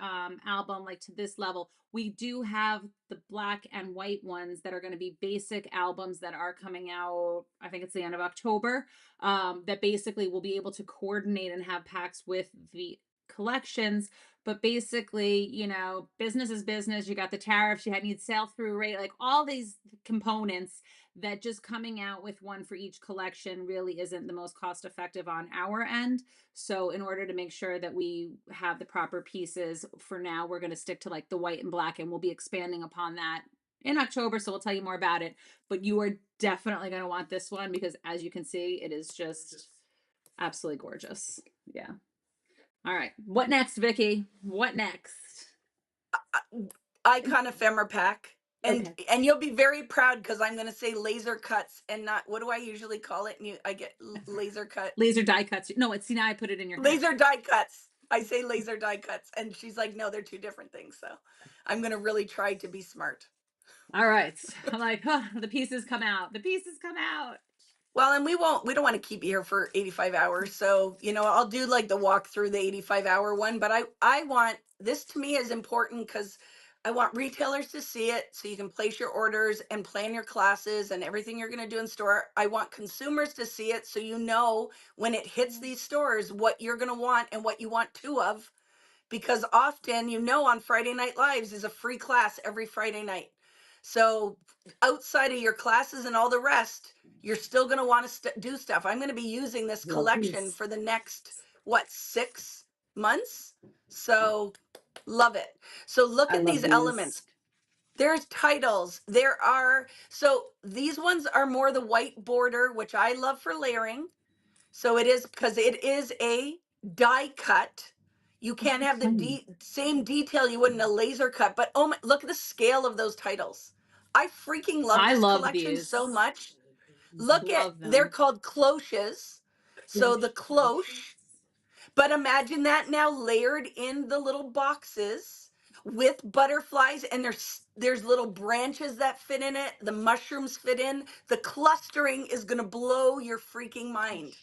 [SPEAKER 1] album, like to this level. We do have the black and white ones that are going to be basic albums that are coming out, I think it's the end of October, that basically will be able to coordinate and have packs with the collections. But basically, business is business. You got the tariffs, you need sale through rate, like all these components, that just coming out with one for each collection really isn't the most cost effective on our end. So in order to make sure that we have the proper pieces, for now we're going to stick to like the white and black, and we'll be expanding upon that in October, so we'll tell you more about it. But you are definitely going to want this one, because as you can see, it is just absolutely gorgeous. Yeah. All right, what next, Vicky? What next?
[SPEAKER 2] Icon ephemera pack. And
[SPEAKER 1] Okay.
[SPEAKER 2] and you'll be very proud because I'm going to say laser cuts and not what do I usually call it? And I get laser cut,
[SPEAKER 1] Laser die cuts. No, it's, see, now I put it in your head.
[SPEAKER 2] laser die cuts. I say laser die cuts, and she's like, no, they're two different things. So I'm going to really try to be smart.
[SPEAKER 1] All right. I'm like, huh, the pieces come out. The pieces come out.
[SPEAKER 2] Well, and we don't want to keep you here for 85 hours. So, I'll do like the walk through the 85-hour one, but I want this to me is important because I want retailers to see it so you can place your orders and plan your classes and everything you're going to do in store. I want consumers to see it so when it hits these stores what you're going to want and what you want two of, because often, on Friday Night Lives is a free class every Friday night. So outside of your classes and all the rest, you're still going to want to do stuff. I'm going to be using this
[SPEAKER 1] Love
[SPEAKER 2] collection
[SPEAKER 1] these.
[SPEAKER 2] for the next, what, 6 months? So love it. So look
[SPEAKER 1] I
[SPEAKER 2] at
[SPEAKER 1] love
[SPEAKER 2] these
[SPEAKER 1] these.
[SPEAKER 2] elements. There's titles. So these ones are more the white border, which I love for layering. So it is because it is a die cut. You
[SPEAKER 1] Oh,
[SPEAKER 2] can't
[SPEAKER 1] how
[SPEAKER 2] have the
[SPEAKER 1] funny.
[SPEAKER 2] same detail you would in a laser cut. But oh my, look at the scale of those titles. I freaking love
[SPEAKER 1] I
[SPEAKER 2] this
[SPEAKER 1] love
[SPEAKER 2] collection so
[SPEAKER 1] these.
[SPEAKER 2] much. Look at,
[SPEAKER 1] Love
[SPEAKER 2] they're
[SPEAKER 1] them.
[SPEAKER 2] called cloches. So the
[SPEAKER 1] Cloches.
[SPEAKER 2] cloche, but imagine that now layered in the little boxes with butterflies, and there's little branches that fit in it. The mushrooms fit in. The clustering is going to blow your freaking mind.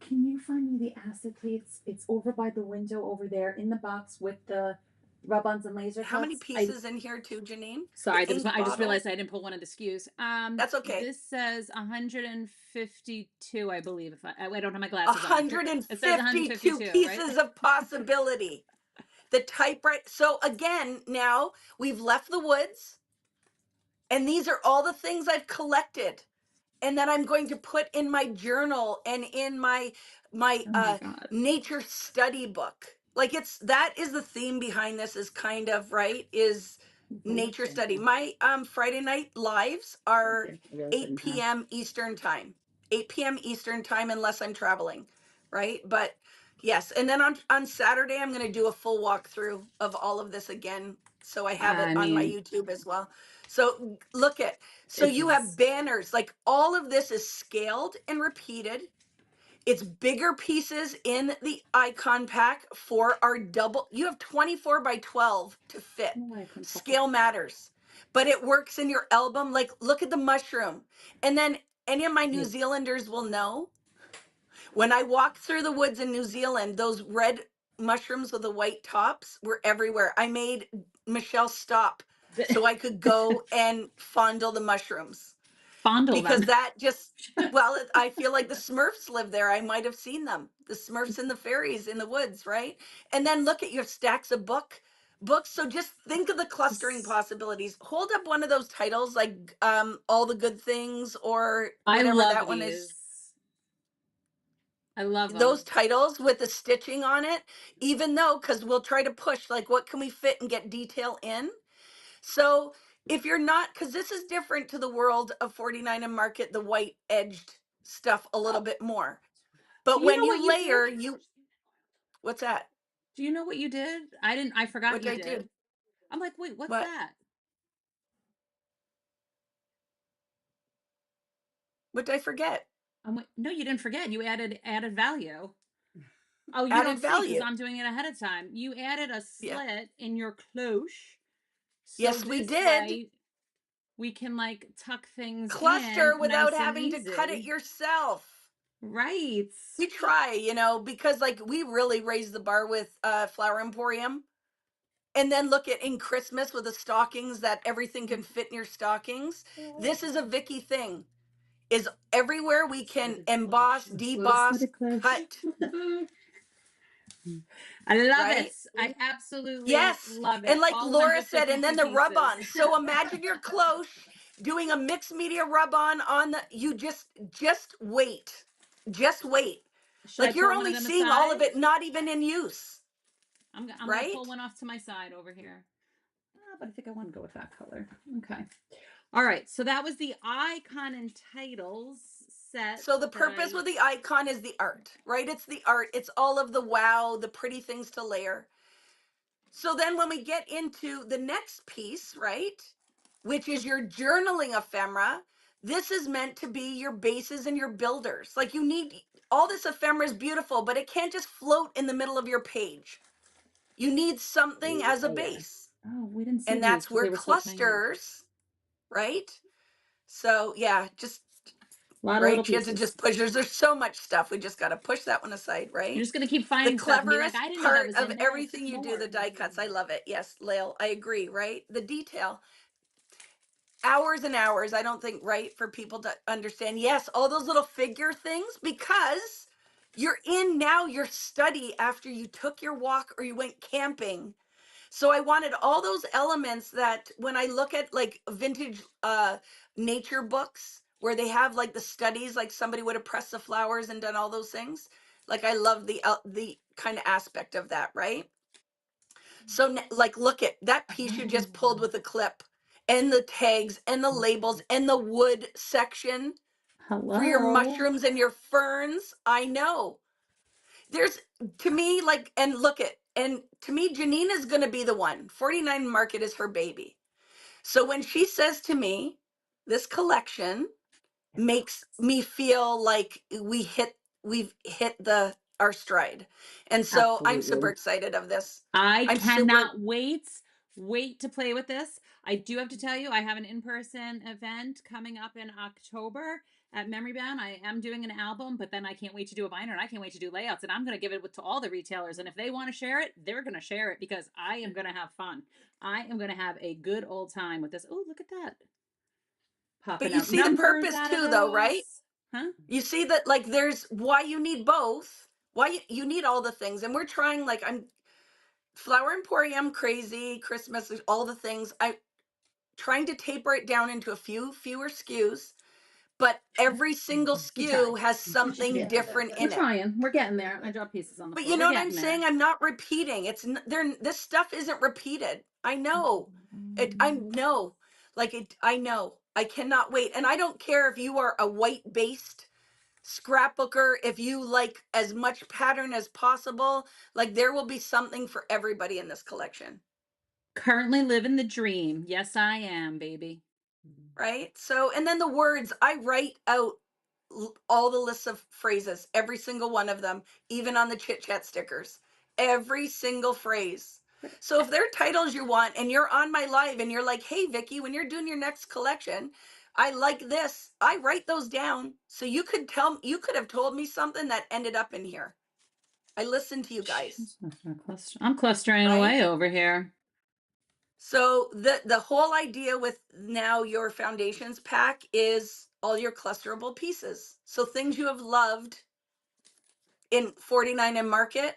[SPEAKER 3] Can you find me the acid, please? It's over by the window over there in the box with the rub-ons and laser
[SPEAKER 2] How many
[SPEAKER 3] cuts. I
[SPEAKER 2] pieces in here too, Janine?
[SPEAKER 1] Sorry,
[SPEAKER 2] The ink
[SPEAKER 1] I just
[SPEAKER 2] bottle.
[SPEAKER 1] realized I didn't pull one of the SKUs.
[SPEAKER 2] That's okay.
[SPEAKER 1] This says 152, I believe. If I don't have my glasses on. It says
[SPEAKER 2] 152
[SPEAKER 1] 152, right?
[SPEAKER 2] pieces of possibility. The typewriter. So again, now we've left the woods, and these are all the things I've collected and that I'm going to put in my journal and in my
[SPEAKER 1] Oh my God.
[SPEAKER 2] nature study book. Like that is the theme behind this, is kind of right, is nature study. My Friday night lives are
[SPEAKER 3] I really
[SPEAKER 2] 8
[SPEAKER 3] couldn't have.
[SPEAKER 2] p.m. Eastern time. 8 p.m. Eastern time unless I'm traveling, right? But yes, and then on Saturday I'm going to do a full walkthrough of all of this again, so I have it
[SPEAKER 1] I
[SPEAKER 2] on my
[SPEAKER 1] mean,
[SPEAKER 2] YouTube as well. So look at, so
[SPEAKER 1] this
[SPEAKER 2] you have
[SPEAKER 1] is,
[SPEAKER 2] banners, like all of this is scaled and repeated. It's bigger pieces in the icon pack for our double. You have 24 by 12 to fit.
[SPEAKER 3] No way I couldn't touch it.
[SPEAKER 2] Scale matters, but it works in your album. Like, look at the mushroom. And then any of my New
[SPEAKER 3] Hey,
[SPEAKER 2] Zealanders will know when I walked through the woods in New Zealand, those red mushrooms with the white tops were everywhere. I made Michelle stop so I could go and fondle the mushrooms,
[SPEAKER 1] fondle
[SPEAKER 2] because
[SPEAKER 1] them.
[SPEAKER 2] that just, well, I feel like the Smurfs live there. I might have seen them, the Smurfs and the fairies in the woods, right? And then look at your stacks of books. So just think of the clustering possibilities. Hold up one of those titles, like All the Good Things, or
[SPEAKER 1] I
[SPEAKER 2] whatever
[SPEAKER 1] love
[SPEAKER 2] that one is.
[SPEAKER 1] these. I love
[SPEAKER 2] Those
[SPEAKER 1] them.
[SPEAKER 2] titles with the stitching on it, even though, because we'll try to push, like, what can we fit and get detail in. So if you're not, because this is different to the world of 49 and Market, the white edged stuff a little bit more.
[SPEAKER 1] Do
[SPEAKER 2] But
[SPEAKER 1] you
[SPEAKER 2] when
[SPEAKER 1] know what
[SPEAKER 2] you
[SPEAKER 1] you did?
[SPEAKER 2] layer, what's that?
[SPEAKER 1] Do you know what you did? I didn't. I forgot
[SPEAKER 2] What did
[SPEAKER 1] you
[SPEAKER 2] I do?
[SPEAKER 1] did. I'm like, wait, what's
[SPEAKER 2] What?
[SPEAKER 1] that?
[SPEAKER 2] What did I forget?
[SPEAKER 1] I'm like, no, you didn't forget. You added value. Oh, you don't
[SPEAKER 2] Added
[SPEAKER 1] see because
[SPEAKER 2] value.
[SPEAKER 1] I'm doing it ahead of time. You added a
[SPEAKER 2] Yeah.
[SPEAKER 1] slit in your cloche, so
[SPEAKER 2] Yes, we
[SPEAKER 1] this
[SPEAKER 2] did.
[SPEAKER 1] way we can like tuck things in
[SPEAKER 2] Cluster without
[SPEAKER 1] nice and
[SPEAKER 2] having to cut it
[SPEAKER 1] easy.
[SPEAKER 2] yourself.
[SPEAKER 1] Right.
[SPEAKER 2] We try, because like we really raise the bar with Flower Emporium. And then look at in Christmas with the stockings that everything can fit in your stockings. This is a Vicky thing. Is everywhere we can emboss, deboss, cut,
[SPEAKER 1] I love it.
[SPEAKER 2] right?
[SPEAKER 1] I absolutely
[SPEAKER 2] Yes.
[SPEAKER 1] love
[SPEAKER 2] And
[SPEAKER 1] it.
[SPEAKER 2] like
[SPEAKER 1] All
[SPEAKER 2] Laura said,
[SPEAKER 1] 152
[SPEAKER 2] and then the rub
[SPEAKER 1] pieces.
[SPEAKER 2] on. So imagine your cloche doing a mixed media rub on the, you just wait. Just wait.
[SPEAKER 1] Should I
[SPEAKER 2] Like you're
[SPEAKER 1] pull one of
[SPEAKER 2] only
[SPEAKER 1] them
[SPEAKER 2] seeing all
[SPEAKER 1] aside?
[SPEAKER 2] of it not even in use,
[SPEAKER 1] I'm gonna pull
[SPEAKER 2] right?
[SPEAKER 1] one off to my side over here. But I think I want to go with that color. Okay. All right. So that was the icon and titles set
[SPEAKER 2] So the
[SPEAKER 1] that
[SPEAKER 2] purpose
[SPEAKER 1] I.
[SPEAKER 2] with the icon is the art, right? It's the art. It's all of the wow, the pretty things to layer. So then when we get into the next piece, right, which is your journaling ephemera, this is meant to be your bases and your builders. Like you need all this ephemera is beautiful, but it can't just float in the middle of your page. You need something as a base.
[SPEAKER 1] Oh, we didn't see
[SPEAKER 2] And
[SPEAKER 1] these
[SPEAKER 2] that's
[SPEAKER 1] because
[SPEAKER 2] where
[SPEAKER 1] they were so tiny.
[SPEAKER 2] clusters, right? So yeah, just
[SPEAKER 1] A lot of little
[SPEAKER 2] right. She had to
[SPEAKER 1] pieces.
[SPEAKER 2] just push. There's so much stuff. We just got to push that one aside,
[SPEAKER 1] You're
[SPEAKER 2] right?
[SPEAKER 1] just gonna keep
[SPEAKER 2] The
[SPEAKER 1] finding stuff and be like,
[SPEAKER 2] cleverest
[SPEAKER 1] I didn't know that
[SPEAKER 2] part
[SPEAKER 1] was
[SPEAKER 2] of
[SPEAKER 1] in there. It's
[SPEAKER 2] everything you do, the
[SPEAKER 1] more.
[SPEAKER 2] die cuts. I love it. Yes, Lael, I agree, right? The detail. Hours and hours, I don't think, right, for people to understand. Yes, all those little figure things, because you're in now your study after you took your walk or you went camping. So I wanted all those elements that when I look at like vintage nature books where they have like the studies, like somebody would have pressed the flowers and done all those things. Like I love the kind of aspect of that, right? So like look at that piece you just pulled with a clip and the tags and the labels and the wood section for your
[SPEAKER 1] Hello.
[SPEAKER 2] mushrooms and your ferns. I know. There's to me like and look at and to me Janine is going to be the one. 49 Market is her baby. So when she says to me, this collection makes me feel like we've hit the our stride. And so I'm super
[SPEAKER 1] Absolutely.
[SPEAKER 2] excited of this.
[SPEAKER 1] I
[SPEAKER 2] I'm super
[SPEAKER 1] cannot wait to play with this. I do have to tell you, I have an in-person event coming up in October at Memory Bound. I am doing an album, but then I can't wait to do a binder and I can't wait to do layouts. And I'm going to give it to all the retailers. And if they want to share it, they're going to share it because I am going to have fun. I am going to have a good old time with this. Oh, look at that.
[SPEAKER 2] but
[SPEAKER 1] Popping
[SPEAKER 2] you
[SPEAKER 1] out
[SPEAKER 2] see the
[SPEAKER 1] numbers
[SPEAKER 2] purpose
[SPEAKER 1] out of
[SPEAKER 2] too though, right?
[SPEAKER 1] those. Huh?
[SPEAKER 2] You see that like there's why you need both. Why you need all the things. And we're trying like I'm Flower Emporium crazy, Christmas, all the things. I trying to taper it down into a fewer SKUs, but every single
[SPEAKER 1] We tried.
[SPEAKER 2] SKU has something different
[SPEAKER 1] We're
[SPEAKER 2] in it.
[SPEAKER 1] trying. We're getting there. I dropped pieces on the
[SPEAKER 2] But
[SPEAKER 1] floor.
[SPEAKER 2] you
[SPEAKER 1] We're
[SPEAKER 2] know what I'm
[SPEAKER 1] getting there.
[SPEAKER 2] saying? I'm not repeating. It's there. This stuff isn't repeated. I know it. I know. Like it. I know. I cannot wait. And I don't care if you are a white based scrapbooker. If you like as much pattern as possible, like there will be something for everybody in this collection.
[SPEAKER 1] Currently living the dream. Yes, I am, baby.
[SPEAKER 2] Right? So, and then the words, I write out all the lists of phrases, every single one of them, even on the chit chat stickers, every single phrase. So if there are titles you want and you're on my live and you're like, hey, Vicki, when you're doing your next collection, I like this. I write those down. So you could have told me something that ended up in here. I listen to you guys,
[SPEAKER 1] I'm clustering
[SPEAKER 2] right?
[SPEAKER 1] away over here.
[SPEAKER 2] So the whole idea with now your foundations pack is all your clusterable pieces. So things you have loved in 49 and Market,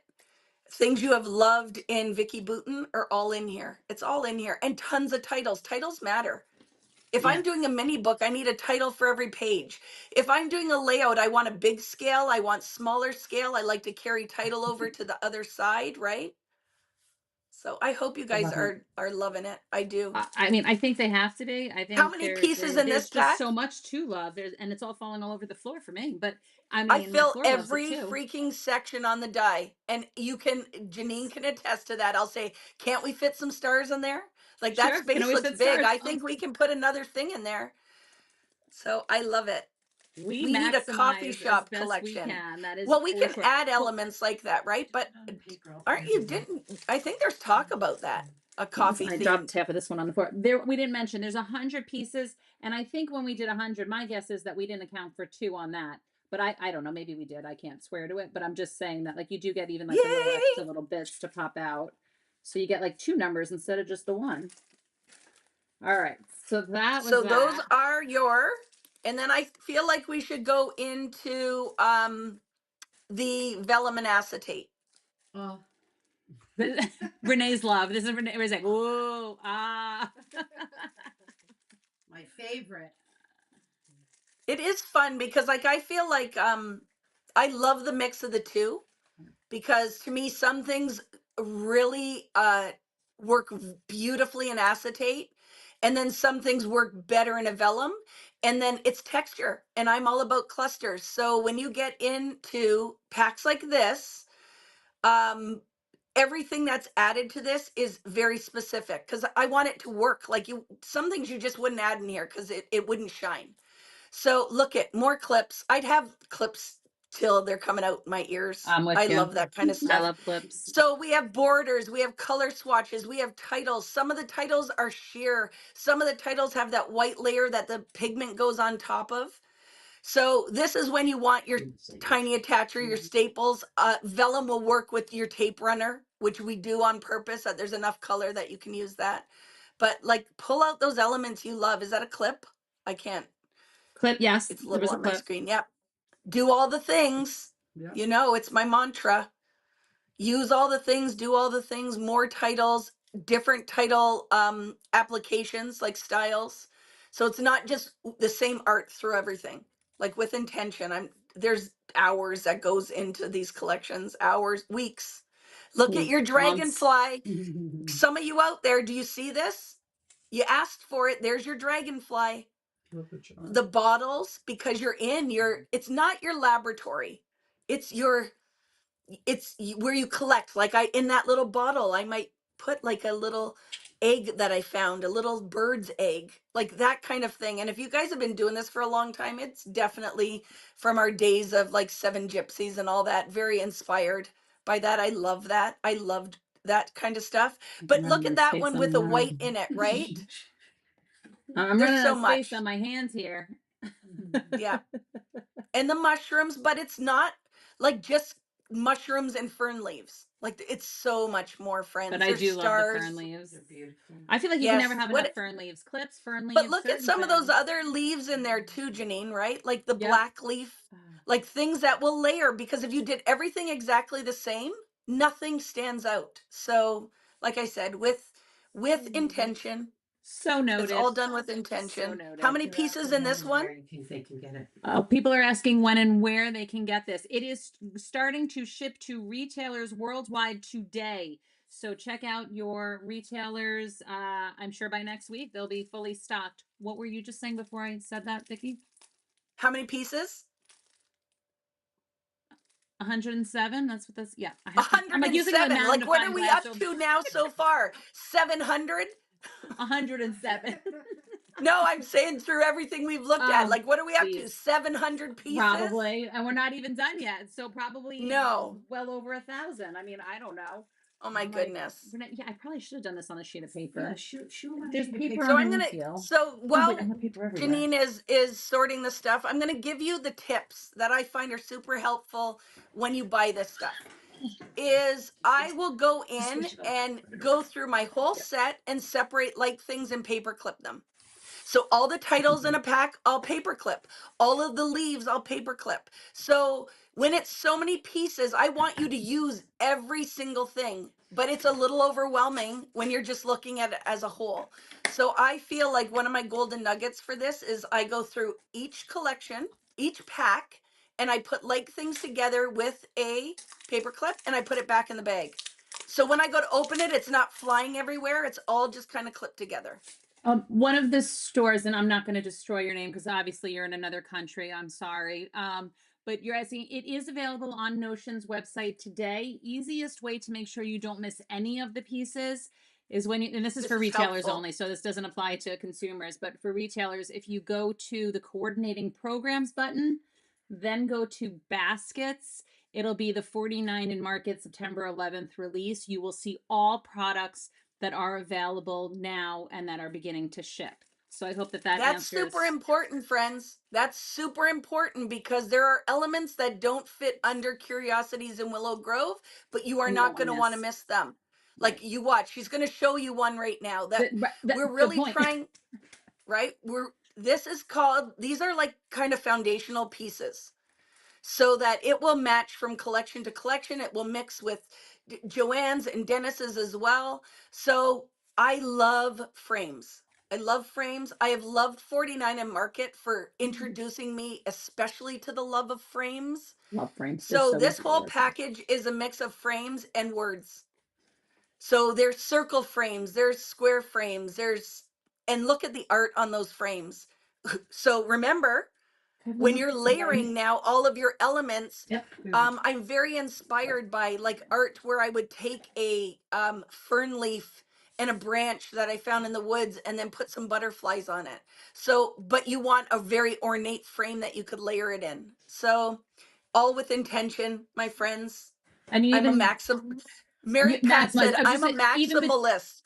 [SPEAKER 2] Things you have loved in Vicki Boutin are all in here. It's all in here. And tons of titles. Titles matter. If I'm doing a
[SPEAKER 1] Yes.
[SPEAKER 2] mini book, I need a title for every page. If I'm doing a layout, I want a big scale, I want smaller scale. I like to carry title over to the other side, right? So I hope you
[SPEAKER 3] I
[SPEAKER 2] guys
[SPEAKER 3] love it.
[SPEAKER 2] are loving it. I do.
[SPEAKER 1] I mean, I think they have to be. I
[SPEAKER 2] How
[SPEAKER 1] think
[SPEAKER 2] many pieces in
[SPEAKER 1] there's
[SPEAKER 2] this
[SPEAKER 1] just
[SPEAKER 2] pack?
[SPEAKER 1] so much to love. There's and it's all falling all over the floor for me. But I
[SPEAKER 2] I
[SPEAKER 1] mean, my
[SPEAKER 2] fill
[SPEAKER 1] floor loves it
[SPEAKER 2] every
[SPEAKER 1] too.
[SPEAKER 2] freaking section on the die. And Janine can attest to that. I'll say, can't we fit some stars in there? Like that
[SPEAKER 1] Sure, can
[SPEAKER 2] space
[SPEAKER 1] always
[SPEAKER 2] looks
[SPEAKER 1] fit
[SPEAKER 2] big.
[SPEAKER 1] stars.
[SPEAKER 2] I think we can put another thing in there. So I love it.
[SPEAKER 1] We
[SPEAKER 2] We need a coffee
[SPEAKER 1] maximize as
[SPEAKER 2] shop
[SPEAKER 1] best we
[SPEAKER 2] collection.
[SPEAKER 1] can. That is
[SPEAKER 2] Well, we
[SPEAKER 1] for
[SPEAKER 2] can
[SPEAKER 1] sure.
[SPEAKER 2] add
[SPEAKER 1] Well,
[SPEAKER 2] elements like that, right? But
[SPEAKER 3] On paper, I'll
[SPEAKER 2] aren't
[SPEAKER 3] put
[SPEAKER 2] you
[SPEAKER 3] it in.
[SPEAKER 2] didn't I think there's talk about that. A
[SPEAKER 1] oops,
[SPEAKER 2] coffee
[SPEAKER 1] I dropped
[SPEAKER 2] themed.
[SPEAKER 1] half of this one on the floor. There, we didn't mention there's 100 pieces, and I think when we did 100, my guess is that we didn't account for two on that. But I don't know. Maybe we did. I can't swear to it. But I'm just saying that like you do get even like the little
[SPEAKER 2] Yay!
[SPEAKER 1] extra little bits to pop out, so you get like two numbers instead of just the one. All right. So that was
[SPEAKER 2] So those
[SPEAKER 1] that.
[SPEAKER 2] are your, and then I feel like we should go into the vellum and acetate.
[SPEAKER 3] Oh,
[SPEAKER 1] Renee's love. This is Renee's like, whoa, ah.
[SPEAKER 3] my favorite.
[SPEAKER 2] It is fun because like I feel like I love the mix of the two, because to me some things really work beautifully in acetate, and then some things work better in a vellum, and then it's texture, and I'm all about clusters. So when you get into packs like this, um everything that's added to this is very specific because I want it to work. Like you, some things you just wouldn't add in here because it wouldn't shine. So look at more clips. I'd have clips till they're coming out my ears.
[SPEAKER 1] I'm with
[SPEAKER 2] I
[SPEAKER 1] you.
[SPEAKER 2] love that kind of
[SPEAKER 1] I
[SPEAKER 2] stuff.
[SPEAKER 1] love clips.
[SPEAKER 2] So we have borders, we have color swatches, we have titles. Some of the titles are sheer. Some of the titles have that white layer that the pigment goes on top of. So this is when you want your tiny attacher, your staples. Vellum will work with your tape runner, which we do on purpose, that there's enough color that you can use that. But like pull out those elements you love. Is that a clip? I can't.
[SPEAKER 1] Clip, yes,
[SPEAKER 2] It's
[SPEAKER 1] there
[SPEAKER 2] little
[SPEAKER 1] was a
[SPEAKER 2] on my
[SPEAKER 1] clip.
[SPEAKER 2] screen. Yep. Do all the things.
[SPEAKER 3] Yeah.
[SPEAKER 2] You know, it's my mantra. Use all the things, do all the things, more titles, different title applications like styles. So it's not just the same art through everything. Like with intention. There's hours that goes into these collections, hours, weeks. Look at your
[SPEAKER 1] Months.
[SPEAKER 2] dragonfly. Some of you out there, do you see this? You asked for it. There's your dragonfly. The bottles, because it's not your laboratory. It's your, where you collect. Like in that little bottle, I might put like a little egg that I found, a little bird's egg, like that kind of thing. And if you guys have been doing this for a long time, it's definitely from our days of like Seven Gypsies and all that, very inspired by that. I love that. I loved that kind of stuff. But
[SPEAKER 1] I'm
[SPEAKER 2] look
[SPEAKER 1] running
[SPEAKER 2] at
[SPEAKER 1] out of
[SPEAKER 2] that
[SPEAKER 1] space
[SPEAKER 2] one
[SPEAKER 1] on
[SPEAKER 2] with a
[SPEAKER 1] my.
[SPEAKER 2] white in it, right?
[SPEAKER 1] I'm
[SPEAKER 2] There's
[SPEAKER 1] running out
[SPEAKER 2] so
[SPEAKER 1] of space
[SPEAKER 2] much.
[SPEAKER 1] on my hands here.
[SPEAKER 2] Yeah. And the mushrooms, but it's not like just mushrooms and fern leaves. Like it's so much more,
[SPEAKER 1] But
[SPEAKER 2] friends.
[SPEAKER 1] I
[SPEAKER 2] There's
[SPEAKER 1] do love the fern
[SPEAKER 2] stars.
[SPEAKER 1] leaves.
[SPEAKER 3] They're beautiful.
[SPEAKER 1] I feel like you can never
[SPEAKER 2] Yes.
[SPEAKER 1] have enough fern leaves. Clips, fern
[SPEAKER 2] But
[SPEAKER 1] leaves,
[SPEAKER 2] look at
[SPEAKER 1] certain
[SPEAKER 2] some of those
[SPEAKER 1] things.
[SPEAKER 2] other leaves in there too, Janine, right? Like the
[SPEAKER 1] Yep.
[SPEAKER 2] black leaf, like things that will layer, because if you did everything exactly the same, nothing stands out. So, like I said, with intention,
[SPEAKER 1] So
[SPEAKER 2] it's all
[SPEAKER 1] noted.
[SPEAKER 2] done with
[SPEAKER 1] So
[SPEAKER 2] intention. How
[SPEAKER 1] noted.
[SPEAKER 2] many pieces in this one?
[SPEAKER 3] Where you think they can get it?
[SPEAKER 1] People are asking when and where they can get this. It is starting to ship to retailers worldwide today. So check out your retailers. I'm sure by next week they'll be fully stocked. What were you just saying before I said that, Vicki?
[SPEAKER 2] How many pieces?
[SPEAKER 1] 107. That's what this. Yeah, I have to. I'm like using the
[SPEAKER 2] 107. Like, what are
[SPEAKER 1] magnifying
[SPEAKER 2] we
[SPEAKER 1] glass.
[SPEAKER 2] up
[SPEAKER 1] So
[SPEAKER 2] to now so far? 700?
[SPEAKER 1] 107.
[SPEAKER 2] No, I'm saying through everything we've looked at.
[SPEAKER 1] Oh,
[SPEAKER 2] Like, what are we up to?
[SPEAKER 1] geez.
[SPEAKER 2] 700 pieces?
[SPEAKER 1] Probably, and we're not even done yet. So probably
[SPEAKER 2] No.
[SPEAKER 1] well over 1,000. I mean, I don't know.
[SPEAKER 2] Oh my
[SPEAKER 1] I'm like,
[SPEAKER 2] goodness.
[SPEAKER 1] yeah, I probably should have done this on a sheet of paper.
[SPEAKER 3] Yeah, shoot on a
[SPEAKER 1] There's
[SPEAKER 3] sheet of
[SPEAKER 1] paper
[SPEAKER 3] paper.
[SPEAKER 2] So
[SPEAKER 1] underneath you.
[SPEAKER 2] so
[SPEAKER 3] Oh, wait, I
[SPEAKER 2] while
[SPEAKER 3] have paper everywhere.
[SPEAKER 2] Janine is sorting the stuff, I'm gonna give you the tips that I find are super helpful when you buy this stuff. Is I will go in
[SPEAKER 3] Switch it up.
[SPEAKER 2] and go through my whole set and separate like things and paper clip them. So all the titles in a pack, I'll paperclip. All of the leaves, I'll paperclip. So when it's so many pieces, I want you to use every single thing, but it's a little overwhelming when you're just looking at it as a whole. So I feel like one of my golden nuggets for this is I go through each collection, each pack, and I put like things together with a paper clip and I put it back in the bag. So when I go to open it, it's not flying everywhere. It's all just kind of clipped together.
[SPEAKER 1] One of the stores, and I'm not going to destroy your name because obviously you're in another country. I'm sorry. But you're asking, it is available on Notion's website today. Easiest way to make sure you don't miss any of the pieces is when you, and this is
[SPEAKER 2] This
[SPEAKER 1] for
[SPEAKER 2] is
[SPEAKER 1] retailers
[SPEAKER 2] helpful.
[SPEAKER 1] only, so this doesn't apply to consumers, but for retailers, if you go to the coordinating programs button, then go to baskets, it'll be the 49 in market September 11th release. You will see all products that are available now and that are beginning to ship. So I hope that that
[SPEAKER 2] That's super
[SPEAKER 1] answers.
[SPEAKER 2] important, friends. That's super important because there are elements that don't fit under Curiosities in Willow Grove, but you are
[SPEAKER 1] And you don't
[SPEAKER 2] not
[SPEAKER 1] want
[SPEAKER 2] going
[SPEAKER 1] to
[SPEAKER 2] to want to
[SPEAKER 1] miss.
[SPEAKER 2] miss them. Like
[SPEAKER 1] Right.
[SPEAKER 2] you watch, she's going to show you one right now that we're
[SPEAKER 1] Good
[SPEAKER 2] really
[SPEAKER 1] point.
[SPEAKER 2] trying, right? This is called, these are like kind of foundational pieces so that it will match from collection to collection. It will mix with Joanne's and Dennis's as well. So I love frames. I love frames. I have loved 49 and Market for introducing me, especially to the love of frames.
[SPEAKER 1] Love frames. They're
[SPEAKER 2] So
[SPEAKER 1] so
[SPEAKER 2] this
[SPEAKER 1] easy to
[SPEAKER 2] whole
[SPEAKER 1] work with.
[SPEAKER 2] package is a mix of frames and words. So there's circle frames, there's square frames, and look at the art on those frames. So remember,
[SPEAKER 3] Have
[SPEAKER 2] when
[SPEAKER 3] one
[SPEAKER 2] you're
[SPEAKER 3] sorry.
[SPEAKER 2] layering now all of your elements,
[SPEAKER 3] Yep.
[SPEAKER 2] I'm very inspired by like art where I would take a fern leaf and a branch that I found in the woods and then put some butterflies on it. So but you want a very ornate frame that you could layer it in. So all with intention, my friends.
[SPEAKER 1] And you
[SPEAKER 2] I'm a
[SPEAKER 1] even
[SPEAKER 2] maxim Mary Pat
[SPEAKER 1] maximize.
[SPEAKER 2] said
[SPEAKER 1] I was just
[SPEAKER 2] I'm a
[SPEAKER 1] saying, even
[SPEAKER 2] maximalist.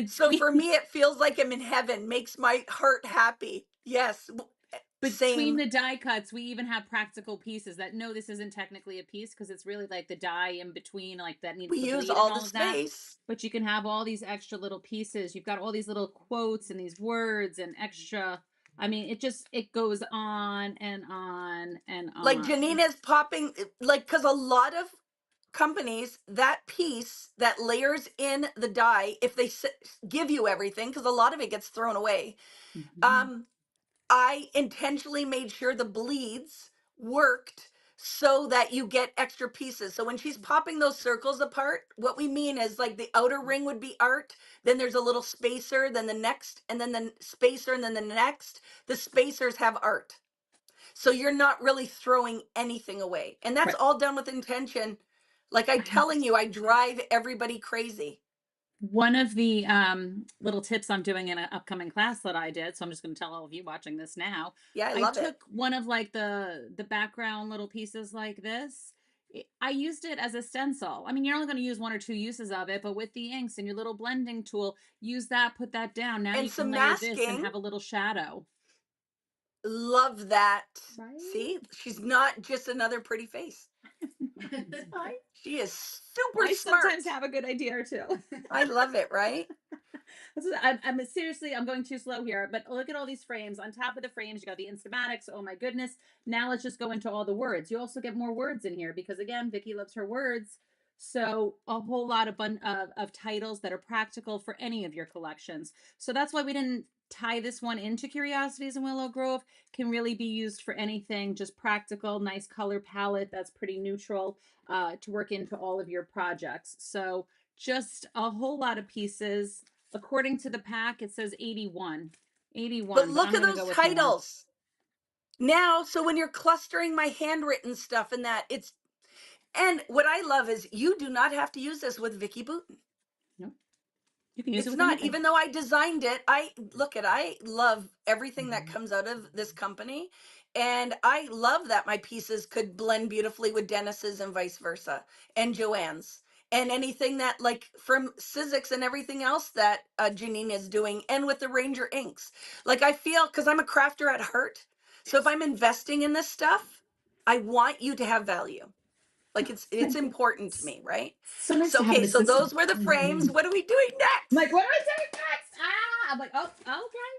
[SPEAKER 2] So
[SPEAKER 1] between
[SPEAKER 2] for me it feels like I'm in heaven, makes my heart happy. Yes,
[SPEAKER 1] between
[SPEAKER 2] same.
[SPEAKER 1] the die cuts, we even have practical pieces that no, this isn't technically a piece because it's really like the die in between, like that needs
[SPEAKER 2] We
[SPEAKER 1] the
[SPEAKER 2] use
[SPEAKER 1] bleed and
[SPEAKER 2] all the
[SPEAKER 1] all of that.
[SPEAKER 2] space.
[SPEAKER 1] But you can have all these extra little pieces. You've got all these little quotes and these words and extra. I mean, it goes on and on and
[SPEAKER 2] Like
[SPEAKER 1] on.
[SPEAKER 2] Janine is popping, like, because a lot of companies, that piece that layers in the die, if they give you everything, because a lot of it gets thrown away,
[SPEAKER 1] Mhm.
[SPEAKER 2] um, I intentionally made sure the bleeds worked so that you get extra pieces. So when she's popping those circles apart, what we mean is like the outer ring would be art, then there's a little spacer, then the next, and then the spacer, and then the next. The spacers have art. So you're not really throwing anything away. And that's
[SPEAKER 1] Right.
[SPEAKER 2] all done with intention. Like I'm telling you, I drive everybody crazy.
[SPEAKER 1] One of the little tips I'm doing in an upcoming class that I did, so I'm just going to tell all of you watching this now.
[SPEAKER 2] Yeah, I
[SPEAKER 1] I
[SPEAKER 2] love it.
[SPEAKER 1] took one of like the background little pieces like this. I used it as a stencil. I mean, you're only going to use one or two uses of it, but with the inks and your little blending tool, use that, put that down. Now
[SPEAKER 2] And
[SPEAKER 1] you can
[SPEAKER 2] some
[SPEAKER 1] layer this and
[SPEAKER 2] masking.
[SPEAKER 1] have a little shadow.
[SPEAKER 2] Love that.
[SPEAKER 1] Right?
[SPEAKER 2] See, she's not just another pretty face.
[SPEAKER 1] I,
[SPEAKER 2] She is super
[SPEAKER 1] I
[SPEAKER 2] smart.
[SPEAKER 1] sometimes have a good idea or two.
[SPEAKER 2] I love it, right?
[SPEAKER 1] I'm seriously, I'm going too slow here, but look at all these frames. On top of the frames, you got the Instamatics. Oh my goodness. Now let's just go into all the words. You also get more words in here because again, Vicki loves her words. So a whole lot of titles that are practical for any of your collections. So that's why we didn't tie this one into Curiosities in Willow Grove. Can really be used for anything, just practical, nice color palette that's pretty neutral to work into all of your projects. So just a whole lot of pieces. According to the pack, it says 81.
[SPEAKER 2] But
[SPEAKER 1] 81, but
[SPEAKER 2] look
[SPEAKER 1] I'm
[SPEAKER 2] at
[SPEAKER 1] going to
[SPEAKER 2] those
[SPEAKER 1] go with more.
[SPEAKER 2] titles. Now, so when you're clustering my handwritten stuff and that, and what I love is you do not have to use this with Vicki Boutin.
[SPEAKER 1] No, you can use it
[SPEAKER 2] It's
[SPEAKER 1] with
[SPEAKER 2] not,
[SPEAKER 1] anything.
[SPEAKER 2] even though I designed it. I love everything that comes out of this company. And I love that my pieces could blend beautifully with Dennis's and vice versa, and Joanne's. And anything that, like, from Sizzix and everything else that Janine is doing, and with the Ranger inks. Like, I feel, because I'm a crafter at heart. So if I'm investing in this stuff, I want you to have value. Like, it's
[SPEAKER 3] Thank you.
[SPEAKER 2] important to me, right?
[SPEAKER 3] So nice
[SPEAKER 2] So,
[SPEAKER 3] to have an
[SPEAKER 2] okay, so
[SPEAKER 3] assistant.
[SPEAKER 2] those were the frames.
[SPEAKER 3] I'm
[SPEAKER 2] What are we doing
[SPEAKER 1] Like,
[SPEAKER 2] next?
[SPEAKER 1] what do I say next? I'm like, oh, okay.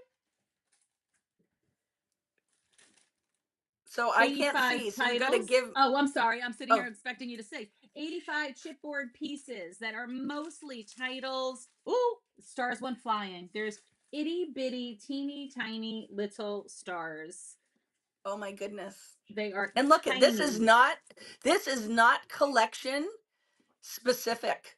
[SPEAKER 2] So I can't
[SPEAKER 1] 85
[SPEAKER 2] see. So you got to
[SPEAKER 1] titles.
[SPEAKER 2] give.
[SPEAKER 1] Oh, I'm sorry. I'm sitting here
[SPEAKER 2] Oh,
[SPEAKER 1] expecting you to say 85 chipboard pieces that are mostly titles. Ooh, stars went flying. There's itty bitty, teeny tiny little stars.
[SPEAKER 2] oh my goodness.
[SPEAKER 1] They are
[SPEAKER 2] And look at
[SPEAKER 1] tiny.
[SPEAKER 2] this is not collection specific.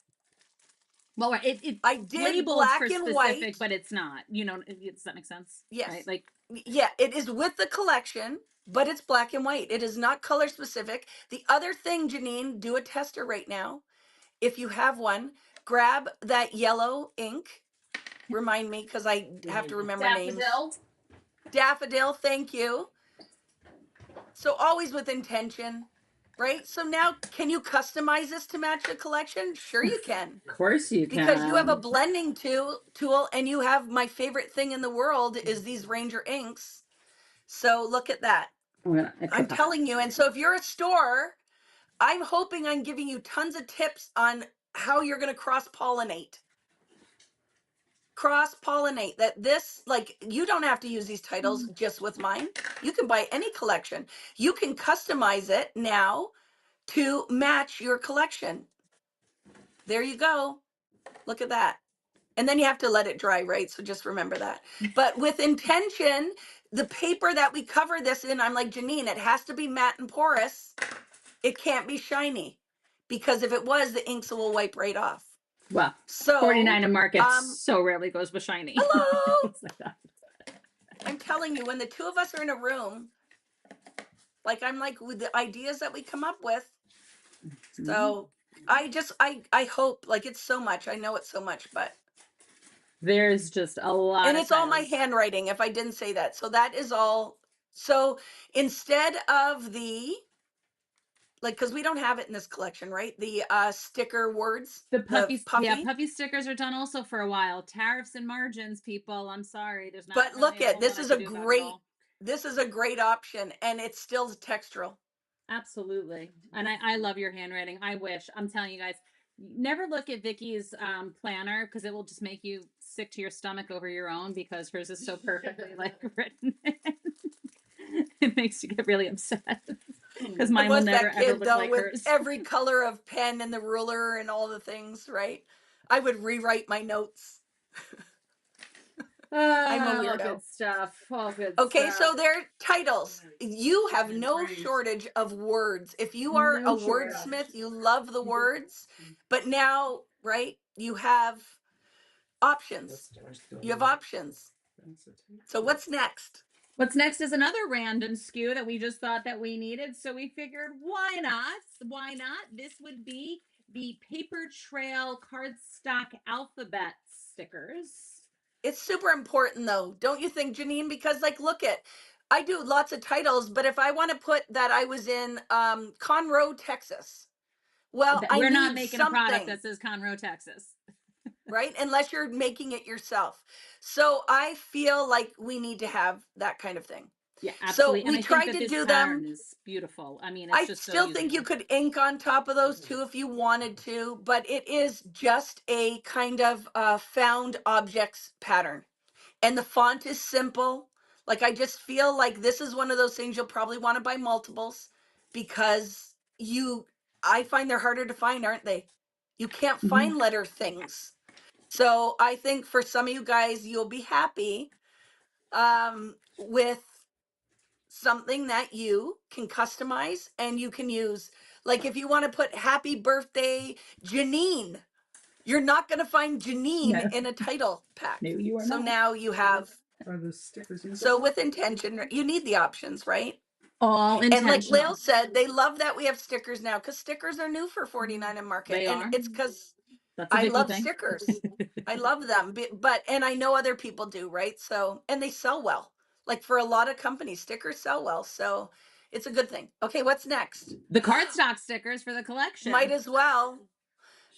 [SPEAKER 1] Well, it
[SPEAKER 2] I did
[SPEAKER 1] labeled for
[SPEAKER 2] black and
[SPEAKER 1] specific,
[SPEAKER 2] white.
[SPEAKER 1] but it's not. You know, does that make sense? Right?
[SPEAKER 2] Yes.
[SPEAKER 1] Like,
[SPEAKER 2] Yeah, it is with the collection, but it's black and white. It is not color specific. The other thing, Janine, do a tester right now. If you have one, grab that yellow ink. Remind me because I have to remember names.
[SPEAKER 1] daffodil.
[SPEAKER 2] Daffodil, thank you. So always with intention, right? So now, can you customize this to match the collection? Sure, you can.
[SPEAKER 1] Of course you
[SPEAKER 2] Because you have a
[SPEAKER 1] can.
[SPEAKER 2] blending tool and you have my favorite thing in the world is these Ranger inks. So look at that. I'm telling you. And so if you're a store, I'm hoping I'm giving you tons of tips on how you're going to cross pollinate. Cross pollinate that this, like, you don't have to use these titles just with mine. You can buy any collection. You can customize it now to match your collection. There you go. Look at that. And then you have to let it dry, right? So just remember that. But with intention, the paper that we cover this in, I'm like, Janine, it has to be matte and porous. It can't be shiny because if it was, the inks will wipe right off.
[SPEAKER 1] Well,
[SPEAKER 2] So
[SPEAKER 1] 49 and Market so rarely goes with shiny.
[SPEAKER 2] hello.
[SPEAKER 1] It's like that.
[SPEAKER 2] I'm telling you, when the two of us are in a room, like I'm like with the ideas that we come up with. So I hope, like, it's so much. I know it's so much, but
[SPEAKER 1] There's just a lot
[SPEAKER 2] and
[SPEAKER 1] of
[SPEAKER 2] it's all my
[SPEAKER 1] titles.
[SPEAKER 2] handwriting if I didn't say that. So that is all. So instead of the, like, because we don't have it in this collection, right? The sticker words,
[SPEAKER 1] The
[SPEAKER 2] the
[SPEAKER 1] puppies, yeah,
[SPEAKER 2] puffy.
[SPEAKER 1] puppy stickers are done also for a while. Tariffs and margins, people. I'm sorry, there's not
[SPEAKER 2] But
[SPEAKER 1] really
[SPEAKER 2] look
[SPEAKER 1] a
[SPEAKER 2] at
[SPEAKER 1] whole lot
[SPEAKER 2] this
[SPEAKER 1] I
[SPEAKER 2] is
[SPEAKER 1] can
[SPEAKER 2] a
[SPEAKER 1] do about it
[SPEAKER 2] great
[SPEAKER 1] all.
[SPEAKER 2] this is a great option and it's still textural.
[SPEAKER 1] Absolutely, and I love your handwriting. I wish. I'm telling you guys, never look at Vicky's planner because it will just make you sick to your stomach over your own because hers is so perfectly like written. It makes you get really upset because
[SPEAKER 2] I
[SPEAKER 1] mine will
[SPEAKER 2] was
[SPEAKER 1] never
[SPEAKER 2] that
[SPEAKER 1] ever
[SPEAKER 2] kid
[SPEAKER 1] look
[SPEAKER 2] though
[SPEAKER 1] like
[SPEAKER 2] with
[SPEAKER 1] hers.
[SPEAKER 2] every color of pen and the ruler and all the things, right? I would rewrite my notes. I'm a
[SPEAKER 1] All
[SPEAKER 2] weirdo.
[SPEAKER 1] good stuff. All good
[SPEAKER 2] Okay,
[SPEAKER 1] stuff.
[SPEAKER 2] so they're titles. You have no shortage of words. If you are a
[SPEAKER 1] No shortage.
[SPEAKER 2] wordsmith, you love the words, but now, right, you have options. You have options. So what's next?
[SPEAKER 1] What's next is another random SKU that we just thought that we needed. So we figured, why not? Why not? This would be the paper trail cardstock alphabet stickers.
[SPEAKER 2] It's super important though, don't you think, Janine? Because, like, look at, I do lots of titles, but if I want to put that I was in Conroe, Texas, well, I
[SPEAKER 1] We're not
[SPEAKER 2] need
[SPEAKER 1] making a product
[SPEAKER 2] something,
[SPEAKER 1] that says Conroe, Texas.
[SPEAKER 2] right? Unless you're making it yourself. So I feel like we need to have that kind of thing.
[SPEAKER 1] Yeah,
[SPEAKER 2] So
[SPEAKER 1] absolutely. And
[SPEAKER 2] we
[SPEAKER 1] I think
[SPEAKER 2] tried
[SPEAKER 1] that
[SPEAKER 2] to
[SPEAKER 1] this
[SPEAKER 2] do
[SPEAKER 1] pattern
[SPEAKER 2] them.
[SPEAKER 1] is beautiful. I mean, it's
[SPEAKER 2] I
[SPEAKER 1] just so
[SPEAKER 2] still think you
[SPEAKER 1] usable.
[SPEAKER 2] could ink on top of those too if you wanted to, but it is just a kind of found objects pattern. And the font is simple. Like, I just feel like this is one of those things you'll probably want to buy multiples because I find they're harder to find, aren't they? You can't
[SPEAKER 1] Mhm.
[SPEAKER 2] find letter things. So I think for some of you guys, you'll be happy with something that you can customize and you can use. Like, if you want to put happy birthday, Janine, you're not going to find Janine
[SPEAKER 1] No,
[SPEAKER 2] in a title pack.
[SPEAKER 1] no, you are
[SPEAKER 2] So
[SPEAKER 1] not.
[SPEAKER 2] now you have,
[SPEAKER 4] Are the stickers
[SPEAKER 2] so
[SPEAKER 4] usable?
[SPEAKER 2] with intention, you need the options, right?
[SPEAKER 1] All
[SPEAKER 2] And like Lael
[SPEAKER 1] intentional.
[SPEAKER 2] said, they love that we have stickers now because stickers are new for 49 and Market.
[SPEAKER 1] They
[SPEAKER 2] And
[SPEAKER 1] are.
[SPEAKER 2] it's because
[SPEAKER 1] That's a
[SPEAKER 2] I
[SPEAKER 1] Vicky
[SPEAKER 2] love
[SPEAKER 1] thing.
[SPEAKER 2] stickers. I love them. But, and I know other people do, right? So, and they sell well. Like, for a lot of companies, stickers sell well. So it's a good thing. Okay, what's next?
[SPEAKER 1] The cardstock stickers for the
[SPEAKER 2] Might
[SPEAKER 1] collection.
[SPEAKER 2] as well.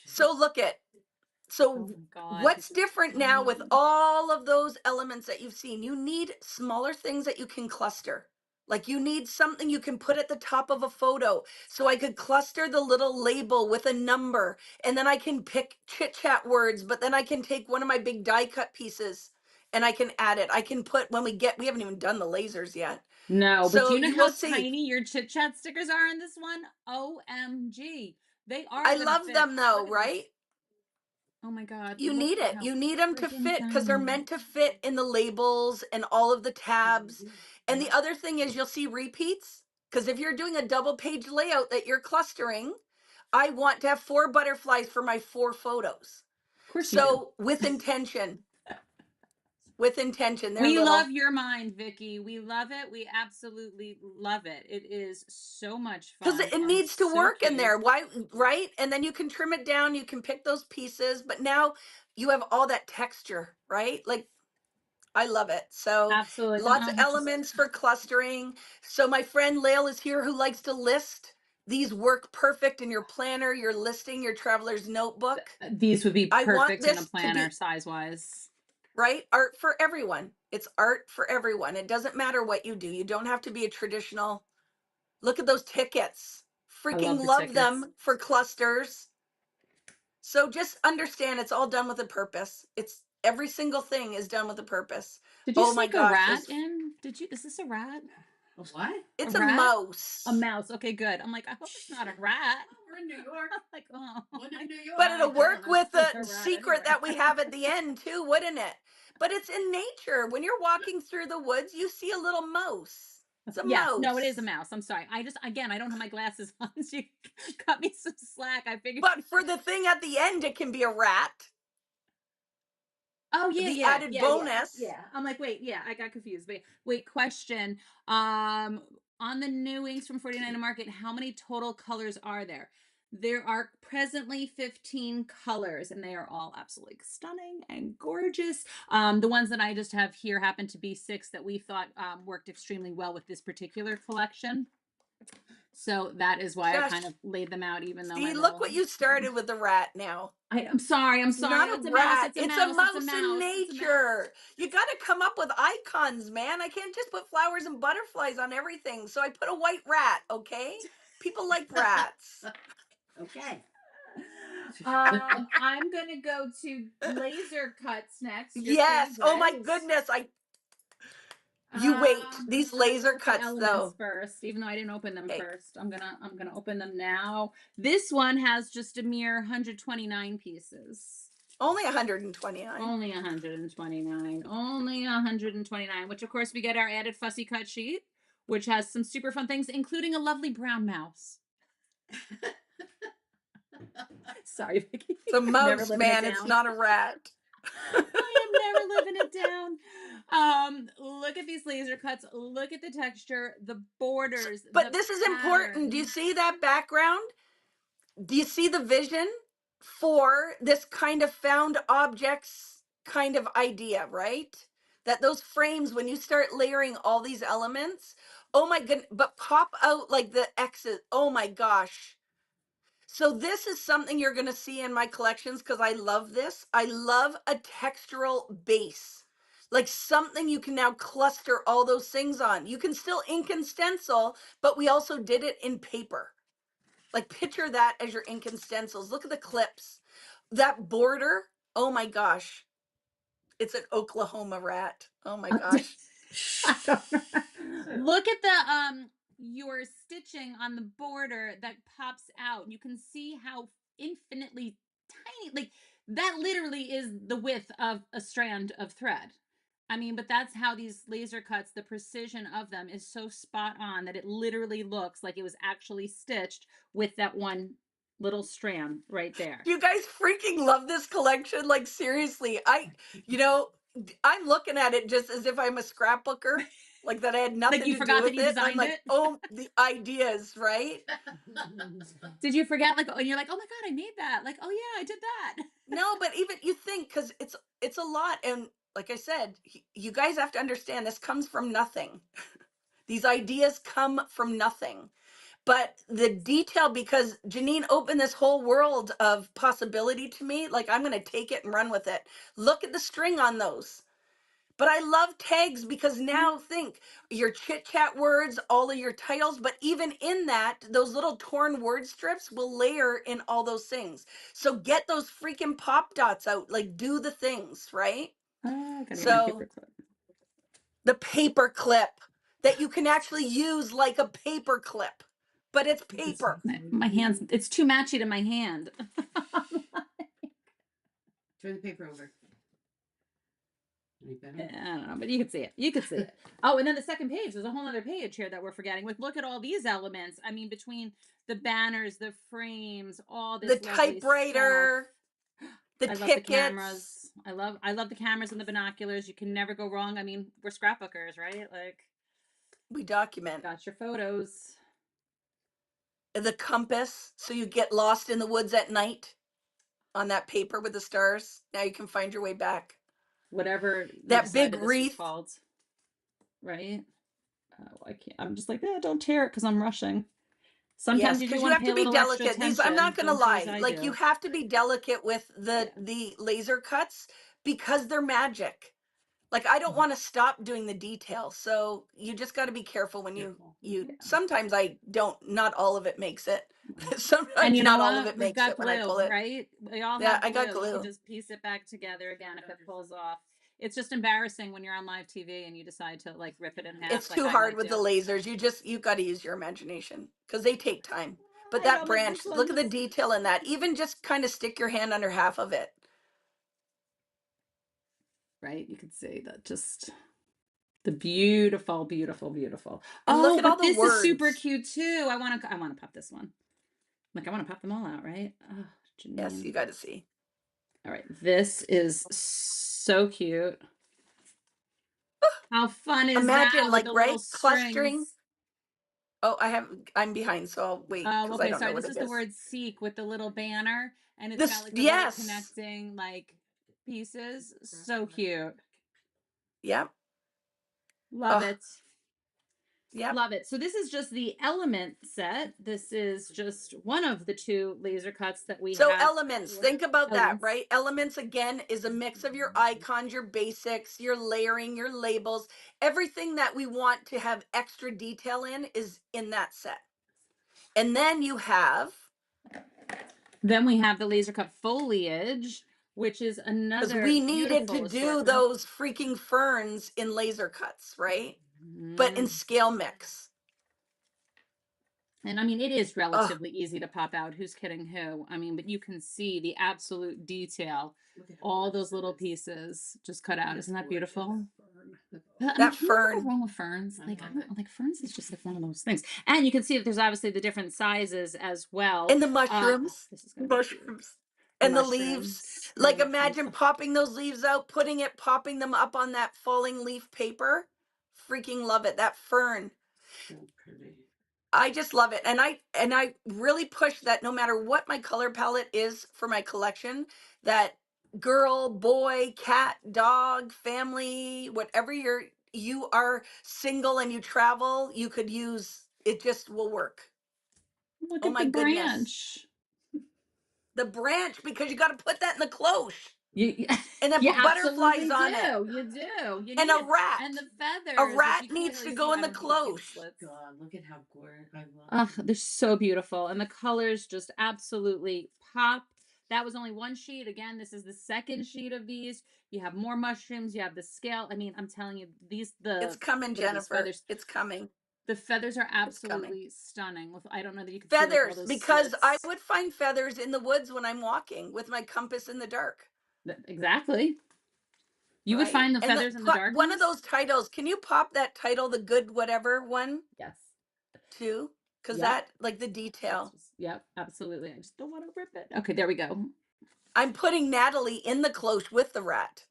[SPEAKER 2] So look at,
[SPEAKER 1] Oh
[SPEAKER 2] so
[SPEAKER 1] my God.
[SPEAKER 2] what's different now with all of those elements that you've seen? You need smaller things that you can cluster. Like, you need something you can put at the top of a photo. So I could cluster the little label with a number, and then I can pick chit chat words, but then I can take one of my big die cut pieces and I can add it. I can put, when we haven't even done the lasers yet,
[SPEAKER 1] No, but do
[SPEAKER 2] So
[SPEAKER 1] you know
[SPEAKER 2] you will
[SPEAKER 1] how
[SPEAKER 2] see.
[SPEAKER 1] tiny your chit chat stickers are in this one? OMG. They are
[SPEAKER 2] I
[SPEAKER 1] gonna
[SPEAKER 2] love
[SPEAKER 1] fit.
[SPEAKER 2] them though,
[SPEAKER 1] Look at this.
[SPEAKER 2] right?
[SPEAKER 1] Oh my God.
[SPEAKER 2] You
[SPEAKER 1] Look
[SPEAKER 2] need
[SPEAKER 1] at
[SPEAKER 2] it.
[SPEAKER 1] how
[SPEAKER 2] You need them to
[SPEAKER 1] freaking
[SPEAKER 2] fit because they're
[SPEAKER 1] tiny.
[SPEAKER 2] meant to fit in the labels and all of the tabs. And the other thing is you'll see repeats because if you're doing a double page layout that you're clustering, I want to have 4 butterflies for my 4 photos.
[SPEAKER 1] Of course you do.
[SPEAKER 2] So with intention, they're
[SPEAKER 1] We love
[SPEAKER 2] little
[SPEAKER 1] your mind, Vicky. We love it. We absolutely love it. It is so much
[SPEAKER 2] because
[SPEAKER 1] fun
[SPEAKER 2] it
[SPEAKER 1] and
[SPEAKER 2] needs to
[SPEAKER 1] so
[SPEAKER 2] work in
[SPEAKER 1] cute.
[SPEAKER 2] there. Why, right? And then you can trim it down. You can pick those pieces, but now you have all that texture, right? Like I love it. So
[SPEAKER 1] Absolutely. And
[SPEAKER 2] lots of elements for clustering. So my friend Lael is here who likes to list. These work perfect in your planner, your listing, your traveler's notebook.
[SPEAKER 1] these would be
[SPEAKER 2] I want
[SPEAKER 1] perfect in a
[SPEAKER 2] this to
[SPEAKER 1] planner
[SPEAKER 2] be
[SPEAKER 1] size wise.
[SPEAKER 2] right art for everyone. It's art for everyone. It doesn't matter what you do. You don't have to be a traditional. Look at those tickets.
[SPEAKER 1] I
[SPEAKER 2] Freaking
[SPEAKER 1] love the
[SPEAKER 2] love
[SPEAKER 1] tickets.
[SPEAKER 2] them for clusters. So just understand it's all done with a purpose. It's every single thing is done with a purpose.
[SPEAKER 1] Did you
[SPEAKER 2] Oh my
[SPEAKER 1] sneak a
[SPEAKER 2] gosh,
[SPEAKER 1] rat
[SPEAKER 2] this
[SPEAKER 1] in? Did you? Is this a rat?
[SPEAKER 3] A what?
[SPEAKER 1] A
[SPEAKER 2] it's a
[SPEAKER 1] rat? A
[SPEAKER 2] mouse.
[SPEAKER 1] mouse. Okay, good. I'm like, I hope it's not a rat.
[SPEAKER 3] We're in New York.
[SPEAKER 1] I'm like, oh,
[SPEAKER 3] One in New York.
[SPEAKER 2] But it'll
[SPEAKER 1] I don't
[SPEAKER 2] work
[SPEAKER 1] want to
[SPEAKER 2] with
[SPEAKER 1] see
[SPEAKER 2] the
[SPEAKER 1] a rat
[SPEAKER 2] secret
[SPEAKER 1] anywhere.
[SPEAKER 2] that we have at the end too, wouldn't it? But it's in nature. When you're walking through the woods, you see a little mouse. It's a
[SPEAKER 1] Yes, no, it is a
[SPEAKER 2] mouse.
[SPEAKER 1] mouse. I'm sorry. I just, again, I don't have my glasses on, so you cut me some slack. I figured.
[SPEAKER 2] But for the thing at the end, it can be a rat.
[SPEAKER 1] Oh yeah,
[SPEAKER 2] The
[SPEAKER 1] yeah,
[SPEAKER 2] added
[SPEAKER 1] yeah, yeah,
[SPEAKER 2] bonus.
[SPEAKER 1] yeah. I'm like, wait, yeah, I got confused. But wait, question. On the new inks from 49 to Market, how many total colors are there? There are presently 15 colors, and they are all absolutely stunning and gorgeous. The ones that I just have here happen to be 6 that we thought worked extremely well with this particular collection. So that is why I kind
[SPEAKER 2] Gosh,
[SPEAKER 1] of laid them out, even though my
[SPEAKER 2] see, look what
[SPEAKER 1] little.
[SPEAKER 2] you started with the rat now.
[SPEAKER 1] I'm sorry. I'm
[SPEAKER 2] It's
[SPEAKER 1] sorry.
[SPEAKER 2] not
[SPEAKER 1] It's
[SPEAKER 2] a
[SPEAKER 1] a mouse.
[SPEAKER 2] rat.
[SPEAKER 1] It's a
[SPEAKER 2] It's a
[SPEAKER 1] mouse. It's a
[SPEAKER 2] mouse in
[SPEAKER 1] mouse. It's a mouse.
[SPEAKER 2] nature. You got to come up with icons, man. I can't just put flowers and butterflies on everything. So I put a white rat, okay? People like rats.
[SPEAKER 3] Okay.
[SPEAKER 1] I'm gonna go to laser cuts next. Your
[SPEAKER 2] Yes. Oh my
[SPEAKER 1] favorite.
[SPEAKER 2] goodness. You wait. These
[SPEAKER 1] I'm gonna
[SPEAKER 2] laser
[SPEAKER 1] go for
[SPEAKER 2] cuts
[SPEAKER 1] elements
[SPEAKER 2] though.
[SPEAKER 1] first, even though I didn't open them
[SPEAKER 2] Okay.
[SPEAKER 1] first. I'm gonna open them now. This one has just a mere 129 pieces.
[SPEAKER 2] Only 129.
[SPEAKER 1] Only 129. Only 129. Which of course we get our added fussy cut sheet, which has some super fun things, including a lovely brown mouse. Sorry, Vicky.
[SPEAKER 2] It's a
[SPEAKER 1] Never
[SPEAKER 2] mouse,
[SPEAKER 1] living it
[SPEAKER 2] man. It's
[SPEAKER 1] down.
[SPEAKER 2] not a rat.
[SPEAKER 1] I am never living it down. Look at these laser cuts. Look at the texture, the borders,
[SPEAKER 2] But
[SPEAKER 1] the
[SPEAKER 2] this is important. Do you
[SPEAKER 1] pattern.
[SPEAKER 2] see that background? Do you see the vision for this kind of found objects kind of idea, right? That those frames, when you start layering all these elements, oh my goodness, but pop out like the X's. Oh my gosh. So this is something you're going to see in my collections because I love this. I love a textural base. Like something you can now cluster all those things on. You can still ink and stencil, but we also did it in paper. Like picture that as your ink and stencils. Look at the clips. That border. Oh my gosh. It's an Oklahoma rat. Oh my gosh.
[SPEAKER 1] I don't know. Look at the your stitching on the border that pops out. You can see how infinitely tiny, like that literally is the width of a strand of thread. I mean, but that's how these laser cuts, the precision of them is so spot on that it literally looks like it was actually stitched with that one little strand right there.
[SPEAKER 2] You guys freaking love this collection. Like seriously, you know, I'm looking at it just as if I'm a scrapbooker, like that I had
[SPEAKER 1] Like
[SPEAKER 2] nothing
[SPEAKER 1] you
[SPEAKER 2] to do
[SPEAKER 1] forgot that
[SPEAKER 2] with
[SPEAKER 1] you
[SPEAKER 2] it. I'm
[SPEAKER 1] designed
[SPEAKER 2] like,
[SPEAKER 1] it?
[SPEAKER 2] oh, the ideas, right?
[SPEAKER 1] Did you forget, like, and you're like, oh my God, I made that. Like, oh yeah, I did that.
[SPEAKER 2] No, but even you think because it's a lot, and like I said, you guys have to understand this comes from nothing. These ideas come from nothing. But the detail, because Janine opened this whole world of possibility to me, like I'm going to take it and run with it. Look at the string on those. But I love tags because now think your chit chat words, all of your titles, but even in that, those little torn word strips will layer in all those things. So get those freaking pop dots out, like do the things, right?
[SPEAKER 1] Oh, I gotta get my
[SPEAKER 2] So
[SPEAKER 1] paper clip.
[SPEAKER 2] the paper clip. that you can actually use like a paper clip, but it's paper.
[SPEAKER 1] My hands, it's too matchy to my hand.
[SPEAKER 4] Turn the paper over. Any better?
[SPEAKER 1] I don't know, but you can see it. You can see it. Oh, and then the second page, there's a whole other page here that we're forgetting. Like, look at all these elements. I mean, between the banners, the frames, all this
[SPEAKER 2] The
[SPEAKER 1] lovely
[SPEAKER 2] typewriter, the
[SPEAKER 1] I love the
[SPEAKER 2] tickets.
[SPEAKER 1] cameras. I love the cameras and the binoculars. You can never go wrong. I mean, we're scrapbookers, right? Like,
[SPEAKER 2] We document.
[SPEAKER 1] got your photos.
[SPEAKER 2] The compass, so you get lost in the woods at night on that paper with the stars. Now you can find your way back.
[SPEAKER 1] Whatever we
[SPEAKER 2] That
[SPEAKER 1] decided
[SPEAKER 2] big
[SPEAKER 1] this was
[SPEAKER 2] wreath.
[SPEAKER 1] called, right? Oh, I can't. I'm just like, don't tear it because I'm rushing. Sometimes
[SPEAKER 2] Yes,
[SPEAKER 1] you do
[SPEAKER 2] because you
[SPEAKER 1] want to
[SPEAKER 2] have
[SPEAKER 1] pay
[SPEAKER 2] to
[SPEAKER 1] a
[SPEAKER 2] be
[SPEAKER 1] little extra
[SPEAKER 2] delicate. These, I'm
[SPEAKER 1] attention.
[SPEAKER 2] not gonna
[SPEAKER 1] Don't do as
[SPEAKER 2] lie.
[SPEAKER 1] I
[SPEAKER 2] Like
[SPEAKER 1] do.
[SPEAKER 2] you have to be delicate with
[SPEAKER 1] Yeah.
[SPEAKER 2] the laser cuts because they're magic. Like I don't want to stop doing the detail. So you just got to be careful when you
[SPEAKER 1] Yeah.
[SPEAKER 2] sometimes I don't, not all of it makes it.
[SPEAKER 1] And
[SPEAKER 2] Sometimes
[SPEAKER 1] you know
[SPEAKER 2] not all of
[SPEAKER 1] what?
[SPEAKER 2] it
[SPEAKER 1] We've
[SPEAKER 2] makes
[SPEAKER 1] got
[SPEAKER 2] it when I
[SPEAKER 1] glue,
[SPEAKER 2] pull it.
[SPEAKER 1] right? We all
[SPEAKER 2] Yeah,
[SPEAKER 1] have
[SPEAKER 2] I got
[SPEAKER 1] glue. You
[SPEAKER 2] glue.
[SPEAKER 1] can just piece it back together again if it pulls off. It's just embarrassing when you're on live TV and you decide to like rip it in half.
[SPEAKER 2] It's
[SPEAKER 1] like
[SPEAKER 2] too
[SPEAKER 1] I
[SPEAKER 2] hard
[SPEAKER 1] might
[SPEAKER 2] with the
[SPEAKER 1] do.
[SPEAKER 2] lasers. You got to use your imagination because they take time. But
[SPEAKER 1] I know,
[SPEAKER 2] that
[SPEAKER 1] but
[SPEAKER 2] branch,
[SPEAKER 1] this
[SPEAKER 2] look at the
[SPEAKER 1] one's
[SPEAKER 2] detail in that. Even just kind of stick your hand under half of it.
[SPEAKER 1] right. You can see that just the beautiful, beautiful, beautiful.
[SPEAKER 2] And look
[SPEAKER 1] Oh,
[SPEAKER 2] at all
[SPEAKER 1] but
[SPEAKER 2] the
[SPEAKER 1] this is super
[SPEAKER 2] words.
[SPEAKER 1] cute too. I want to pop this one. Like I want to pop them all out, right? Oh,
[SPEAKER 2] Yes,
[SPEAKER 1] Janene.
[SPEAKER 2] you got to see.
[SPEAKER 1] All right, this is so cute. How fun is that
[SPEAKER 2] Imagine
[SPEAKER 1] with
[SPEAKER 2] like,
[SPEAKER 1] the little
[SPEAKER 2] right? Clustering.
[SPEAKER 1] strings?
[SPEAKER 2] Oh, I'm behind, so I'll wait
[SPEAKER 1] Oh,
[SPEAKER 2] because I
[SPEAKER 1] okay.
[SPEAKER 2] don't know
[SPEAKER 1] Sorry.
[SPEAKER 2] what
[SPEAKER 1] This is
[SPEAKER 2] it
[SPEAKER 1] the
[SPEAKER 2] is.
[SPEAKER 1] word seek with the little banner, and it's got
[SPEAKER 2] This,
[SPEAKER 1] like the little
[SPEAKER 2] yes.
[SPEAKER 1] connecting like pieces. So cute.
[SPEAKER 2] Yep.
[SPEAKER 1] Love
[SPEAKER 2] Oh,
[SPEAKER 1] it.
[SPEAKER 2] yep.
[SPEAKER 1] Love it. So this is just the element set. This is just one of the two laser cuts that we
[SPEAKER 2] So
[SPEAKER 1] have.
[SPEAKER 2] elements, think about that,
[SPEAKER 1] Elements.
[SPEAKER 2] right? Elements again is a mix of your icons, your basics, your layering, your labels. Everything that we want to have extra detail in is in that set. And then you have,
[SPEAKER 1] Then we have the laser cut foliage, which is
[SPEAKER 2] because
[SPEAKER 1] another
[SPEAKER 2] we needed
[SPEAKER 1] beautiful
[SPEAKER 2] to do
[SPEAKER 1] assortment.
[SPEAKER 2] those freaking ferns in laser cuts, right? But in scale mix.
[SPEAKER 1] And I mean, it is
[SPEAKER 2] Oh,
[SPEAKER 1] relatively easy to pop out. Who's kidding who? I mean, but you can see the absolute detail. All those little pieces just cut out. Isn't that beautiful? I mean,
[SPEAKER 2] that
[SPEAKER 1] can you go
[SPEAKER 2] fern.
[SPEAKER 1] wrong with ferns? Like, I don't like ferns is just like one of those things. And you can see that there's obviously the different sizes as well.
[SPEAKER 2] And the mushrooms.
[SPEAKER 1] This is gonna be cute.
[SPEAKER 2] Mushrooms.
[SPEAKER 1] The
[SPEAKER 2] And the leaves.
[SPEAKER 1] mushrooms. The
[SPEAKER 2] Like
[SPEAKER 1] mushrooms.
[SPEAKER 2] imagine popping those leaves out, popping them up on that falling leaf paper. Freaking love it. That fern.
[SPEAKER 4] So pretty.
[SPEAKER 2] I just love it. And I really push that no matter what my color palette is for my collection, that girl, boy, cat, dog, family, whatever you are single and you travel, you could use it, just will work.
[SPEAKER 1] Look
[SPEAKER 2] Oh
[SPEAKER 1] at
[SPEAKER 2] my
[SPEAKER 1] the
[SPEAKER 2] goodness.
[SPEAKER 1] branch.
[SPEAKER 2] The branch, because you got to put that in the cloche.
[SPEAKER 1] You,
[SPEAKER 2] And then
[SPEAKER 1] you
[SPEAKER 2] put butterflies
[SPEAKER 1] absolutely
[SPEAKER 2] on it.
[SPEAKER 1] do. You do. You
[SPEAKER 2] And
[SPEAKER 1] need
[SPEAKER 2] a
[SPEAKER 1] it.
[SPEAKER 2] rat.
[SPEAKER 1] And the feathers.
[SPEAKER 2] A
[SPEAKER 1] which
[SPEAKER 2] rat
[SPEAKER 1] you can't
[SPEAKER 2] needs
[SPEAKER 1] really
[SPEAKER 2] to
[SPEAKER 1] see.
[SPEAKER 2] go in
[SPEAKER 1] I
[SPEAKER 2] the
[SPEAKER 1] don't think you see the
[SPEAKER 2] cloche.
[SPEAKER 1] slits.
[SPEAKER 4] God, look at how gorgeous. I
[SPEAKER 1] Oh,
[SPEAKER 4] love
[SPEAKER 1] they're so beautiful. And the colors just absolutely pop. That was only one sheet. Again, this is the second sheet of these. You have more mushrooms. You have the scale. I mean, I'm telling you,
[SPEAKER 2] It's
[SPEAKER 1] the
[SPEAKER 2] coming,
[SPEAKER 1] look at these
[SPEAKER 2] Jennifer.
[SPEAKER 1] feathers.
[SPEAKER 2] It's coming.
[SPEAKER 1] The feathers are
[SPEAKER 2] It's coming.
[SPEAKER 1] absolutely stunning. With I don't know that you can see like all
[SPEAKER 2] Feathers,
[SPEAKER 1] those
[SPEAKER 2] because I
[SPEAKER 1] slits.
[SPEAKER 2] would find feathers in the woods when I'm walking with my compass in the dark.
[SPEAKER 1] Exactly. You would
[SPEAKER 2] Right?
[SPEAKER 1] find the
[SPEAKER 2] And
[SPEAKER 1] feathers in the darkness.
[SPEAKER 2] one of those titles, can you pop that title, the good whatever one,
[SPEAKER 1] Yes.
[SPEAKER 2] too? Because
[SPEAKER 1] Yep.
[SPEAKER 2] that, like the detail.
[SPEAKER 1] Yep, absolutely. I just don't want to rip it. Okay, there we go.
[SPEAKER 2] I'm putting Natalie in the cloche with the rat.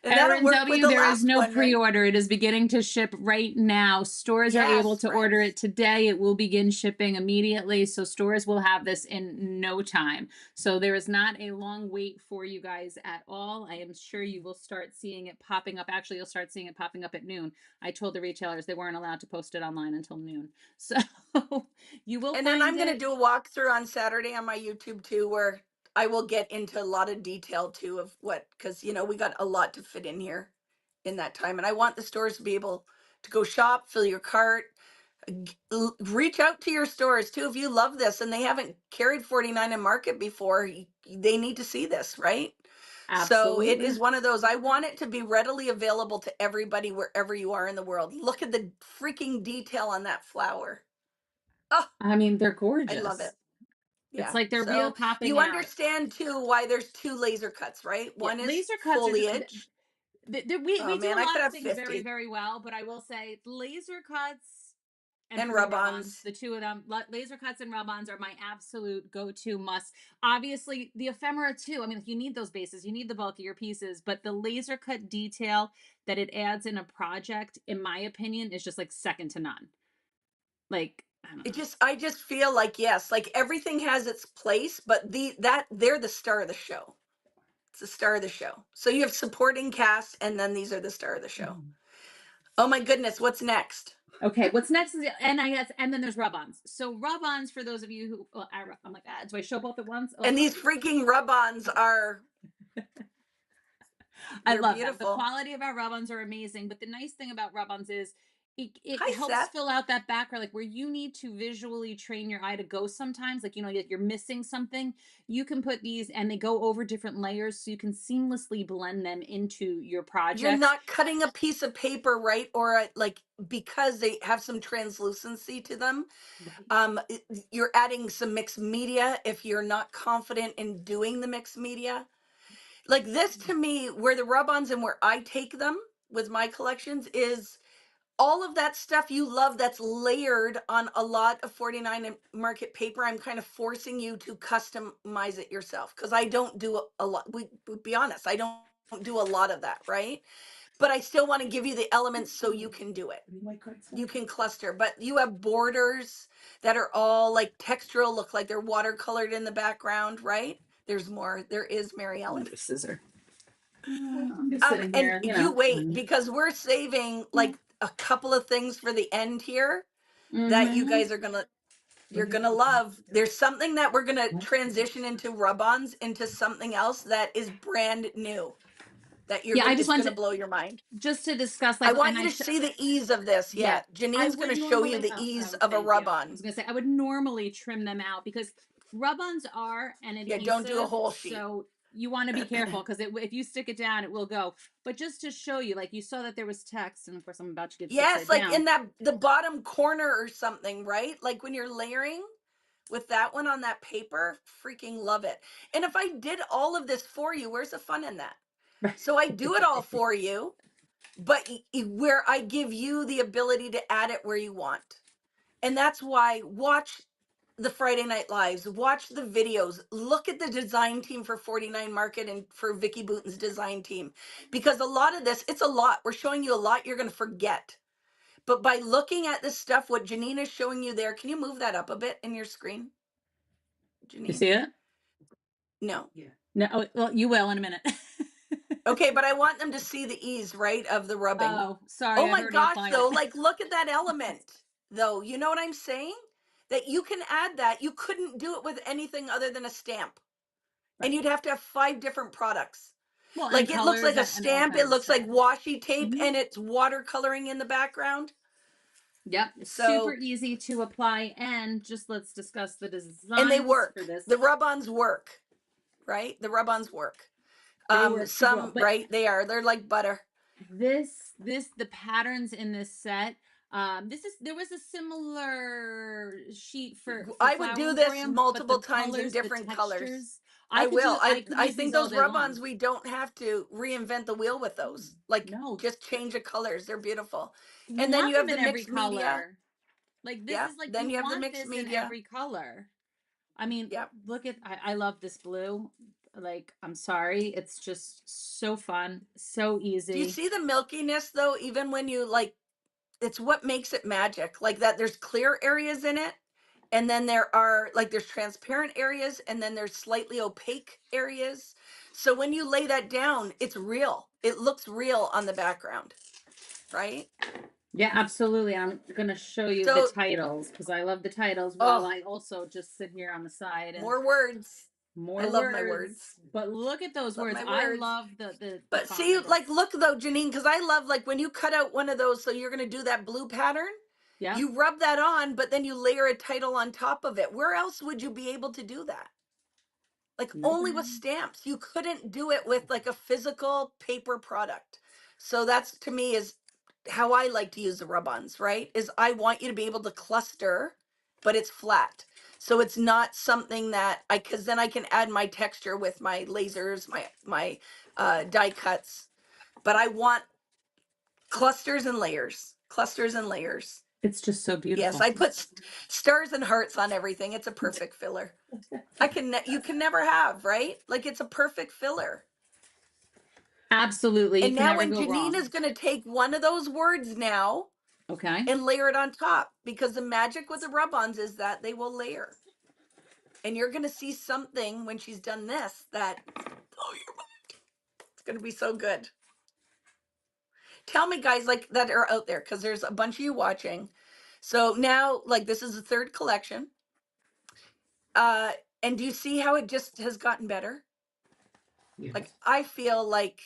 [SPEAKER 2] And that'll
[SPEAKER 1] Erin
[SPEAKER 2] work with
[SPEAKER 1] W,
[SPEAKER 2] the
[SPEAKER 1] there is
[SPEAKER 2] last
[SPEAKER 1] no
[SPEAKER 2] one, right?
[SPEAKER 1] pre-order. It is beginning to ship right now. Stores are able
[SPEAKER 2] Yes,
[SPEAKER 1] to order
[SPEAKER 2] friends.
[SPEAKER 1] it today. It will begin shipping immediately. So stores will have this in no time. So there is not a long wait for you guys at all. I am sure you will start seeing it popping up. Actually, you'll start seeing it popping up at noon. I told the retailers they weren't allowed to post it online until noon. So you will
[SPEAKER 2] And
[SPEAKER 1] find
[SPEAKER 2] then I'm going to
[SPEAKER 1] it.
[SPEAKER 2] do a walkthrough on Saturday on my YouTube too, where I will get into a lot of detail too of what, because we got a lot to fit in here in that time. And I want the stores to be able to go shop, fill your cart, reach out to your stores too. If you love this and they haven't carried 49 in market before, they need to see this, right? So it
[SPEAKER 1] Absolutely.
[SPEAKER 2] is one of those, I want it to be readily available to everybody wherever you are in the world. Look at the freaking detail on that flower. Oh,
[SPEAKER 1] I mean, they're
[SPEAKER 2] I love it.
[SPEAKER 1] gorgeous. It's
[SPEAKER 2] Yeah.
[SPEAKER 1] like they're real
[SPEAKER 2] So
[SPEAKER 1] popping
[SPEAKER 2] you
[SPEAKER 1] out.
[SPEAKER 2] understand too why there's two laser cuts, right?
[SPEAKER 1] Yeah,
[SPEAKER 2] One is
[SPEAKER 1] laser cuts are just
[SPEAKER 2] foliage.
[SPEAKER 1] we
[SPEAKER 2] Oh
[SPEAKER 1] do
[SPEAKER 2] man,
[SPEAKER 1] a
[SPEAKER 2] I
[SPEAKER 1] lot
[SPEAKER 2] could
[SPEAKER 1] of
[SPEAKER 2] have
[SPEAKER 1] things very
[SPEAKER 2] 50.
[SPEAKER 1] very well, but I will say laser cuts and
[SPEAKER 2] And
[SPEAKER 1] for me rub-ons,
[SPEAKER 2] rub-ons.
[SPEAKER 1] the two of them, laser cuts and rub-ons are my absolute go-to must. Obviously, the ephemera too. I mean, like, you need those bases, you need the bulk of your pieces, but the laser cut detail that it adds in a project, in my opinion, is just like second to none. Like, I don't
[SPEAKER 2] It
[SPEAKER 1] know.
[SPEAKER 2] just, I just feel like, yes, like everything has its place, but they're the star of the show. It's the star of the show. So you have supporting cast, and then these are the star of the show.
[SPEAKER 1] Mhm.
[SPEAKER 2] Oh my goodness, what's next?
[SPEAKER 1] Okay, what's next is and then there's rub-ons. So rub-ons for those of you who, well, I'm like, do I show both at once? Oh,
[SPEAKER 2] And these freaking rub-ons are,
[SPEAKER 1] I
[SPEAKER 2] they're
[SPEAKER 1] love them. The
[SPEAKER 2] beautiful.
[SPEAKER 1] quality of our rub-ons are amazing, but the nice thing about rub-ons is it
[SPEAKER 2] Hi,
[SPEAKER 1] helps
[SPEAKER 2] Seth.
[SPEAKER 1] fill out that background, like where you need to visually train your eye to go sometimes, like, you're missing something. You can put these and they go over different layers so you can seamlessly blend them into your
[SPEAKER 2] You're
[SPEAKER 1] projects.
[SPEAKER 2] not cutting a piece of paper, right? Or like, because they have some translucency to them.
[SPEAKER 1] Right.
[SPEAKER 2] You're adding some mixed media if you're not confident in doing the mixed media. Like this to me, where the rub-ons and where I take them with my collections is all of that stuff you love that's layered on a lot of 49 market paper. I'm kind of forcing you to customize it yourself because I don't do a lot. We be honest, I don't do a lot of that, right? But I still want to give you the elements so you can do it. You can cluster, but you have borders that are all like textural, look like they're watercolored in the background, right? There's more. There is Mary
[SPEAKER 1] I'm gonna
[SPEAKER 2] Ellen.
[SPEAKER 1] get a scissor. I'm just sitting
[SPEAKER 2] And
[SPEAKER 1] here,
[SPEAKER 2] you wait because we're saving like a couple of things for the end here that you
[SPEAKER 1] Mm-hmm.
[SPEAKER 2] guys are gonna, you're gonna love. There's something that we're gonna transition into rub-ons into something else that is brand new that you're
[SPEAKER 1] Yeah, I
[SPEAKER 2] gonna,
[SPEAKER 1] just
[SPEAKER 2] it's
[SPEAKER 1] wanted
[SPEAKER 2] gonna blow your mind.
[SPEAKER 1] just to discuss,
[SPEAKER 2] I
[SPEAKER 1] like,
[SPEAKER 2] want
[SPEAKER 1] and
[SPEAKER 2] you to see the ease of this.
[SPEAKER 1] yeah,
[SPEAKER 2] Yeah,
[SPEAKER 1] I
[SPEAKER 2] Janine's
[SPEAKER 1] would
[SPEAKER 2] gonna show you
[SPEAKER 1] normally,
[SPEAKER 2] the ease
[SPEAKER 1] oh,
[SPEAKER 2] of a
[SPEAKER 1] thank you. I
[SPEAKER 2] rub-on.
[SPEAKER 1] was gonna say I would normally trim them out because rub-ons are an
[SPEAKER 2] Yeah, don't do a
[SPEAKER 1] adhesive,
[SPEAKER 2] whole sheet.
[SPEAKER 1] so you want to be careful because if you stick it down, it will go. But just to show you, like, you saw that there was text, and of course I'm about to get this
[SPEAKER 2] Yes,
[SPEAKER 1] upside
[SPEAKER 2] like
[SPEAKER 1] down.
[SPEAKER 2] in that the bottom corner or something, right? Like when you're layering with that one on that paper, freaking love it. And if I did all of this for you, where's the fun in that? So I do it all for you, but where I give you the ability to add it where you want. And that's why watch the Friday Night Lives, watch the videos, look at the design team for 49 Market and for Vicki Boutin's design team. Because a lot of this, it's a lot. We're showing you a lot you're going to forget. But by looking at this stuff, what Janine is showing you there, can you move that up a bit in your screen,
[SPEAKER 1] You
[SPEAKER 2] Janine?
[SPEAKER 1] see it?
[SPEAKER 2] No.
[SPEAKER 4] Yeah.
[SPEAKER 1] No, oh, well, you will in a minute.
[SPEAKER 2] Okay, but I want them to see the ease, right, of the rubbing.
[SPEAKER 1] Oh, sorry,
[SPEAKER 2] Oh
[SPEAKER 1] I
[SPEAKER 2] my
[SPEAKER 1] heard our
[SPEAKER 2] gosh,
[SPEAKER 1] client.
[SPEAKER 2] though, like look at that element, though. You know what I'm saying? That you can add that. You couldn't do it with anything other than a stamp. And
[SPEAKER 1] Right.
[SPEAKER 2] you'd have to have 5 different products.
[SPEAKER 1] Well, and
[SPEAKER 2] Like it looks
[SPEAKER 1] colors
[SPEAKER 2] like a
[SPEAKER 1] and all
[SPEAKER 2] stamp, it
[SPEAKER 1] kinds of
[SPEAKER 2] looks like
[SPEAKER 1] stuff.
[SPEAKER 2] washi tape,
[SPEAKER 1] Mhm.
[SPEAKER 2] and it's watercoloring in the background.
[SPEAKER 1] Yep, it's super
[SPEAKER 2] So,
[SPEAKER 1] easy to apply. And just let's discuss the
[SPEAKER 2] and they
[SPEAKER 1] designs for
[SPEAKER 2] work.
[SPEAKER 1] this.
[SPEAKER 2] The rub-ons work, right? The rub-ons work.
[SPEAKER 1] They work super well.
[SPEAKER 2] Some,
[SPEAKER 1] But
[SPEAKER 2] right, they are. They're like butter.
[SPEAKER 1] the patterns in this set. There was a similar sheet for
[SPEAKER 2] I would
[SPEAKER 1] Flower
[SPEAKER 2] do this
[SPEAKER 1] Emporium, but the
[SPEAKER 2] multiple times in
[SPEAKER 1] colors, the
[SPEAKER 2] different colors.
[SPEAKER 1] textures,
[SPEAKER 2] I will.
[SPEAKER 1] I could
[SPEAKER 2] I
[SPEAKER 1] use these
[SPEAKER 2] think
[SPEAKER 1] all
[SPEAKER 2] those
[SPEAKER 1] day long.
[SPEAKER 2] rub-ons, we don't have to reinvent the wheel with those. Like
[SPEAKER 1] No,
[SPEAKER 2] just change the colors. They're beautiful.
[SPEAKER 1] you
[SPEAKER 2] And then
[SPEAKER 1] want
[SPEAKER 2] you
[SPEAKER 1] them
[SPEAKER 2] have
[SPEAKER 1] in
[SPEAKER 2] the
[SPEAKER 1] every
[SPEAKER 2] mixed media.
[SPEAKER 1] color. Like, this
[SPEAKER 2] Yep.
[SPEAKER 1] is like,
[SPEAKER 2] Then
[SPEAKER 1] you
[SPEAKER 2] you have the
[SPEAKER 1] want
[SPEAKER 2] mixed
[SPEAKER 1] this in
[SPEAKER 2] media.
[SPEAKER 1] every color. I mean,
[SPEAKER 2] Yep.
[SPEAKER 1] look at, I love this blue. Like, I'm sorry, it's just so fun, so
[SPEAKER 2] Do you
[SPEAKER 1] easy.
[SPEAKER 2] see the milkiness though? Even when you like, it's what makes it magic. Like that there's clear areas in it. And then there are like there's transparent areas and then there's slightly opaque areas. So when you lay that down, it's real. It looks real on the background, right?
[SPEAKER 1] Yeah, absolutely. I'm gonna show you the
[SPEAKER 2] So,
[SPEAKER 1] titles because I love the titles while
[SPEAKER 2] oh,
[SPEAKER 1] I also just sit here on the side and
[SPEAKER 2] more words. I
[SPEAKER 1] more
[SPEAKER 2] love my
[SPEAKER 1] words.
[SPEAKER 2] words.
[SPEAKER 1] But look at those
[SPEAKER 2] Love
[SPEAKER 1] words.
[SPEAKER 2] my
[SPEAKER 1] I
[SPEAKER 2] words.
[SPEAKER 1] love the
[SPEAKER 2] But
[SPEAKER 1] font
[SPEAKER 2] see,
[SPEAKER 1] of
[SPEAKER 2] like,
[SPEAKER 1] this.
[SPEAKER 2] look though, Janine, because I love like when you cut out one of those, so you're going to do that blue pattern,
[SPEAKER 1] Yeah.
[SPEAKER 2] you rub that on, but then you layer a title on top of it. Where else would you be able to do that? like
[SPEAKER 1] No.
[SPEAKER 2] only with stamps. You couldn't do it with like a physical paper product. So that's to me is how I like to use the rub-ons, right? Is I want you to be able to cluster, but it's flat. So it's not something that cause then I can add my texture with my lasers, my die cuts. But I want clusters and layers, clusters and layers.
[SPEAKER 1] It's just so
[SPEAKER 2] Yes,
[SPEAKER 1] beautiful.
[SPEAKER 2] I put stars and hearts on everything. It's a perfect filler. You can never have, right? Like it's a perfect filler.
[SPEAKER 1] Absolutely. You
[SPEAKER 2] And
[SPEAKER 1] can
[SPEAKER 2] now
[SPEAKER 1] never
[SPEAKER 2] when
[SPEAKER 1] go
[SPEAKER 2] Janine
[SPEAKER 1] wrong.
[SPEAKER 2] is going to take one of those words now
[SPEAKER 1] Okay.
[SPEAKER 2] and layer it on top, because the magic with the rub-ons is that they will layer. And you're going to see something when she's done this that, oh, it's going to be so good. Tell me, guys, like that are out there, because there's a bunch of you watching. So now, like, this is the third collection. And do you see how it just has gotten better?
[SPEAKER 4] Yes.
[SPEAKER 2] Like, I feel like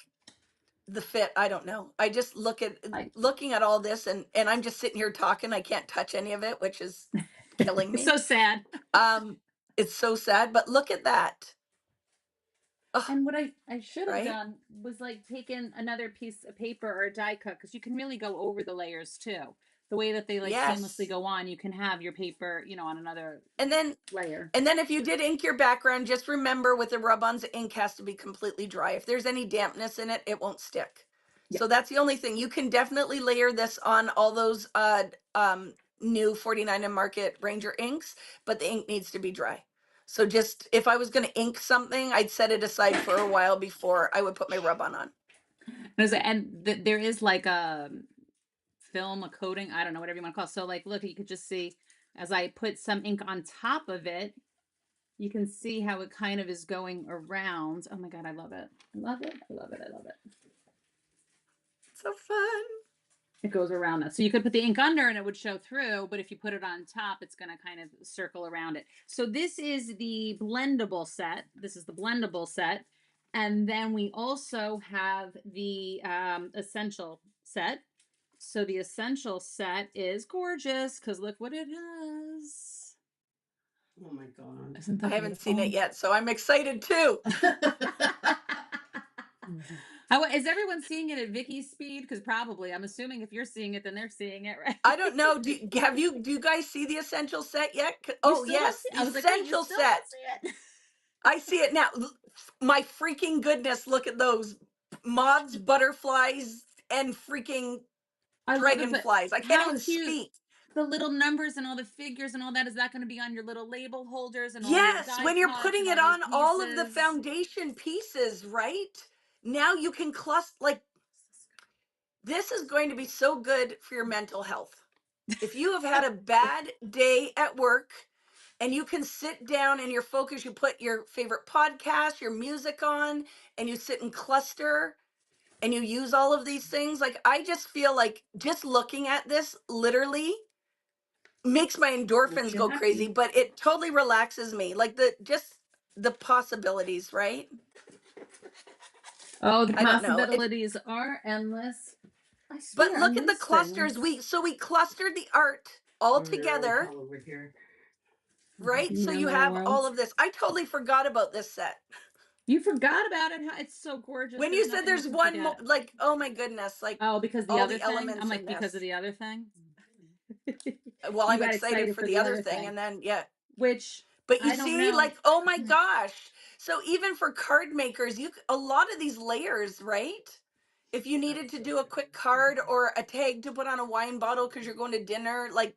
[SPEAKER 2] the fit, I don't know. I just looking at all this and I'm just sitting here talking. I can't touch any of it, which is killing
[SPEAKER 1] It's
[SPEAKER 2] me.
[SPEAKER 1] so sad.
[SPEAKER 2] It's so sad, but look at that. Ugh,
[SPEAKER 1] And what I should have
[SPEAKER 2] right?
[SPEAKER 1] done was like taken another piece of paper or a die cut, because you can really go over the layers too. The way that they like seamlessly
[SPEAKER 2] Yes.
[SPEAKER 1] go on, you can have your paper, you know, on another
[SPEAKER 2] And then
[SPEAKER 1] layer.
[SPEAKER 2] if you did ink your background, just remember with the rub-ons, the ink has to be completely dry. If there's any dampness in it, it won't stick.
[SPEAKER 1] Yeah.
[SPEAKER 2] So that's the only thing. You can definitely layer this on all those new 49 and Market Ranger inks, but the ink needs to be dry. So just if I was going to ink something, I'd set it aside for a while before I would put my rub-on on.
[SPEAKER 1] There is like a film, a coating, I don't know, whatever you want to call it. So like, look, you could just see as I put some ink on top of it, you can see how it kind of is going around. Oh my God, I love it. I love it. I love it. I love it.
[SPEAKER 2] So fun.
[SPEAKER 1] It goes around that. So you could put the ink under and it would show through, but if you put it on top, it's going to kind of circle around it. So this is the blendable set. This is the blendable set. And then we also have the essential set. So the essential set is gorgeous because look what it has.
[SPEAKER 4] Oh my God.
[SPEAKER 1] Isn't
[SPEAKER 2] I
[SPEAKER 1] that
[SPEAKER 2] haven't seen it
[SPEAKER 1] beautiful?
[SPEAKER 2] yet, so I'm excited too.
[SPEAKER 1] Is everyone seeing it at Vicky's speed? Because probably, I'm assuming if you're seeing it, then they're seeing it, right?
[SPEAKER 2] I don't know. Do you guys see the essential set yet?
[SPEAKER 1] You
[SPEAKER 2] Oh
[SPEAKER 1] still don't
[SPEAKER 2] yes,
[SPEAKER 1] see.
[SPEAKER 2] the
[SPEAKER 1] I was like, wait, you
[SPEAKER 2] essential
[SPEAKER 1] still
[SPEAKER 2] set.
[SPEAKER 1] don't see it?
[SPEAKER 2] I see it now. My freaking goodness, look at those moths, butterflies, and freaking
[SPEAKER 1] I love it, but
[SPEAKER 2] dragonflies. I can't
[SPEAKER 1] how
[SPEAKER 2] even
[SPEAKER 1] cute.
[SPEAKER 2] speak.
[SPEAKER 1] The little numbers and all the figures and all that, is that going to be on your little label holders and all your
[SPEAKER 2] Yes,
[SPEAKER 1] die
[SPEAKER 2] when you're
[SPEAKER 1] cuts
[SPEAKER 2] putting
[SPEAKER 1] and
[SPEAKER 2] it
[SPEAKER 1] all those
[SPEAKER 2] on all of the
[SPEAKER 1] pieces?
[SPEAKER 2] foundation pieces, right? Now you can cluster, like, this is going to be so good for your mental health. If you have had a bad day at work and you can sit down and you're focused, you put your favorite podcast, your music on, and you sit and cluster and you use all of these things. Like, I just feel like just looking at this literally makes my endorphins
[SPEAKER 4] Makes you
[SPEAKER 2] go
[SPEAKER 4] happy.
[SPEAKER 2] crazy, but it totally relaxes me. Like the possibilities, right?
[SPEAKER 1] Oh, the
[SPEAKER 2] I don't know.
[SPEAKER 1] possibilities are endless. I
[SPEAKER 2] But
[SPEAKER 1] swear
[SPEAKER 2] look
[SPEAKER 1] on
[SPEAKER 2] at the
[SPEAKER 1] these
[SPEAKER 2] clusters.
[SPEAKER 1] things.
[SPEAKER 2] We clustered the art all
[SPEAKER 4] Oh, they're all
[SPEAKER 2] together,
[SPEAKER 4] over here.
[SPEAKER 2] right?
[SPEAKER 1] You
[SPEAKER 2] So
[SPEAKER 1] know,
[SPEAKER 2] you
[SPEAKER 1] little
[SPEAKER 2] have all
[SPEAKER 1] worlds.
[SPEAKER 2] of this. I totally forgot about this set.
[SPEAKER 1] You forgot about it. It's so gorgeous.
[SPEAKER 2] When
[SPEAKER 1] There's
[SPEAKER 2] you said
[SPEAKER 1] nothing you
[SPEAKER 2] there's
[SPEAKER 1] can
[SPEAKER 2] one more,
[SPEAKER 1] forget.
[SPEAKER 2] like, oh my goodness, like
[SPEAKER 1] Oh, because the
[SPEAKER 2] all
[SPEAKER 1] other
[SPEAKER 2] the
[SPEAKER 1] thing? I'm
[SPEAKER 2] elements
[SPEAKER 1] like,
[SPEAKER 2] in
[SPEAKER 1] because of
[SPEAKER 2] this.
[SPEAKER 1] the other thing?
[SPEAKER 2] Well,
[SPEAKER 1] You
[SPEAKER 2] I'm
[SPEAKER 1] got
[SPEAKER 2] excited
[SPEAKER 1] excited
[SPEAKER 2] for
[SPEAKER 1] for
[SPEAKER 2] the
[SPEAKER 1] the
[SPEAKER 2] other
[SPEAKER 1] other
[SPEAKER 2] thing.
[SPEAKER 1] thing,
[SPEAKER 2] And then, yeah.
[SPEAKER 1] which
[SPEAKER 2] But you
[SPEAKER 1] I don't
[SPEAKER 2] see,
[SPEAKER 1] know.
[SPEAKER 2] like, oh my gosh. So even for card makers, a lot of these layers, right? If you needed to do a quick card or a tag to put on a wine bottle because you're going to dinner, like,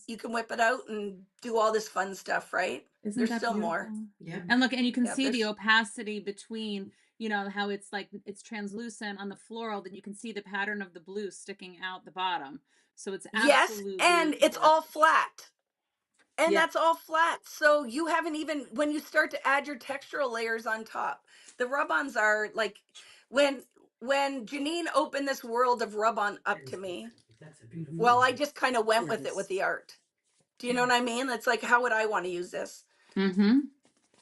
[SPEAKER 2] you can whip it out and do all this fun stuff, right?
[SPEAKER 1] Isn't
[SPEAKER 2] There's
[SPEAKER 1] that
[SPEAKER 2] still
[SPEAKER 1] beautiful?
[SPEAKER 2] more.
[SPEAKER 4] Yeah.
[SPEAKER 1] And look, and you can
[SPEAKER 2] Yeah,
[SPEAKER 1] see the
[SPEAKER 2] there's
[SPEAKER 1] opacity between, you know, how it's like it's translucent on the floral, that you can see the pattern of the blue sticking out the bottom. So it's
[SPEAKER 2] yes, and
[SPEAKER 1] absolutely
[SPEAKER 2] it's all
[SPEAKER 1] gorgeous.
[SPEAKER 2] flat. And
[SPEAKER 1] Yeah.
[SPEAKER 2] that's all flat. So you haven't even, when you start to add your textural layers on top, the rub-ons are like, when Janine opened this world of rub-on up to me,
[SPEAKER 4] That's a beautiful.
[SPEAKER 2] well, I just kind of went with it
[SPEAKER 1] Gorgeous.
[SPEAKER 2] with the art. Do you know what I mean? It's like, how would I want to use this?
[SPEAKER 1] Mm-hmm.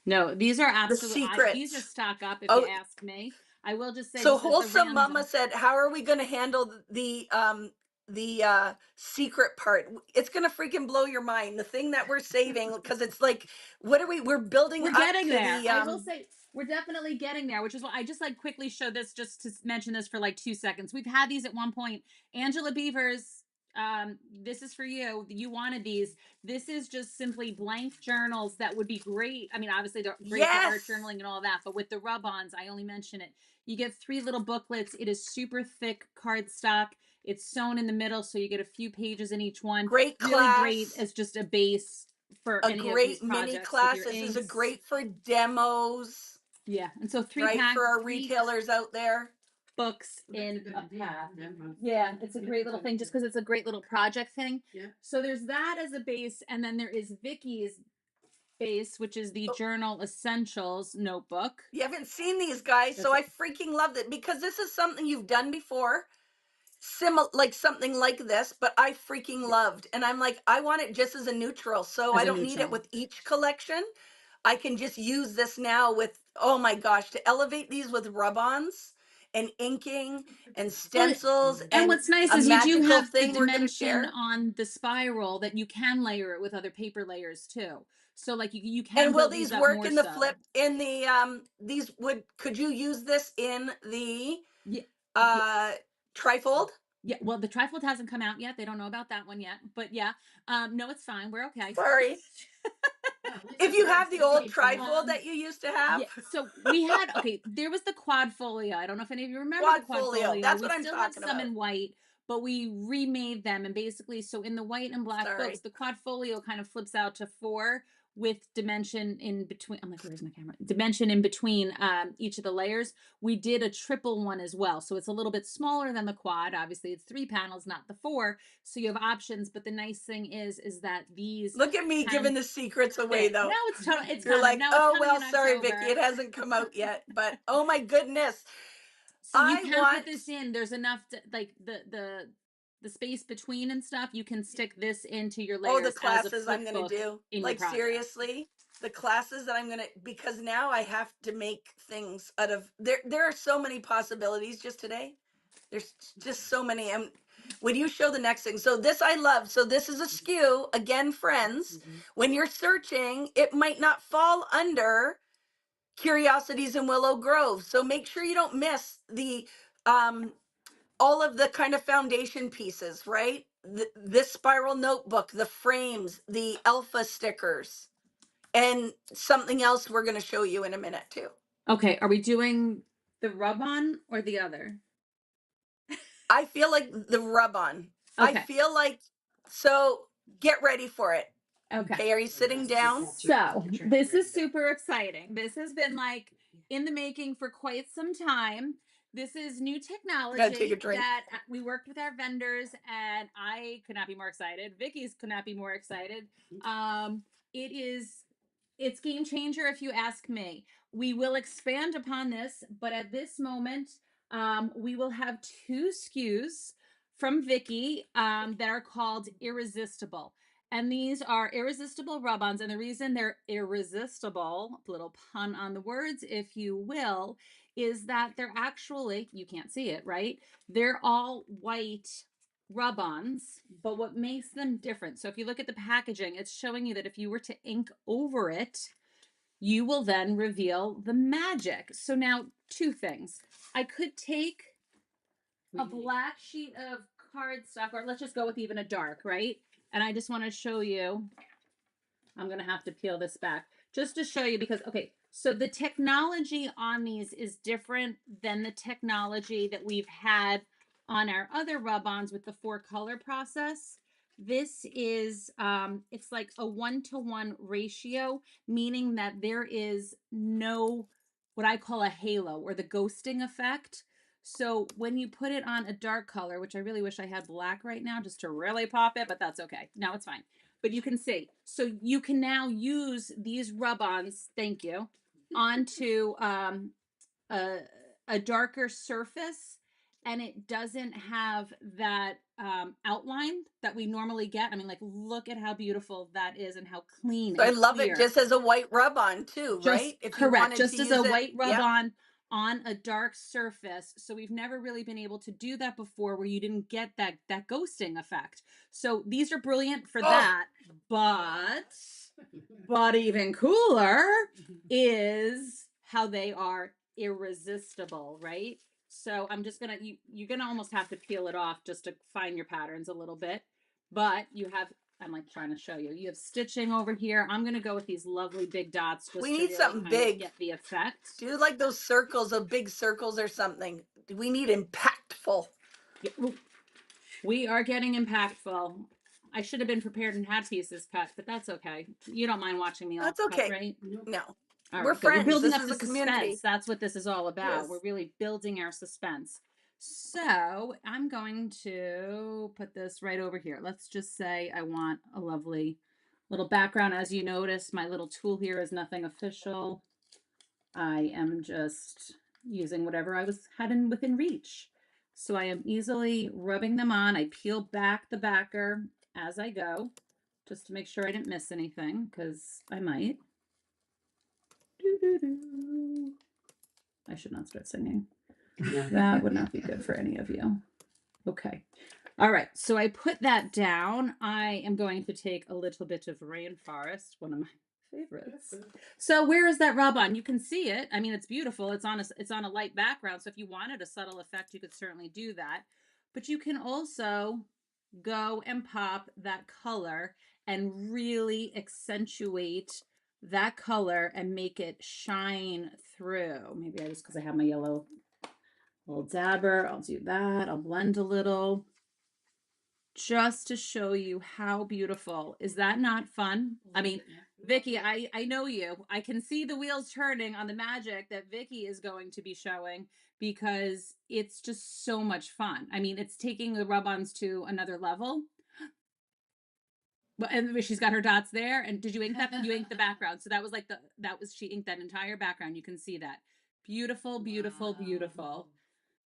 [SPEAKER 1] No, these are
[SPEAKER 2] The
[SPEAKER 1] absolutely, these are
[SPEAKER 2] secrets.
[SPEAKER 1] stock up if you
[SPEAKER 2] Oh,
[SPEAKER 1] ask me. I will just say,
[SPEAKER 2] so
[SPEAKER 1] just as the
[SPEAKER 2] Wholesome Mama
[SPEAKER 1] random.
[SPEAKER 2] said, how are we going to handle the the secret part. It's gonna freaking blow your mind. The thing that we're saving, because it's like, what are we're building
[SPEAKER 1] We're
[SPEAKER 2] up
[SPEAKER 1] getting
[SPEAKER 2] to
[SPEAKER 1] there.
[SPEAKER 2] the
[SPEAKER 1] I will say we're definitely getting there, which is why I just like quickly show this just to mention this for like 2 seconds. We've had these at one point. Angela Beavers, this is for you. You wanted these. This is just simply blank journals that would be great. I mean, obviously they're great for art
[SPEAKER 2] yes,
[SPEAKER 1] journaling and all that, but with the rub-ons, I only mention it. You get 3 little booklets. It is super thick cardstock. It's sewn in the middle, so you get a few pages in each one.
[SPEAKER 2] great
[SPEAKER 1] Really great
[SPEAKER 2] class,
[SPEAKER 1] as just a base for
[SPEAKER 2] a
[SPEAKER 1] any of these
[SPEAKER 2] great mini
[SPEAKER 1] projects with
[SPEAKER 2] class.
[SPEAKER 1] your
[SPEAKER 2] This is a
[SPEAKER 1] inks.
[SPEAKER 2] great for demos,
[SPEAKER 1] Yeah, and so
[SPEAKER 2] right? For our
[SPEAKER 1] 3
[SPEAKER 2] retailers out there.
[SPEAKER 1] books
[SPEAKER 4] Well, that's
[SPEAKER 1] in
[SPEAKER 4] a good
[SPEAKER 1] a
[SPEAKER 4] idea.
[SPEAKER 1] pack.
[SPEAKER 4] Yeah.
[SPEAKER 1] Yeah, it's a great little thing just because it's a great little project thing.
[SPEAKER 4] Yeah.
[SPEAKER 1] So there's that as a base, and then there is Vicky's base, which is the
[SPEAKER 2] Oh,
[SPEAKER 1] Journal Essentials notebook.
[SPEAKER 2] you haven't seen these guys,
[SPEAKER 1] That's
[SPEAKER 2] so I freaking loved it because this is something you've done before. Similar, like something like this, but I freaking loved. And I'm like, I want it just as a neutral. So
[SPEAKER 1] as
[SPEAKER 2] I
[SPEAKER 1] a
[SPEAKER 2] don't need it
[SPEAKER 1] neutral.
[SPEAKER 2] with each collection. I can just use this now with, oh my gosh, to elevate these with rub-ons and inking and
[SPEAKER 1] Well,
[SPEAKER 2] stencils
[SPEAKER 1] and
[SPEAKER 2] and
[SPEAKER 1] what's nice
[SPEAKER 2] a
[SPEAKER 1] is you do
[SPEAKER 2] magical
[SPEAKER 1] have the
[SPEAKER 2] thing we're going to
[SPEAKER 1] dimension
[SPEAKER 2] share.
[SPEAKER 1] on the spiral that you can layer it with other paper layers too. So like you can
[SPEAKER 2] And will
[SPEAKER 1] build these
[SPEAKER 2] these
[SPEAKER 1] up
[SPEAKER 2] work
[SPEAKER 1] more
[SPEAKER 2] in the
[SPEAKER 1] so.
[SPEAKER 2] flip in the these would could you use this in the
[SPEAKER 1] Yeah, yeah,
[SPEAKER 2] uh trifold?
[SPEAKER 1] yeah. Well, the trifold hasn't come out yet. They don't know about that one yet. But yeah, no, it's fine. We're okay.
[SPEAKER 2] Sorry.
[SPEAKER 4] Yeah, at least
[SPEAKER 2] If
[SPEAKER 4] that's
[SPEAKER 2] you
[SPEAKER 4] what I'm
[SPEAKER 2] have the old
[SPEAKER 4] thinking.
[SPEAKER 2] trifold that you used to have.
[SPEAKER 1] Yeah, so we had okay, there was the quad folio. I don't know if any of you remember the
[SPEAKER 2] Quad
[SPEAKER 1] quad
[SPEAKER 2] folio.
[SPEAKER 1] folio.
[SPEAKER 2] That's
[SPEAKER 1] We
[SPEAKER 2] what I'm
[SPEAKER 1] still have
[SPEAKER 2] talking
[SPEAKER 1] some
[SPEAKER 2] about.
[SPEAKER 1] in white, but we remade them and basically so in the white and black books,
[SPEAKER 2] Sorry.
[SPEAKER 1] the quad folio kind of flips out to 4 with dimension in between. I'm like, where's my camera? Dimension in between each of the layers. We did a triple one as well. So it's a little bit smaller than the quad. Obviously, it's 3 panels, not the 4. So you have options, but the nice thing is that these
[SPEAKER 2] Look at me
[SPEAKER 1] can
[SPEAKER 2] giving the secrets away
[SPEAKER 1] fit. No,
[SPEAKER 2] though.
[SPEAKER 1] it's total it's
[SPEAKER 2] You're
[SPEAKER 1] coming.
[SPEAKER 2] like,
[SPEAKER 1] No, it's
[SPEAKER 2] oh
[SPEAKER 1] coming
[SPEAKER 2] well,
[SPEAKER 1] in
[SPEAKER 2] sorry, Vicky,
[SPEAKER 1] October.
[SPEAKER 2] it hasn't come out yet. But oh my goodness.
[SPEAKER 1] So you
[SPEAKER 2] I
[SPEAKER 1] can put
[SPEAKER 2] want
[SPEAKER 1] this in. There's enough to like the space between and stuff. You can stick this into your
[SPEAKER 2] oh the
[SPEAKER 1] layers as a
[SPEAKER 2] classes I'm
[SPEAKER 1] flip
[SPEAKER 2] gonna
[SPEAKER 1] book
[SPEAKER 2] do.
[SPEAKER 1] in your
[SPEAKER 2] Like
[SPEAKER 1] project.
[SPEAKER 2] seriously. The classes that I'm gonna because now I have to make things out of there are so many possibilities just today. There's just so many. And when you show the next thing, so this I love. So this is a skew again, friends. When you're searching, it might not fall under Curiosities in Willow Grove. So make sure you don't miss the um all of the kind of foundation pieces, right? This spiral notebook, the frames, the alpha stickers, and something else we're going to show you in a minute too.
[SPEAKER 1] Okay, are we doing the rub on or the other?
[SPEAKER 2] I feel like the rub on. I
[SPEAKER 1] Okay.
[SPEAKER 2] feel like so get ready for it.
[SPEAKER 1] Okay.
[SPEAKER 2] Okay, are you sitting down?
[SPEAKER 1] So this is super exciting. This has been like in the making for quite some time. This is new
[SPEAKER 2] Gotta take a
[SPEAKER 1] technology
[SPEAKER 2] drink.
[SPEAKER 1] that we worked with our vendors, and I could not be more excited. Vicky's could not be more excited. It is it's game changer if you ask me. We will expand upon this, but at this moment, we will have 2 SKUs from Vicky that are called Irresistible. And these are irresistible rub-ons. And the reason they're irresistible, little pun on the words, if you will, is that they're actually, you can't see it, right? They're all white rub-ons, but what makes them different? So if you look at the packaging, it's showing you that if you were to ink over it, you will then reveal the magic. So now 2 things. I could take a black sheet of cardstock, or let's just go with even a dark, right? And I just want to show you, I'm going to have to peel this back just to show you because, okay, so the technology on these is different than the technology that we've had on our other rub-ons with the 4-color process. This is, it's like a 1-to-1 ratio, meaning that there is no, what I call a halo or the ghosting effect. So when you put it on a dark color, which I really wish I had black right now just to really pop it, but that's okay. No, it's fine. But you can see. So you can now use these rub-ons, thank you, onto a, a darker surface, and it doesn't have that outline that we normally get. I mean, like, look at how beautiful that is and how clean
[SPEAKER 2] So I
[SPEAKER 1] and
[SPEAKER 2] love it
[SPEAKER 1] clear.
[SPEAKER 2] just as a white rub on too,
[SPEAKER 1] Just
[SPEAKER 2] right? If you
[SPEAKER 1] correct,
[SPEAKER 2] wanted to
[SPEAKER 1] just as a
[SPEAKER 2] use it.
[SPEAKER 1] white rub
[SPEAKER 2] Yep.
[SPEAKER 1] on on a dark surface. So we've never really been able to do that before where you didn't get that ghosting effect. So these are brilliant for that, but even cooler is how they are irresistible, right? So I'm just gonna you're gonna almost have to peel it off just to find your patterns a little bit. But you have, I'm like trying to show you. You have stitching over here. I'm gonna go with these lovely big dots just
[SPEAKER 2] We
[SPEAKER 1] to
[SPEAKER 2] need
[SPEAKER 1] really
[SPEAKER 2] something
[SPEAKER 1] kind of
[SPEAKER 2] big.
[SPEAKER 1] get the effect.
[SPEAKER 2] Do like those circles, of big circles or something. We need impactful.
[SPEAKER 1] Yeah, we are getting impactful. I should have been prepared and had pieces cut, but that's okay. You don't mind watching me all
[SPEAKER 2] That's
[SPEAKER 1] cut,
[SPEAKER 2] okay.
[SPEAKER 1] right?
[SPEAKER 2] No,
[SPEAKER 1] All
[SPEAKER 2] we're
[SPEAKER 1] right, good. We're
[SPEAKER 2] friends.
[SPEAKER 1] building
[SPEAKER 2] This
[SPEAKER 1] up
[SPEAKER 2] is
[SPEAKER 1] the
[SPEAKER 2] a community.
[SPEAKER 1] suspense. That's what this is all about.
[SPEAKER 2] Yes.
[SPEAKER 1] We're really building our suspense. So I'm going to put this right over here. Let's just say I want a lovely little background. As you notice, my little tool here is nothing official. I am just using whatever I had within reach. So I am easily rubbing them on. I peel back the backer as I go, just to make sure I didn't miss anything, because I might. I should not start singing. That would not be good for any of you. Okay. All right. So I put that down. I am going to take a little bit of rainforest, one of my favorites. So where is that rub on? You can see it. I mean, it's beautiful. It's on a light background. So if you wanted a subtle effect, you could certainly do that. But you can also go and pop that color and really accentuate that color and make it shine through. Maybe because I have my yellow little dabber, I'll do that. I'll blend a little just to show you how beautiful. Is that not fun? I mean, Vicki, I know you. I can see the wheels turning on the magic that Vicki is going to be showing, because it's just so much fun. I mean, it's taking the rub-ons to another level. Well, and she's got her dots there. And did you ink that? You inked the background. So that was like she inked that entire background. You can see that. Beautiful, beautiful, beautiful.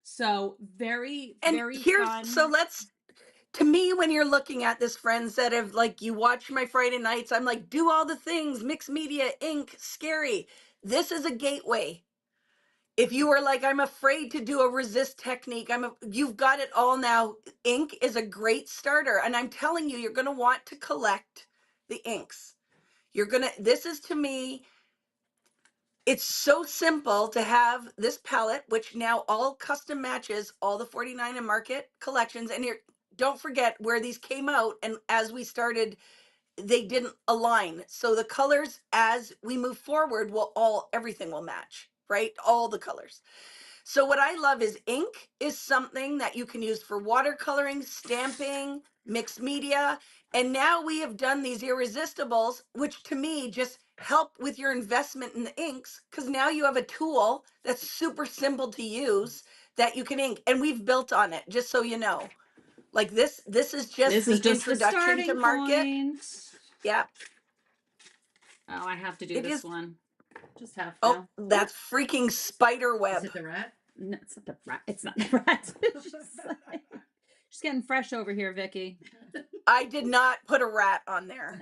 [SPEAKER 1] So very,
[SPEAKER 2] And
[SPEAKER 1] very
[SPEAKER 2] here's,
[SPEAKER 1] fun.
[SPEAKER 2] so let's, to me, when you're looking at this, friends that have, like, you watch my Friday nights, I'm like, do all the things, mixed media, ink, scary. This is a gateway. If you are like, I'm afraid to do a resist technique, you've got it all now. Ink is a great starter. And I'm telling you, you're going to want to collect the inks. This is, to me, it's so simple to have this palette, which now all custom matches all the 49 and Market collections. And don't forget where these came out. And as we started, they didn't align. So the colors, as we move forward, everything will match, right? All the colors. So what I love is ink is something that you can use for watercoloring, stamping, mixed media. And now we have done these irresistibles, which to me just help with your investment in the inks, because now you have a tool that's super simple to use that you can ink. And we've built on it, just so you know. Like this is just the introduction to Market.
[SPEAKER 1] Point.
[SPEAKER 2] Yeah.
[SPEAKER 1] Oh, I have to do
[SPEAKER 2] It
[SPEAKER 1] this
[SPEAKER 2] is.
[SPEAKER 1] one. Just have to.
[SPEAKER 2] Oh, that's freaking spider web.
[SPEAKER 4] Is it the rat?
[SPEAKER 1] No, it's not the rat. It's not the rat. She's getting fresh over here, Vicki.
[SPEAKER 2] I did not put a rat on there.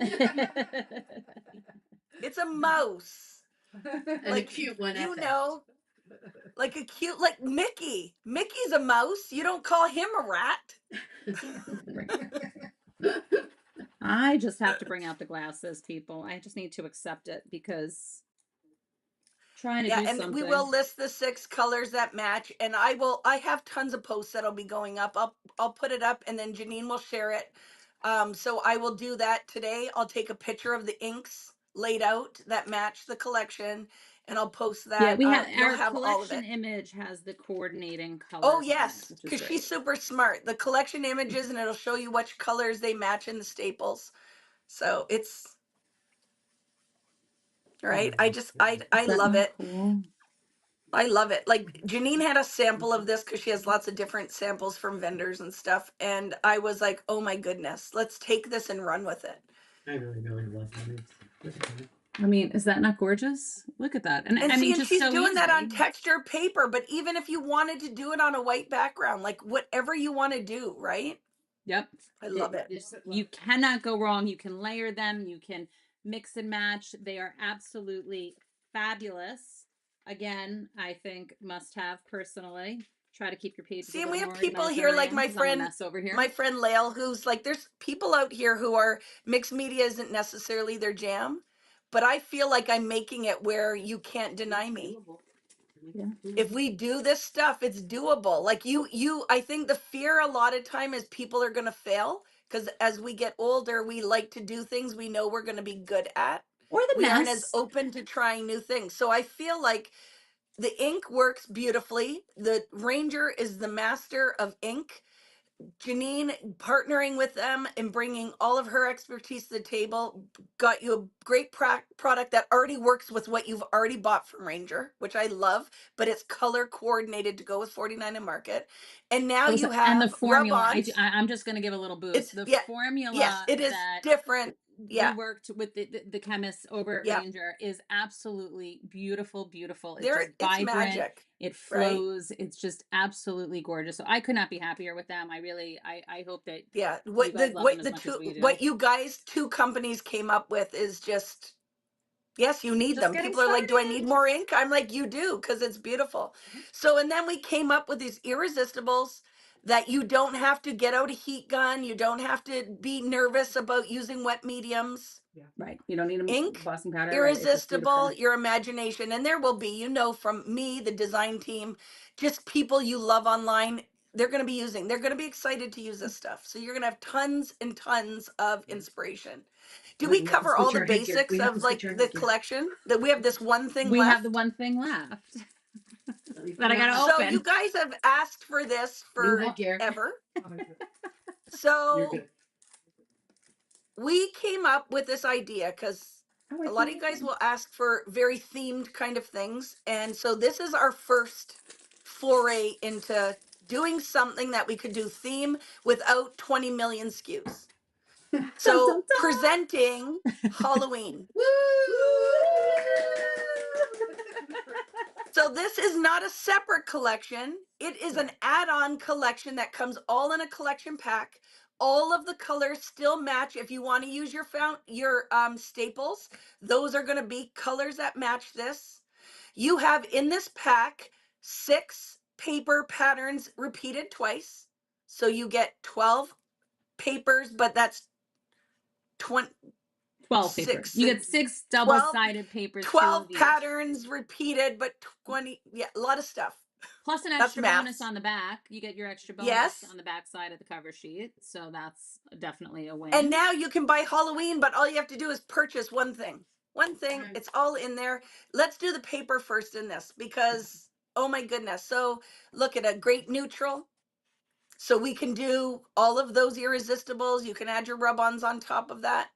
[SPEAKER 2] It's a mouse.
[SPEAKER 4] And
[SPEAKER 2] Like,
[SPEAKER 4] a cute one.
[SPEAKER 2] you know, like a cute, like Mickey. Mickey's a mouse. You don't call him a rat.
[SPEAKER 1] I just have to bring out the glasses, people. I just need to accept it, because trying to do something.
[SPEAKER 2] We will list the 6 colors that match, and I have tons of posts that'll be going up. I'll put it up, and then Janene will share it. So I will do that today. I'll take a picture of the inks laid out that match the collection, and I'll post that.
[SPEAKER 1] Yeah, we have
[SPEAKER 2] you'll
[SPEAKER 1] our
[SPEAKER 2] have all of
[SPEAKER 1] collection
[SPEAKER 2] it.
[SPEAKER 1] image has the coordinating colors.
[SPEAKER 2] Oh yes,
[SPEAKER 1] because
[SPEAKER 2] because she's super smart. The collection images, and it'll show you which colors they match in the staples. So it's right. I love it.
[SPEAKER 1] Cool?
[SPEAKER 2] I love it. Like Janene had a sample of this because she has lots of different samples from vendors and stuff. And I was like, oh my goodness, let's take this and run with it.
[SPEAKER 4] I really love it.
[SPEAKER 1] I mean, is that not gorgeous? Look at that. And I
[SPEAKER 2] see,
[SPEAKER 1] mean,
[SPEAKER 2] and
[SPEAKER 1] just
[SPEAKER 2] she's
[SPEAKER 1] so
[SPEAKER 2] doing that on
[SPEAKER 1] easy.
[SPEAKER 2] texture paper, but even if you wanted to do it on a white background, like whatever you want to do, right?
[SPEAKER 1] Yep.
[SPEAKER 2] I love it.
[SPEAKER 1] You cannot go wrong. You can layer them. You can mix and match. They are absolutely fabulous. again, I think must have personally. Try to keep your pages
[SPEAKER 2] See,
[SPEAKER 1] a
[SPEAKER 2] and we
[SPEAKER 1] little
[SPEAKER 2] have
[SPEAKER 1] more
[SPEAKER 2] people
[SPEAKER 1] organized than
[SPEAKER 2] here
[SPEAKER 1] I
[SPEAKER 2] like
[SPEAKER 1] am because I'm a mess over here.
[SPEAKER 2] my friend Lael, who's like, there's people out here who are mixed media isn't necessarily their jam, but I feel like I'm making it where you can't deny me.
[SPEAKER 1] Yeah.
[SPEAKER 2] If we do this stuff, it's doable. Like I think the fear a lot of time is people are going to fail because as we get older, we like to do things we know we're going to be good at.
[SPEAKER 1] Or the
[SPEAKER 2] We aren't as
[SPEAKER 1] mess.
[SPEAKER 2] open to trying new things. So I feel like the ink works beautifully. The Ranger is the master of ink. Janene, partnering with them and bringing all of her expertise to the table, got you a great product that already works with what you've already bought from Ranger, which I love, but it's color coordinated to go with 49 and Market. And now
[SPEAKER 1] Oh,
[SPEAKER 2] you
[SPEAKER 1] and the
[SPEAKER 2] have
[SPEAKER 1] formula,
[SPEAKER 2] rub-ons.
[SPEAKER 1] I'm just going to give a little
[SPEAKER 2] It's,
[SPEAKER 1] boost. The
[SPEAKER 2] yeah, yes,
[SPEAKER 1] formula
[SPEAKER 2] it is
[SPEAKER 1] that
[SPEAKER 2] different.
[SPEAKER 1] we
[SPEAKER 2] Yeah,
[SPEAKER 1] worked with the chemists over at
[SPEAKER 2] yeah.
[SPEAKER 1] Ranger is absolutely beautiful, beautiful. It's just
[SPEAKER 2] It's
[SPEAKER 1] vibrant.
[SPEAKER 2] magic,
[SPEAKER 1] It
[SPEAKER 2] right?
[SPEAKER 1] flows. It's just absolutely gorgeous. So I could not be happier with them. I hope that
[SPEAKER 2] Yeah,
[SPEAKER 1] you guys love them as much as we do.
[SPEAKER 2] what you guys two companies came up with is just, yes, you need
[SPEAKER 1] Just
[SPEAKER 2] them.
[SPEAKER 1] getting
[SPEAKER 2] People are like, do I
[SPEAKER 1] started.
[SPEAKER 2] need more ink? I'm like, you do, because it's beautiful. So, and then we came up with these irresistibles that you don't have to get out a heat gun. You don't have to be nervous about using wet mediums.
[SPEAKER 1] Right. You don't need a
[SPEAKER 2] Ink,
[SPEAKER 1] embossing powder. Right. It's just
[SPEAKER 2] irresistible,
[SPEAKER 1] beautiful.
[SPEAKER 2] your imagination. And there will be, from me, the design team, just people you love online. They're going to be they're going to be excited to use this stuff. So you're going to have tons and tons of inspiration. Do we cover all the basics of like the collection? That we have this one thing
[SPEAKER 1] We have the
[SPEAKER 2] left?
[SPEAKER 1] one thing left that I got to
[SPEAKER 2] So
[SPEAKER 1] open.
[SPEAKER 2] you guys have asked for this forever. So we came up with this idea because a lot of you guys will ask for very themed kind of things. And so this is our first foray into doing something that we could do theme without 20 million SKUs. So presenting Halloween. So this is not a separate collection. It is an add-on collection that comes all in a collection pack. All of the colors still match. If you want to use your staples, those are going to be colors that match this. You have in this pack 6 paper patterns repeated twice. So you get 12 papers, but that's 20
[SPEAKER 1] 12 papers. You get 6 double-sided papers, 2
[SPEAKER 2] 12
[SPEAKER 1] of each.
[SPEAKER 2] patterns repeated, but 20, yeah, a lot of stuff.
[SPEAKER 1] Plus an
[SPEAKER 2] That's
[SPEAKER 1] extra bonus
[SPEAKER 2] maths.
[SPEAKER 1] on the back. You get your extra bonus
[SPEAKER 2] Yes.
[SPEAKER 1] on the back side of the cover sheet. So that's definitely a win.
[SPEAKER 2] And now you can buy Halloween, but all you have to do is purchase one thing. One thing. It's all in there. Let's do the paper first in this because, oh my goodness. So look at a great neutral. So we can do all of those irresistibles. You can add your rub-ons on top of that.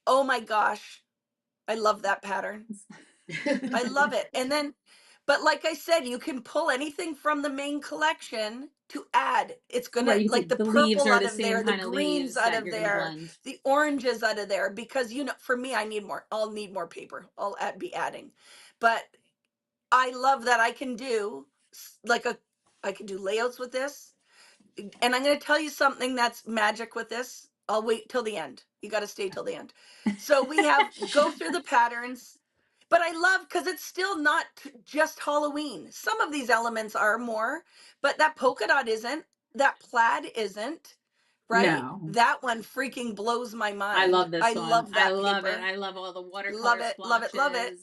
[SPEAKER 2] Oh my gosh. I love that pattern. I love it. And then, but like I said, you can pull anything from the main collection to add. It's gonna
[SPEAKER 1] Right, you
[SPEAKER 2] like
[SPEAKER 1] can
[SPEAKER 2] the
[SPEAKER 1] the leaves
[SPEAKER 2] purple
[SPEAKER 1] are
[SPEAKER 2] out
[SPEAKER 1] the
[SPEAKER 2] of there,
[SPEAKER 1] same
[SPEAKER 2] the
[SPEAKER 1] kind of
[SPEAKER 2] greens
[SPEAKER 1] leaves
[SPEAKER 2] out
[SPEAKER 1] that
[SPEAKER 2] of
[SPEAKER 1] you're going to
[SPEAKER 2] there,
[SPEAKER 1] blend.
[SPEAKER 2] the oranges out of there, because for me, I need more. I'll need more paper. Be adding, but I love that I can do I can do layouts with this. And I'm going to tell you something that's magic with this. I'll wait till the end. You got to stay till the end. So we have go through the patterns, but I love because it's still not just Halloween. Some of these elements are more, but that polka dot isn't. That plaid isn't. Right?
[SPEAKER 1] No.
[SPEAKER 2] That one freaking blows my mind.
[SPEAKER 1] I love this
[SPEAKER 2] I
[SPEAKER 1] one.
[SPEAKER 2] love that
[SPEAKER 1] I love
[SPEAKER 2] paper.
[SPEAKER 1] it. I love all the watercolor
[SPEAKER 2] Love it, love it,
[SPEAKER 1] splotches.
[SPEAKER 2] love it.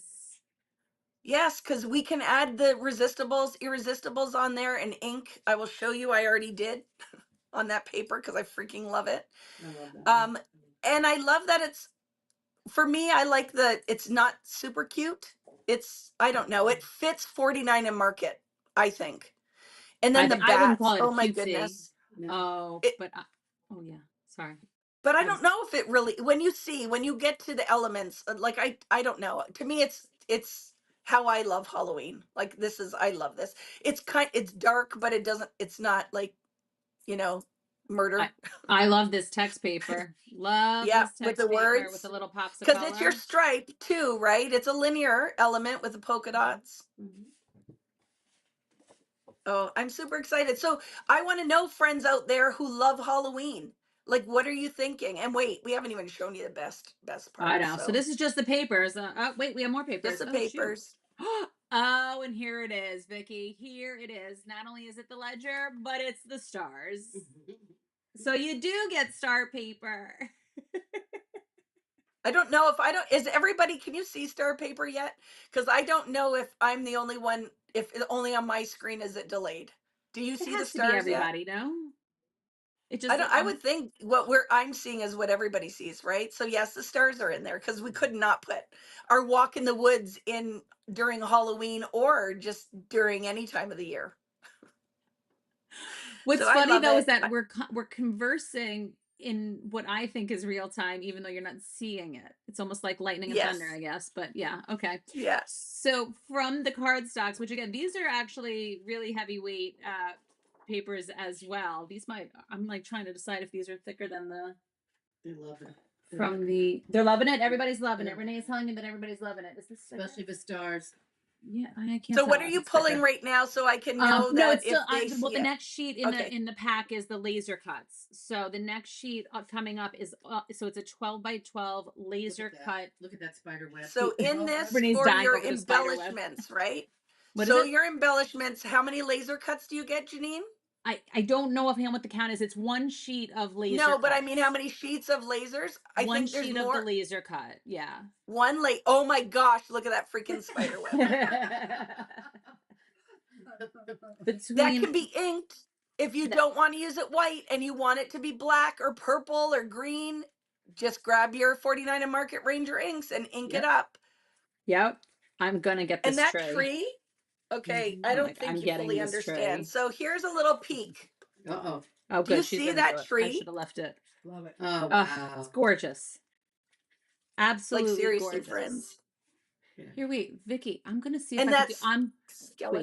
[SPEAKER 2] Yes, because we can add the irresistibles on there and ink. I will show you. I already did on that paper because I freaking love it.
[SPEAKER 4] I love that.
[SPEAKER 2] And I love that for me, I like it's not super cute. I don't know, it fits 49 and Market, I think. And then the
[SPEAKER 1] I wouldn't call
[SPEAKER 2] bats,
[SPEAKER 1] it
[SPEAKER 2] oh my
[SPEAKER 1] cutesy.
[SPEAKER 2] goodness.
[SPEAKER 1] Oh,
[SPEAKER 2] It,
[SPEAKER 1] oh yeah, sorry.
[SPEAKER 2] but I don't know if it really, when you get to the elements, like I don't know. To me, it's how I love Halloween. Like I love this. It's dark, but it's not like, murder.
[SPEAKER 1] I love this text paper. Love
[SPEAKER 2] Yeah,
[SPEAKER 1] this text
[SPEAKER 2] with the
[SPEAKER 1] paper
[SPEAKER 2] words.
[SPEAKER 1] with the little pops of
[SPEAKER 2] Because it's your
[SPEAKER 1] color.
[SPEAKER 2] stripe too, right? It's a linear element with the polka dots. Oh, I'm super excited. So I want to know, friends out there who love Halloween, like, what are you thinking? And wait, we haven't even shown you the best part.
[SPEAKER 1] I know. So this is just the papers. Oh wait, we have more papers.
[SPEAKER 2] Just the
[SPEAKER 1] Oh, shoot.
[SPEAKER 2] papers.
[SPEAKER 1] Oh, and here it is, Vicky. Here it is. Not only is it the ledger, but it's the stars. So you do get star paper.
[SPEAKER 2] I don't know if I don't, is everybody, can you see star paper yet? Because I don't know if I'm the only one, if only on my screen is it delayed. Do you
[SPEAKER 1] It
[SPEAKER 2] see the
[SPEAKER 1] has to be
[SPEAKER 2] stars yet?
[SPEAKER 1] everybody, no? It
[SPEAKER 2] I
[SPEAKER 1] just
[SPEAKER 2] don't, I would think what I'm seeing is what everybody sees, right? So yes, the stars are in there because we could not put our walk in the woods in during Halloween or just during any time of the year.
[SPEAKER 1] What's
[SPEAKER 2] So I
[SPEAKER 1] funny
[SPEAKER 2] love
[SPEAKER 1] though is
[SPEAKER 2] it.
[SPEAKER 1] that we're conversing in what I think is real time, even though you're not seeing it. It's almost like lightning and thunder,
[SPEAKER 2] Yes.
[SPEAKER 1] I guess. But yeah, okay.
[SPEAKER 2] Yeah.
[SPEAKER 1] So from the cardstocks, which again, these are actually really heavyweight papers as well. These might, I'm like trying to decide if these are thicker than the
[SPEAKER 4] They love it.
[SPEAKER 1] from the. They're loving it. Everybody's loving
[SPEAKER 4] Yeah.
[SPEAKER 1] it. Renee's telling me that everybody's loving it. Is this thicker?
[SPEAKER 4] Especially the stars.
[SPEAKER 1] Yeah, I can't.
[SPEAKER 2] So
[SPEAKER 1] tell
[SPEAKER 2] what are
[SPEAKER 1] if
[SPEAKER 2] you
[SPEAKER 1] it's thicker.
[SPEAKER 2] pulling right now so I can know
[SPEAKER 1] No,
[SPEAKER 2] that
[SPEAKER 1] it's still
[SPEAKER 2] if they
[SPEAKER 1] well.
[SPEAKER 2] see
[SPEAKER 1] The
[SPEAKER 2] it?
[SPEAKER 1] next sheet
[SPEAKER 2] Okay.
[SPEAKER 1] in the pack is the laser cuts. So the next sheet coming up is so it's a 12 by 12 laser cut.
[SPEAKER 4] Look at that spider web.
[SPEAKER 2] So in this
[SPEAKER 1] Renee's
[SPEAKER 2] for
[SPEAKER 1] dying
[SPEAKER 2] your
[SPEAKER 1] over the spider web.
[SPEAKER 2] embellishments, right?
[SPEAKER 1] What is
[SPEAKER 2] So
[SPEAKER 1] it?
[SPEAKER 2] your embellishments, how many laser cuts do you get, Janine?
[SPEAKER 1] I don't know offhand what the count is. It's one sheet of laser.
[SPEAKER 2] No, but I mean, how
[SPEAKER 1] cuts.
[SPEAKER 2] many sheets of lasers? I
[SPEAKER 1] One
[SPEAKER 2] think there's
[SPEAKER 1] sheet of the
[SPEAKER 2] more.
[SPEAKER 1] laser cut. Yeah.
[SPEAKER 2] One late. Oh my gosh! Look at that freaking spider web. That
[SPEAKER 1] Between
[SPEAKER 2] can be inked if you don't want to use it white and you want it to be black or purple or green. Just grab your 49 and Market Ranger inks and ink it up.
[SPEAKER 1] Yep. I'm gonna get this
[SPEAKER 2] And that
[SPEAKER 1] tray.
[SPEAKER 2] tree. Okay, I
[SPEAKER 1] I'm
[SPEAKER 2] don't
[SPEAKER 1] like,
[SPEAKER 2] think
[SPEAKER 1] I'm
[SPEAKER 2] you
[SPEAKER 1] getting
[SPEAKER 2] fully
[SPEAKER 1] this
[SPEAKER 2] understand.
[SPEAKER 1] tray.
[SPEAKER 2] So here's a little peek.
[SPEAKER 4] Uh-oh.
[SPEAKER 1] Oh,
[SPEAKER 2] Do you
[SPEAKER 1] good. She's
[SPEAKER 2] see
[SPEAKER 1] gonna do
[SPEAKER 2] that
[SPEAKER 1] it. I
[SPEAKER 2] tree?
[SPEAKER 1] should have left it.
[SPEAKER 4] Love it. Oh,
[SPEAKER 1] It's
[SPEAKER 4] wow.
[SPEAKER 1] gorgeous.
[SPEAKER 2] Like
[SPEAKER 1] Absolutely
[SPEAKER 2] seriously,
[SPEAKER 1] gorgeous.
[SPEAKER 2] friends.
[SPEAKER 1] Here, wait, Vicky, I'm gonna see if
[SPEAKER 2] And
[SPEAKER 1] I can do.
[SPEAKER 2] that's
[SPEAKER 1] Wait,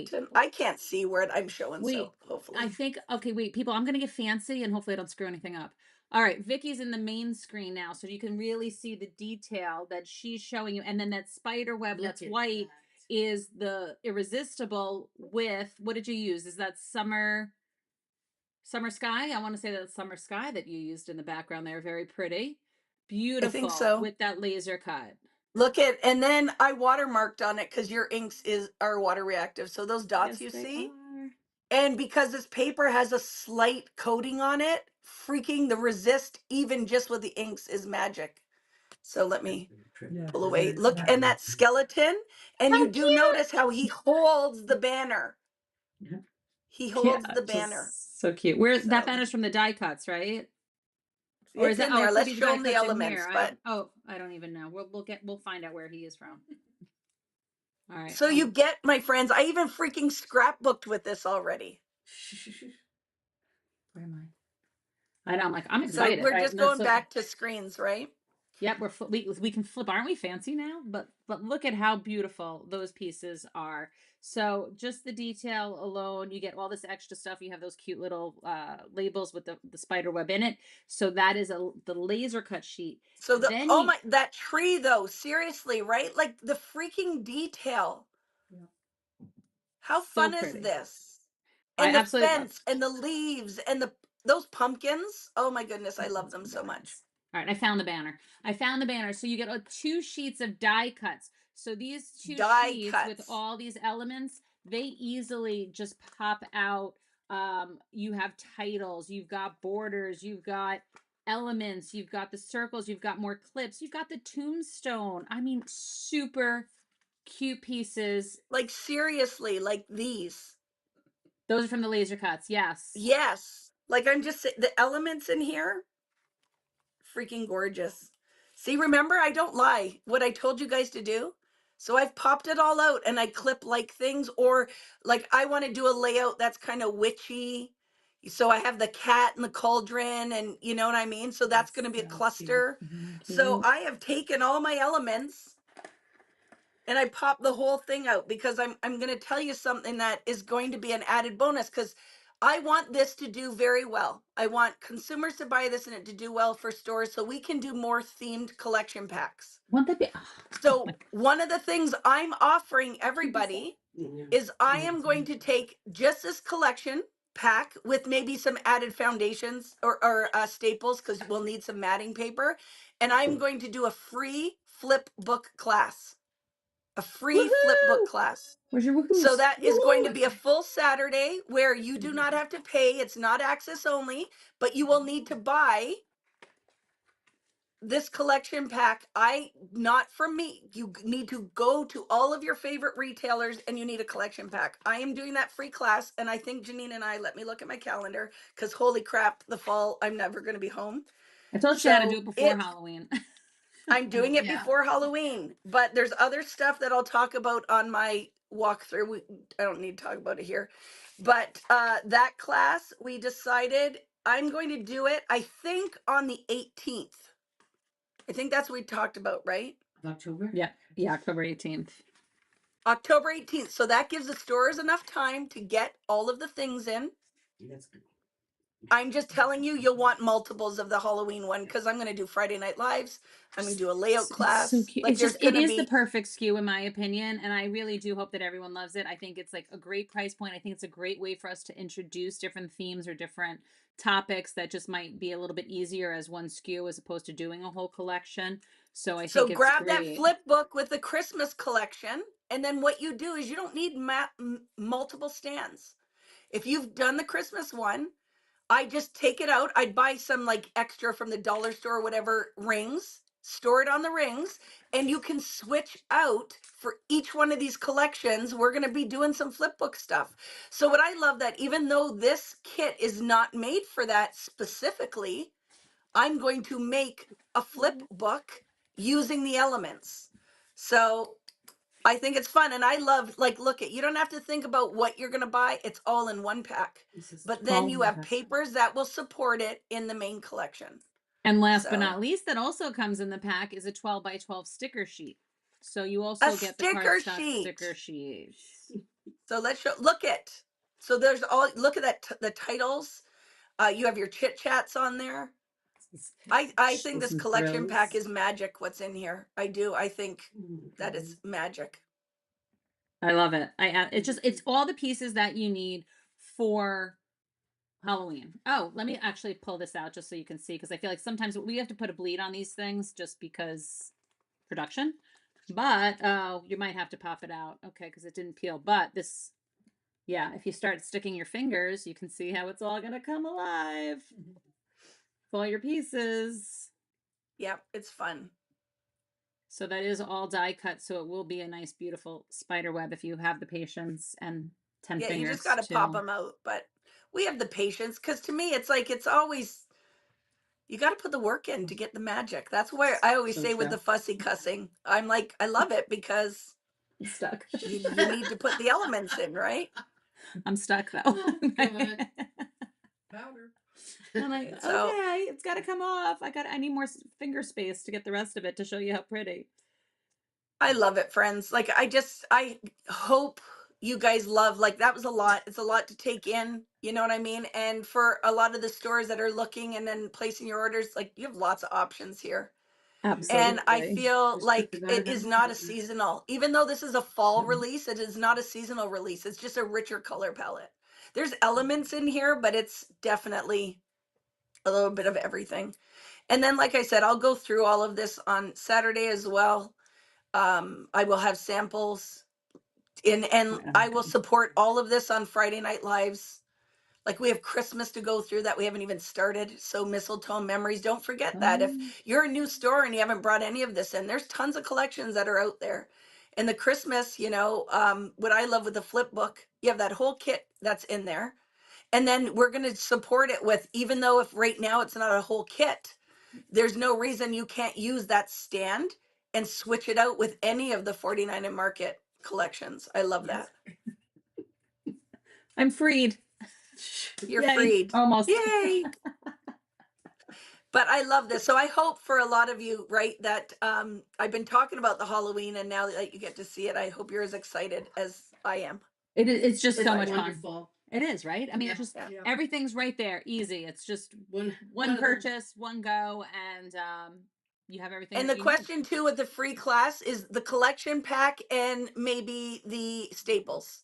[SPEAKER 2] skeleton. I can't see where I'm showing,
[SPEAKER 1] wait.
[SPEAKER 2] so hopefully.
[SPEAKER 1] I think okay. Wait, people, I'm gonna get fancy and hopefully I don't screw anything up. All right, Vicky's in the main screen now, so you can really see the detail that she's showing you, and then that spider web
[SPEAKER 4] Look
[SPEAKER 1] that's
[SPEAKER 4] at
[SPEAKER 1] white
[SPEAKER 4] that.
[SPEAKER 1] is the irresistible with. What did you use? Is that summer sky? I want to say that summer sky that you used in the background there. Very pretty,
[SPEAKER 2] I think
[SPEAKER 1] beautiful
[SPEAKER 2] so.
[SPEAKER 1] with that laser cut.
[SPEAKER 2] Look at, and then I watermarked on it because your inks are water reactive. So those dots you
[SPEAKER 1] Yes, they
[SPEAKER 2] see,
[SPEAKER 1] are.
[SPEAKER 2] and because this paper has a slight coating on it, freaking the resist, even just with the inks, is magic. So let me pull away. Look, and that skeleton, and
[SPEAKER 1] How
[SPEAKER 2] you do
[SPEAKER 1] cute!
[SPEAKER 2] notice how he holds the banner. He holds
[SPEAKER 1] Yeah,
[SPEAKER 2] the banner.
[SPEAKER 1] just so cute. Where that
[SPEAKER 2] So
[SPEAKER 1] banner's from the die cuts, right? Or is
[SPEAKER 2] it's
[SPEAKER 1] that?
[SPEAKER 2] in
[SPEAKER 1] Oh,
[SPEAKER 2] there.
[SPEAKER 1] it could
[SPEAKER 2] Let's
[SPEAKER 1] be the
[SPEAKER 2] show
[SPEAKER 1] die
[SPEAKER 2] him the
[SPEAKER 1] cuts in
[SPEAKER 2] elements.
[SPEAKER 1] here.
[SPEAKER 2] But
[SPEAKER 1] I don't even know. We'll find out where he is from. All right.
[SPEAKER 2] so you get, my friends, I even freaking scrapbooked with this already.
[SPEAKER 1] Where am I? I know. I'm like, I'm
[SPEAKER 2] So
[SPEAKER 1] excited.
[SPEAKER 2] we're
[SPEAKER 1] Right?
[SPEAKER 2] just going back to screens, right?
[SPEAKER 1] Yep, we can flip. Aren't we fancy now? But look at how beautiful those pieces are. So just the detail alone, you get all this extra stuff. You have those cute little labels with the spider web in it. So that is the laser cut sheet.
[SPEAKER 2] So the,
[SPEAKER 1] Then
[SPEAKER 2] oh
[SPEAKER 1] you
[SPEAKER 2] my, that tree though, seriously, right? Like the freaking detail. How
[SPEAKER 1] so
[SPEAKER 2] fun is
[SPEAKER 1] pretty.
[SPEAKER 2] this?
[SPEAKER 1] I
[SPEAKER 2] And the
[SPEAKER 1] absolutely love.
[SPEAKER 2] fence and the leaves and those pumpkins. Oh my goodness, I love them so much.
[SPEAKER 1] All right, I found the banner. I found the banner. So you get two sheets of die cuts. So these two
[SPEAKER 2] Die
[SPEAKER 1] sheets with
[SPEAKER 2] cuts.
[SPEAKER 1] all these elements, they easily just pop out. You have titles, you've got borders, you've got elements, you've got the circles, you've got more clips, you've got the tombstone. I mean, super cute pieces.
[SPEAKER 2] Like seriously, like these.
[SPEAKER 1] Those are from the laser cuts. Yes.
[SPEAKER 2] Yes. Like I'm just saying, the elements in here, freaking gorgeous. See, remember, I don't lie. What I told you guys to do. So I've popped it all out and I clip like things, or like I want to do a layout that's kind of witchy. So I have the cat and the cauldron, and you know what I mean? So that's going to be a cluster. So I have taken all my elements and I pop the whole thing out because I'm going to tell you something that is going to be an added bonus, because I want this to do very well. I want consumers to buy this and it to do well for stores so we can do more themed collection packs.
[SPEAKER 1] Won't that be?
[SPEAKER 2] So one of the things I'm offering everybody is I am going to take just this collection pack with maybe some added foundations or staples, because we'll need some matting paper, and I'm going to do a free flip book class. a free flip book class.
[SPEAKER 3] Where's your woohoos?
[SPEAKER 2] So that is going to be a
[SPEAKER 4] Woohoo!
[SPEAKER 2] full Saturday where you do not have to pay. It's not access only, but you will need to buy this collection pack. Not from me. You need to go to all of your favorite retailers and you need a collection pack. I am doing that free class, and I think Janine and I, let me look at my calendar, because holy crap, the fall, I'm never going to be home.
[SPEAKER 1] I told Shanna to do
[SPEAKER 2] So
[SPEAKER 1] it before Halloween.
[SPEAKER 2] I'm doing it
[SPEAKER 4] Yeah.
[SPEAKER 2] before Halloween, but there's other stuff that I'll talk about on my walkthrough. I don't need to talk about it here, but that class, we decided I'm going to do it, I think, on the 18th. I think that's what we talked about, right?
[SPEAKER 4] October?
[SPEAKER 1] Yeah, October 18th.
[SPEAKER 2] October 18th. So that gives the stores enough time to get all of the things in.
[SPEAKER 4] That's good.
[SPEAKER 2] I'm just telling you, you'll want multiples of the Halloween one, because I'm going to do Friday Night Lives. I'm going to do a layout class.
[SPEAKER 1] So cute.
[SPEAKER 2] Like,
[SPEAKER 1] It's
[SPEAKER 2] there's
[SPEAKER 1] just,
[SPEAKER 2] going
[SPEAKER 1] it
[SPEAKER 2] to
[SPEAKER 1] is the
[SPEAKER 2] be.
[SPEAKER 1] perfect SKU in my opinion, and I really do hope that everyone loves it. I think it's like a great price point. I think it's a great way for us to introduce different themes or different topics that just might be a little bit easier as one SKU as opposed to doing a whole collection. So I
[SPEAKER 2] So
[SPEAKER 1] think it's
[SPEAKER 2] grab that
[SPEAKER 1] great.
[SPEAKER 2] flip book with the Christmas collection, and then what you do is you don't need multiple stands. If you've done the Christmas one, I just take it out. I'd buy some like extra from the dollar store, or whatever, rings, store it on the rings, and you can switch out for each one of these collections. We're going to be doing some flip book stuff. So what I love, that even though this kit is not made for that specifically, I'm going to make a flip book using the elements. So I think it's fun, and I love, like, look at, you don't have to think about what you're going to buy. It's all in one pack. But then you have papers that will support it in the main collection.
[SPEAKER 1] And last but
[SPEAKER 2] So
[SPEAKER 1] not least, that also comes in the pack is a 12 by 12 sticker sheet. So you
[SPEAKER 2] a
[SPEAKER 1] also get the
[SPEAKER 2] sticker
[SPEAKER 1] cardstock sticker
[SPEAKER 2] sheet.
[SPEAKER 1] sheet.
[SPEAKER 2] So let's show, look at, so there's all, look at that, the titles. You have your chit chats on there. I think this
[SPEAKER 4] Some
[SPEAKER 2] collection pack
[SPEAKER 4] thrills.
[SPEAKER 2] is magic, what's in here. I do. I think that is magic.
[SPEAKER 1] I love it. It's just, it's all the pieces that you need for Halloween. Oh, let me actually pull this out just so you can see, because I feel like sometimes we have to put a bleed on these things just because production. But you might have to pop it out. Okay, because it didn't peel. But this, yeah, if you start sticking your fingers, you can see how it's all gonna come alive. With all your pieces.
[SPEAKER 2] Yep, it's fun.
[SPEAKER 1] So that is all die cut, so it will be a nice, beautiful spider web if you have the patience and 10
[SPEAKER 2] Yeah,
[SPEAKER 1] fingers.
[SPEAKER 2] you just got to pop
[SPEAKER 1] too.
[SPEAKER 2] them out. But we have the patience, because to me, it's like, it's always, you got to put the work in to get the magic. That's where I always
[SPEAKER 4] So
[SPEAKER 2] say with
[SPEAKER 4] true.
[SPEAKER 2] the fussy cussing, I'm like, I love it because
[SPEAKER 1] I'm stuck.
[SPEAKER 2] you need to put the elements in, right?
[SPEAKER 1] I'm stuck though.
[SPEAKER 4] Oh, God. Powder.
[SPEAKER 1] I'm like,
[SPEAKER 2] So-
[SPEAKER 1] okay, it's got to come off. I need more finger space to get the rest of it to show you how pretty.
[SPEAKER 2] I love it, friends. Like, I hope you guys love, like, that was a lot. It's a lot to take in, you know what I mean? And for a lot of the stores that are looking and then placing your orders, like, you have lots of options here.
[SPEAKER 1] Absolutely.
[SPEAKER 2] And I feel
[SPEAKER 4] Just
[SPEAKER 2] like
[SPEAKER 4] put the
[SPEAKER 2] it
[SPEAKER 4] batter
[SPEAKER 2] is
[SPEAKER 4] down.
[SPEAKER 2] not a seasonal, even though this is a fall release, it is not a seasonal release. It's just a richer color palette. There's elements in here, but it's definitely a little bit of everything. And then, like I said, I'll go through all of this on Saturday as well. I will have samples and I will support all of this on Friday Night Lives. Like, we have Christmas to go through that we haven't even started. So mistletoe memories, don't forget that. If you're a new store and you haven't brought any of this in, there's tons of collections that are out there. And the Christmas, what I love with the flip book, you have that whole kit that's in there. And then we're going to support it with, even though if right now it's not a whole kit, there's no reason you can't use that stand and switch it out with any of the 49 and Market collections. I love that.
[SPEAKER 1] I'm freed.
[SPEAKER 2] You're
[SPEAKER 1] Yay.
[SPEAKER 2] freed.
[SPEAKER 1] Almost.
[SPEAKER 2] Yay. But I love this. So I hope for a lot of you, right, that I've been talking about the Halloween, and now that you get to see it, I hope you're as excited as I am.
[SPEAKER 1] It's just
[SPEAKER 2] It's
[SPEAKER 1] so much fun.
[SPEAKER 4] Wonderful.
[SPEAKER 1] It is, right? I mean,
[SPEAKER 4] Yeah.
[SPEAKER 1] it's just
[SPEAKER 2] Yeah.
[SPEAKER 1] everything's right there, easy. It's just
[SPEAKER 4] One
[SPEAKER 1] one purchase, one go, and you have everything.
[SPEAKER 2] And
[SPEAKER 1] that
[SPEAKER 2] the
[SPEAKER 1] you need.
[SPEAKER 2] question too with the free class is the collection pack and maybe the staples.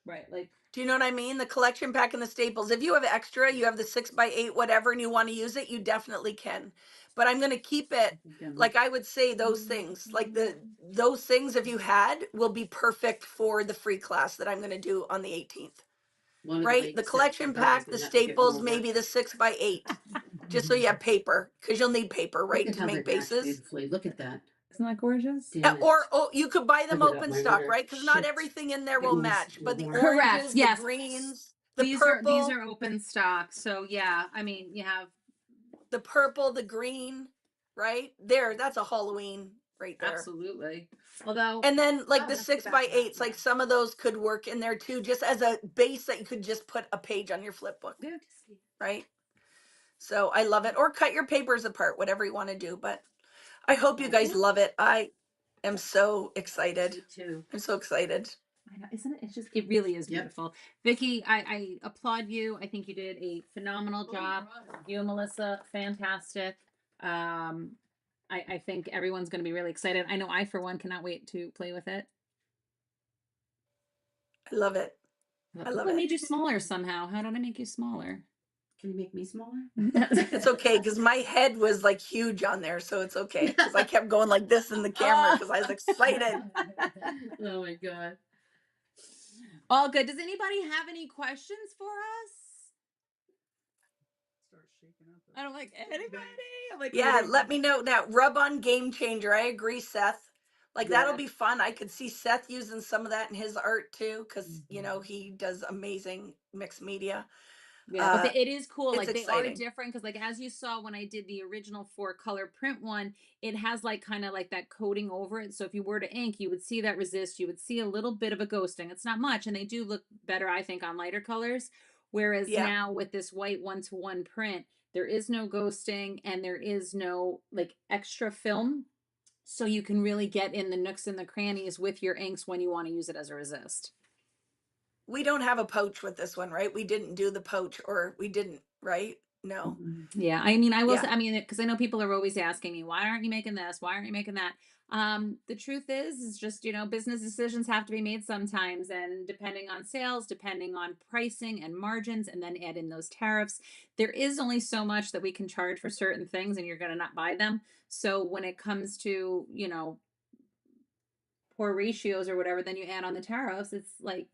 [SPEAKER 1] Right, like,
[SPEAKER 2] Do you know what I mean? The collection pack and the staples. If you have extra, you have the 6x8, whatever, and you want to use it, you definitely can. but I'm going to keep it. Like I would say those things, like those things, if you had, will be perfect for the free class that I'm going to do on the 18th. Right? The collection pack, the staples, maybe the 6x8, just so you have paper, because you'll need paper, right, to make bases.
[SPEAKER 4] Look at that.
[SPEAKER 1] Isn't that gorgeous?
[SPEAKER 2] Or you could buy them open stock, right? Because not everything in there will match, but the oranges, the greens, the
[SPEAKER 1] These
[SPEAKER 2] purple,
[SPEAKER 1] are open stock. So yeah, I mean, you have
[SPEAKER 2] the purple, the green, right? There, that's a Halloween right there.
[SPEAKER 1] absolutely. Although,
[SPEAKER 2] And then like the 6x8s, like some of those could work in there too, just as a base that you could just put a page on your flip book, right? So I love it. Or cut your papers apart, whatever you want to do. But I hope you guys love it. I am so excited.
[SPEAKER 4] Me too.
[SPEAKER 2] I'm so excited.
[SPEAKER 1] I know, isn't it? It's just, it really is beautiful. Vicki, I applaud you. I think you did a phenomenal job. You and Melissa, fantastic. I think everyone's going to be really excited. I know I, for one, cannot wait to play with it.
[SPEAKER 2] I love it. I love it.
[SPEAKER 1] I made you smaller somehow. How did I make you smaller?
[SPEAKER 4] Can you make me smaller?
[SPEAKER 2] It's okay, because my head was like huge on there, so it's okay. Because I kept going like this in the camera because I was excited.
[SPEAKER 4] Oh my God.
[SPEAKER 1] All good. Does anybody have any questions for us? I don't like anybody. I'm like,
[SPEAKER 2] Yeah, let me know. Now, rub on Game Changer. I agree, Seth. Like that'll be fun. I could see Seth using some of that in his art too, because you know he does amazing mixed media.
[SPEAKER 1] Yeah, but it is cool.
[SPEAKER 2] It's
[SPEAKER 1] Like they
[SPEAKER 2] exciting.
[SPEAKER 1] are different because, like, as you saw when I did the original 4-color print one, it has like kind of like that coating over it. So if you were to ink, you would see that resist. You would see a little bit of a ghosting. It's not much, and they do look better, I think, on lighter colors. Whereas now with this white 1-to-1 print, there is no ghosting and there is no like extra film. So you can really get in the nooks and the crannies with your inks when you want to use it as a resist.
[SPEAKER 2] We don't have a poach with this one, right? We didn't do the poach, or we didn't, right? No.
[SPEAKER 1] Yeah, I mean, I will say, I mean, because I know people are always asking me, why aren't you making this? Why aren't you making that? The truth is just, you know, business decisions have to be made sometimes. And depending on sales, depending on pricing and margins, and then add in those tariffs, there is only so much that we can charge for certain things and you're going to not buy them. So when it comes to, you know, poor ratios or whatever, then you add on the tariffs, it's like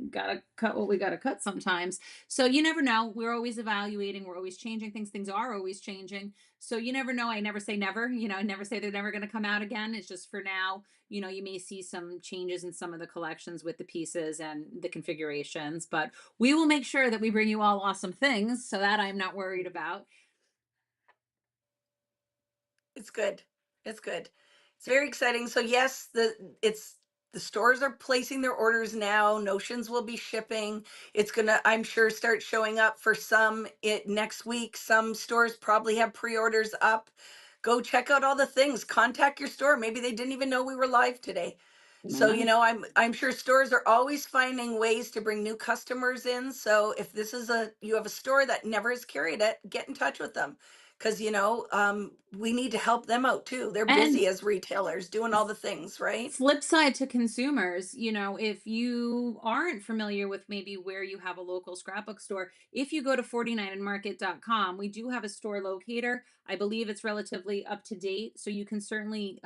[SPEAKER 1] gotta cut what we gotta cut sometimes. So you never know. We're always evaluating, we're always changing things are always changing. So you never know. I never say never, you know, I never say they're never going to come out again. It's just for now, you know, you may see some changes in some of the collections with the pieces and the configurations, but we will make sure that we bring you all awesome things, so that I'm not worried about.
[SPEAKER 2] It's good. It's good. It's very exciting. So yes, the stores are placing their orders now. Notions will be shipping. It's gonna, I'm sure, start showing up for some it next week. Some stores probably have pre-orders up. Go check out all the things. Contact your store. Maybe they didn't even know we were live today. So, you know, I'm sure stores are always finding ways to bring new customers in. So if this is you have a store that never has carried it, get in touch with them. Because, you know, we need to help them out too. They're busy as retailers doing all the things, right?
[SPEAKER 1] Flip side to consumers, you know, if you aren't familiar with maybe where you have a local scrapbook store, if you go to 49andmarket.com, we do have a store locator. I believe it's relatively up to date. So you can certainly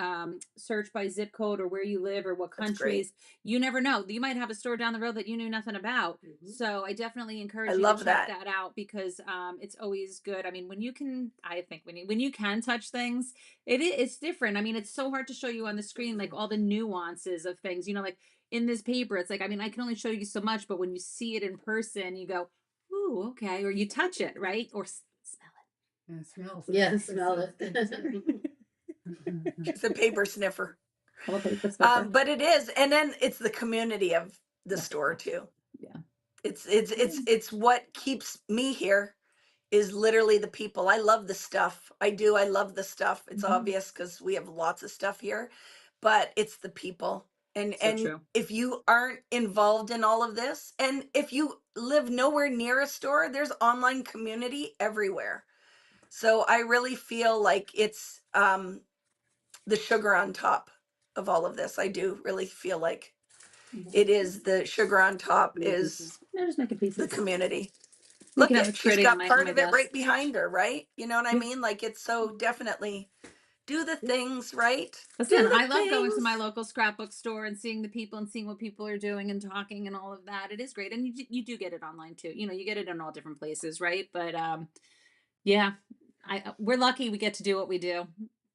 [SPEAKER 1] search by zip code or where you live or what countries. You never know. You might have a store down the road that you knew nothing about. So I definitely encourage you to check that out, because it's always good. I mean, when you can, I think when you can touch things, it's different. I mean, it's so hard to show you on the screen, like all the nuances of things, you know, like in this paper, it's like, I mean, I can only show you so much, but when you see it in person, you go, ooh, okay. Or you touch it, right? Or smell it.
[SPEAKER 4] Yeah, smells. Yeah, smell it.
[SPEAKER 2] It's a paper sniffer.
[SPEAKER 1] A paper sniffer.
[SPEAKER 2] But it is. And then it's the community of the store too.
[SPEAKER 1] Yeah.
[SPEAKER 2] It's what keeps me here. Is literally the people. I love the stuff. I do. I love the stuff. It's obvious because we have lots of stuff here, but it's the people. And
[SPEAKER 1] true.
[SPEAKER 2] If you aren't involved in all of this, and if you live nowhere near a store, there's online community everywhere. So I really feel like it's the sugar on top of all of this. I do really feel like it is the sugar on top is
[SPEAKER 1] just make a piece
[SPEAKER 2] the community.
[SPEAKER 1] Look
[SPEAKER 2] Look
[SPEAKER 1] at how
[SPEAKER 2] it,
[SPEAKER 1] it's
[SPEAKER 2] she's
[SPEAKER 1] pretty on
[SPEAKER 2] got
[SPEAKER 1] my
[SPEAKER 2] part of it
[SPEAKER 1] desk.
[SPEAKER 2] right behind her, right? You know what I
[SPEAKER 1] Yeah.
[SPEAKER 2] mean? Like it's so definitely do the things, right? Do
[SPEAKER 1] Listen,
[SPEAKER 2] the
[SPEAKER 1] I love going to my
[SPEAKER 2] things.
[SPEAKER 1] local scrapbook store and seeing the people and seeing what people are doing and talking and all of that. It is great, and you do get it online too. You know, you get it in all different places, right? But yeah, I we're lucky we get to do what we do.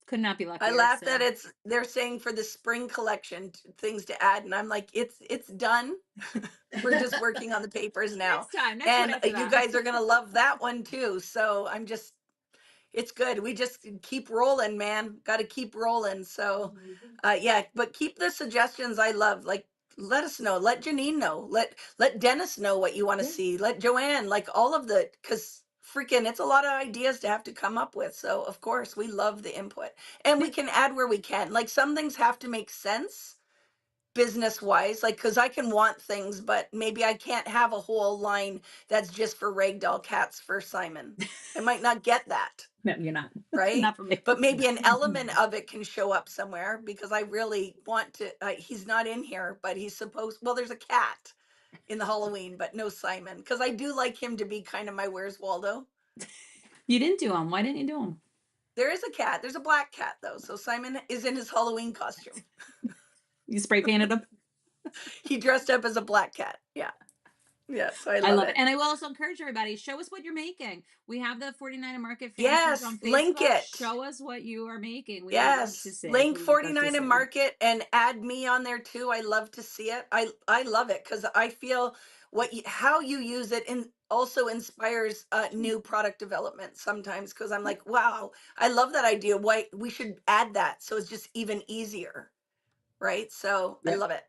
[SPEAKER 1] Could not be
[SPEAKER 2] I
[SPEAKER 1] luckier.
[SPEAKER 2] laugh that
[SPEAKER 1] So
[SPEAKER 2] they're saying for the spring collection things to add, and I'm like, it's done. We're just working on the papers now,
[SPEAKER 1] next one
[SPEAKER 2] and
[SPEAKER 1] after
[SPEAKER 2] you
[SPEAKER 1] that.
[SPEAKER 2] guys are gonna love that one too. So I'm just, it's good. We just keep rolling, man. Got to keep rolling. So, yeah, but keep the suggestions. I love like let us know. Let Janine know. Let Dennis know what you want to
[SPEAKER 3] Yeah.
[SPEAKER 2] see. Let Joanne like all of the because freaking it's a lot of ideas to have to come up with. So of course we love the input and we can add where we can. Like some things have to make sense business wise like because I can want things but maybe I can't have a whole line that's just for ragdoll cats for Simon. I might not get that,
[SPEAKER 1] No, you're not.
[SPEAKER 2] right?
[SPEAKER 1] Not for me.
[SPEAKER 2] But maybe an element of it can show up somewhere because I really want to. He's not in here, but he's supposed. Well, there's a cat in the Halloween, but no Simon because I do like him to be kind of my Where's Waldo.
[SPEAKER 1] You didn't do them. Why didn't you do them?
[SPEAKER 2] There is a cat. There's a black cat though, so Simon is in his Halloween costume.
[SPEAKER 1] You spray painted them.
[SPEAKER 2] He dressed up as a black cat. Yeah, yeah. So I
[SPEAKER 1] I
[SPEAKER 2] love
[SPEAKER 1] love it.
[SPEAKER 2] it.
[SPEAKER 1] And I will also encourage everybody, show us what you're making. We have the 49 and Market fan page
[SPEAKER 2] Yes,
[SPEAKER 1] on
[SPEAKER 2] link
[SPEAKER 1] Facebook.
[SPEAKER 2] it.
[SPEAKER 1] Show us what you are making. We would love to
[SPEAKER 2] Yes,
[SPEAKER 1] see.
[SPEAKER 2] link
[SPEAKER 1] We would love to
[SPEAKER 2] 49 and
[SPEAKER 1] see.
[SPEAKER 2] market and add me on there too. I love to see it. I love it because I feel how you use it and also inspires new product development sometimes because I'm like, wow, I love that idea. Why we should add that so it's just even easier, right? So I
[SPEAKER 1] Yep.
[SPEAKER 2] love it.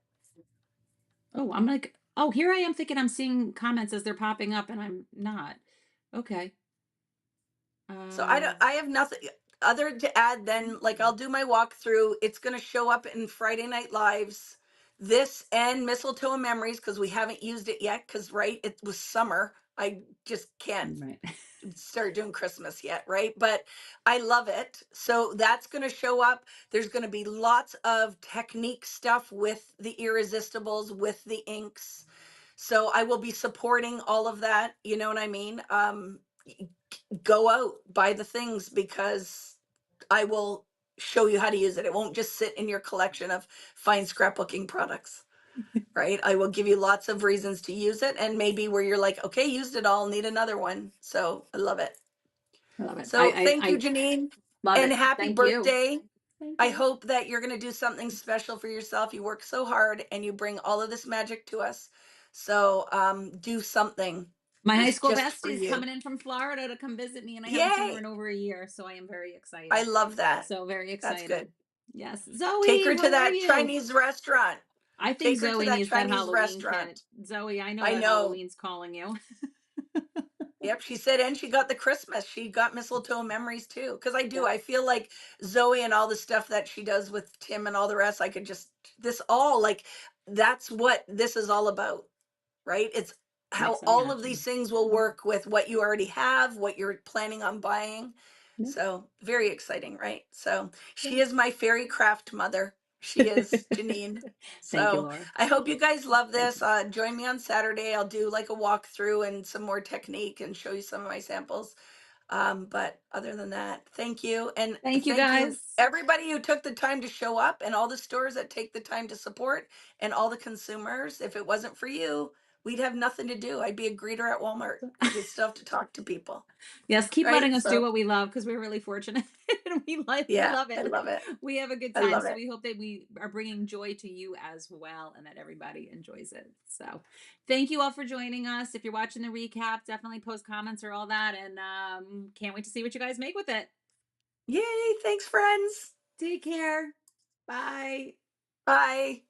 [SPEAKER 1] Oh, I'm like, oh, here I am thinking I'm seeing comments as they're popping up and I'm not. Okay.
[SPEAKER 2] So
[SPEAKER 1] Uh,
[SPEAKER 2] I have nothing other to add than like I'll do my walkthrough. It's going to show up in Friday Night Lives. This and Mistletoe and Memories because we haven't used it yet because right it was summer. I just can't
[SPEAKER 1] right.
[SPEAKER 2] start doing Christmas yet, right? But I love it. So that's going to show up. There's going to be lots of technique stuff with the irresistibles, with the inks. So I will be supporting all of that. You know what I mean? Go out, buy the things because I will show you how to use it. It won't just sit in your collection of fine scrapbooking products, right? I will give you lots of reasons to use it and maybe where you're like, okay, used it all, need another one. So I love it.
[SPEAKER 1] I love it.
[SPEAKER 2] So thank you,
[SPEAKER 1] I
[SPEAKER 2] Janine,
[SPEAKER 1] love
[SPEAKER 2] and
[SPEAKER 1] it.
[SPEAKER 2] happy
[SPEAKER 1] Thank you.
[SPEAKER 2] birthday.
[SPEAKER 1] Thank
[SPEAKER 2] I
[SPEAKER 1] you.
[SPEAKER 2] hope that you're going to do something special for yourself. You work so hard and you bring all of this magic to us. So do something
[SPEAKER 1] My high school
[SPEAKER 2] just for
[SPEAKER 1] bestie is
[SPEAKER 2] you.
[SPEAKER 1] coming in from Florida to come visit me, and I haven't seen her in
[SPEAKER 2] Yay.
[SPEAKER 1] over a year, so I am very
[SPEAKER 2] I
[SPEAKER 1] excited.
[SPEAKER 2] love that.
[SPEAKER 1] So very
[SPEAKER 2] That's
[SPEAKER 1] excited.
[SPEAKER 2] good.
[SPEAKER 1] Yes.
[SPEAKER 2] Take
[SPEAKER 1] Zoe,
[SPEAKER 2] her to
[SPEAKER 1] how are
[SPEAKER 2] that
[SPEAKER 1] you?
[SPEAKER 2] Chinese restaurant.
[SPEAKER 1] I think
[SPEAKER 2] Take her to
[SPEAKER 1] Zoe
[SPEAKER 2] that
[SPEAKER 1] needs that
[SPEAKER 2] Chinese
[SPEAKER 1] Halloween kit.
[SPEAKER 2] restaurant.
[SPEAKER 1] Zoe, I know
[SPEAKER 2] I
[SPEAKER 1] that
[SPEAKER 2] know.
[SPEAKER 1] Halloween's calling you.
[SPEAKER 2] Yep, she said, and she got the Christmas. She got mistletoe memories too. Because I do.
[SPEAKER 1] Yep.
[SPEAKER 2] I feel like Zoe and all the stuff that she does with Tim and all the rest, I could just, this all, like, that's what this is all about, right? It's
[SPEAKER 1] Makes
[SPEAKER 2] how
[SPEAKER 1] them
[SPEAKER 2] all of these
[SPEAKER 1] happy.
[SPEAKER 2] things will work with what you already have, what you're planning on buying.
[SPEAKER 1] Yep.
[SPEAKER 2] So very exciting, right? So
[SPEAKER 1] Yep.
[SPEAKER 2] she is my fairy craft mother. She is Janine.
[SPEAKER 1] Thank you,
[SPEAKER 2] So
[SPEAKER 1] Laura.
[SPEAKER 2] I hope you guys love
[SPEAKER 1] Thank
[SPEAKER 2] this.
[SPEAKER 1] you.
[SPEAKER 2] Join me on Saturday. I'll do like a walkthrough and some more technique and show you some of my samples. But other than that, thank you. And
[SPEAKER 1] Thank you,
[SPEAKER 2] thank you,
[SPEAKER 1] guys.
[SPEAKER 2] everybody who took the time to show up and all the stores that take the time to support and all the consumers. If it wasn't for you, we'd have nothing to do. I'd be a greeter at Walmart because we'd still have to talk to people.
[SPEAKER 1] Yes, keep
[SPEAKER 2] Right.
[SPEAKER 1] letting us do
[SPEAKER 2] So,
[SPEAKER 1] what we love because we're really fortunate. We
[SPEAKER 2] yeah,
[SPEAKER 1] love
[SPEAKER 2] I
[SPEAKER 1] it.
[SPEAKER 2] love it.
[SPEAKER 1] We have a good
[SPEAKER 2] I
[SPEAKER 1] time.
[SPEAKER 2] love
[SPEAKER 1] So
[SPEAKER 2] it.
[SPEAKER 1] we hope that we are bringing joy to you as well and that everybody enjoys it. So thank you all for joining us. If you're watching the recap, definitely post comments or all that. And can't wait to see what you guys make with it.
[SPEAKER 2] Yay. Thanks, friends.
[SPEAKER 1] Take care. Bye.
[SPEAKER 2] Bye.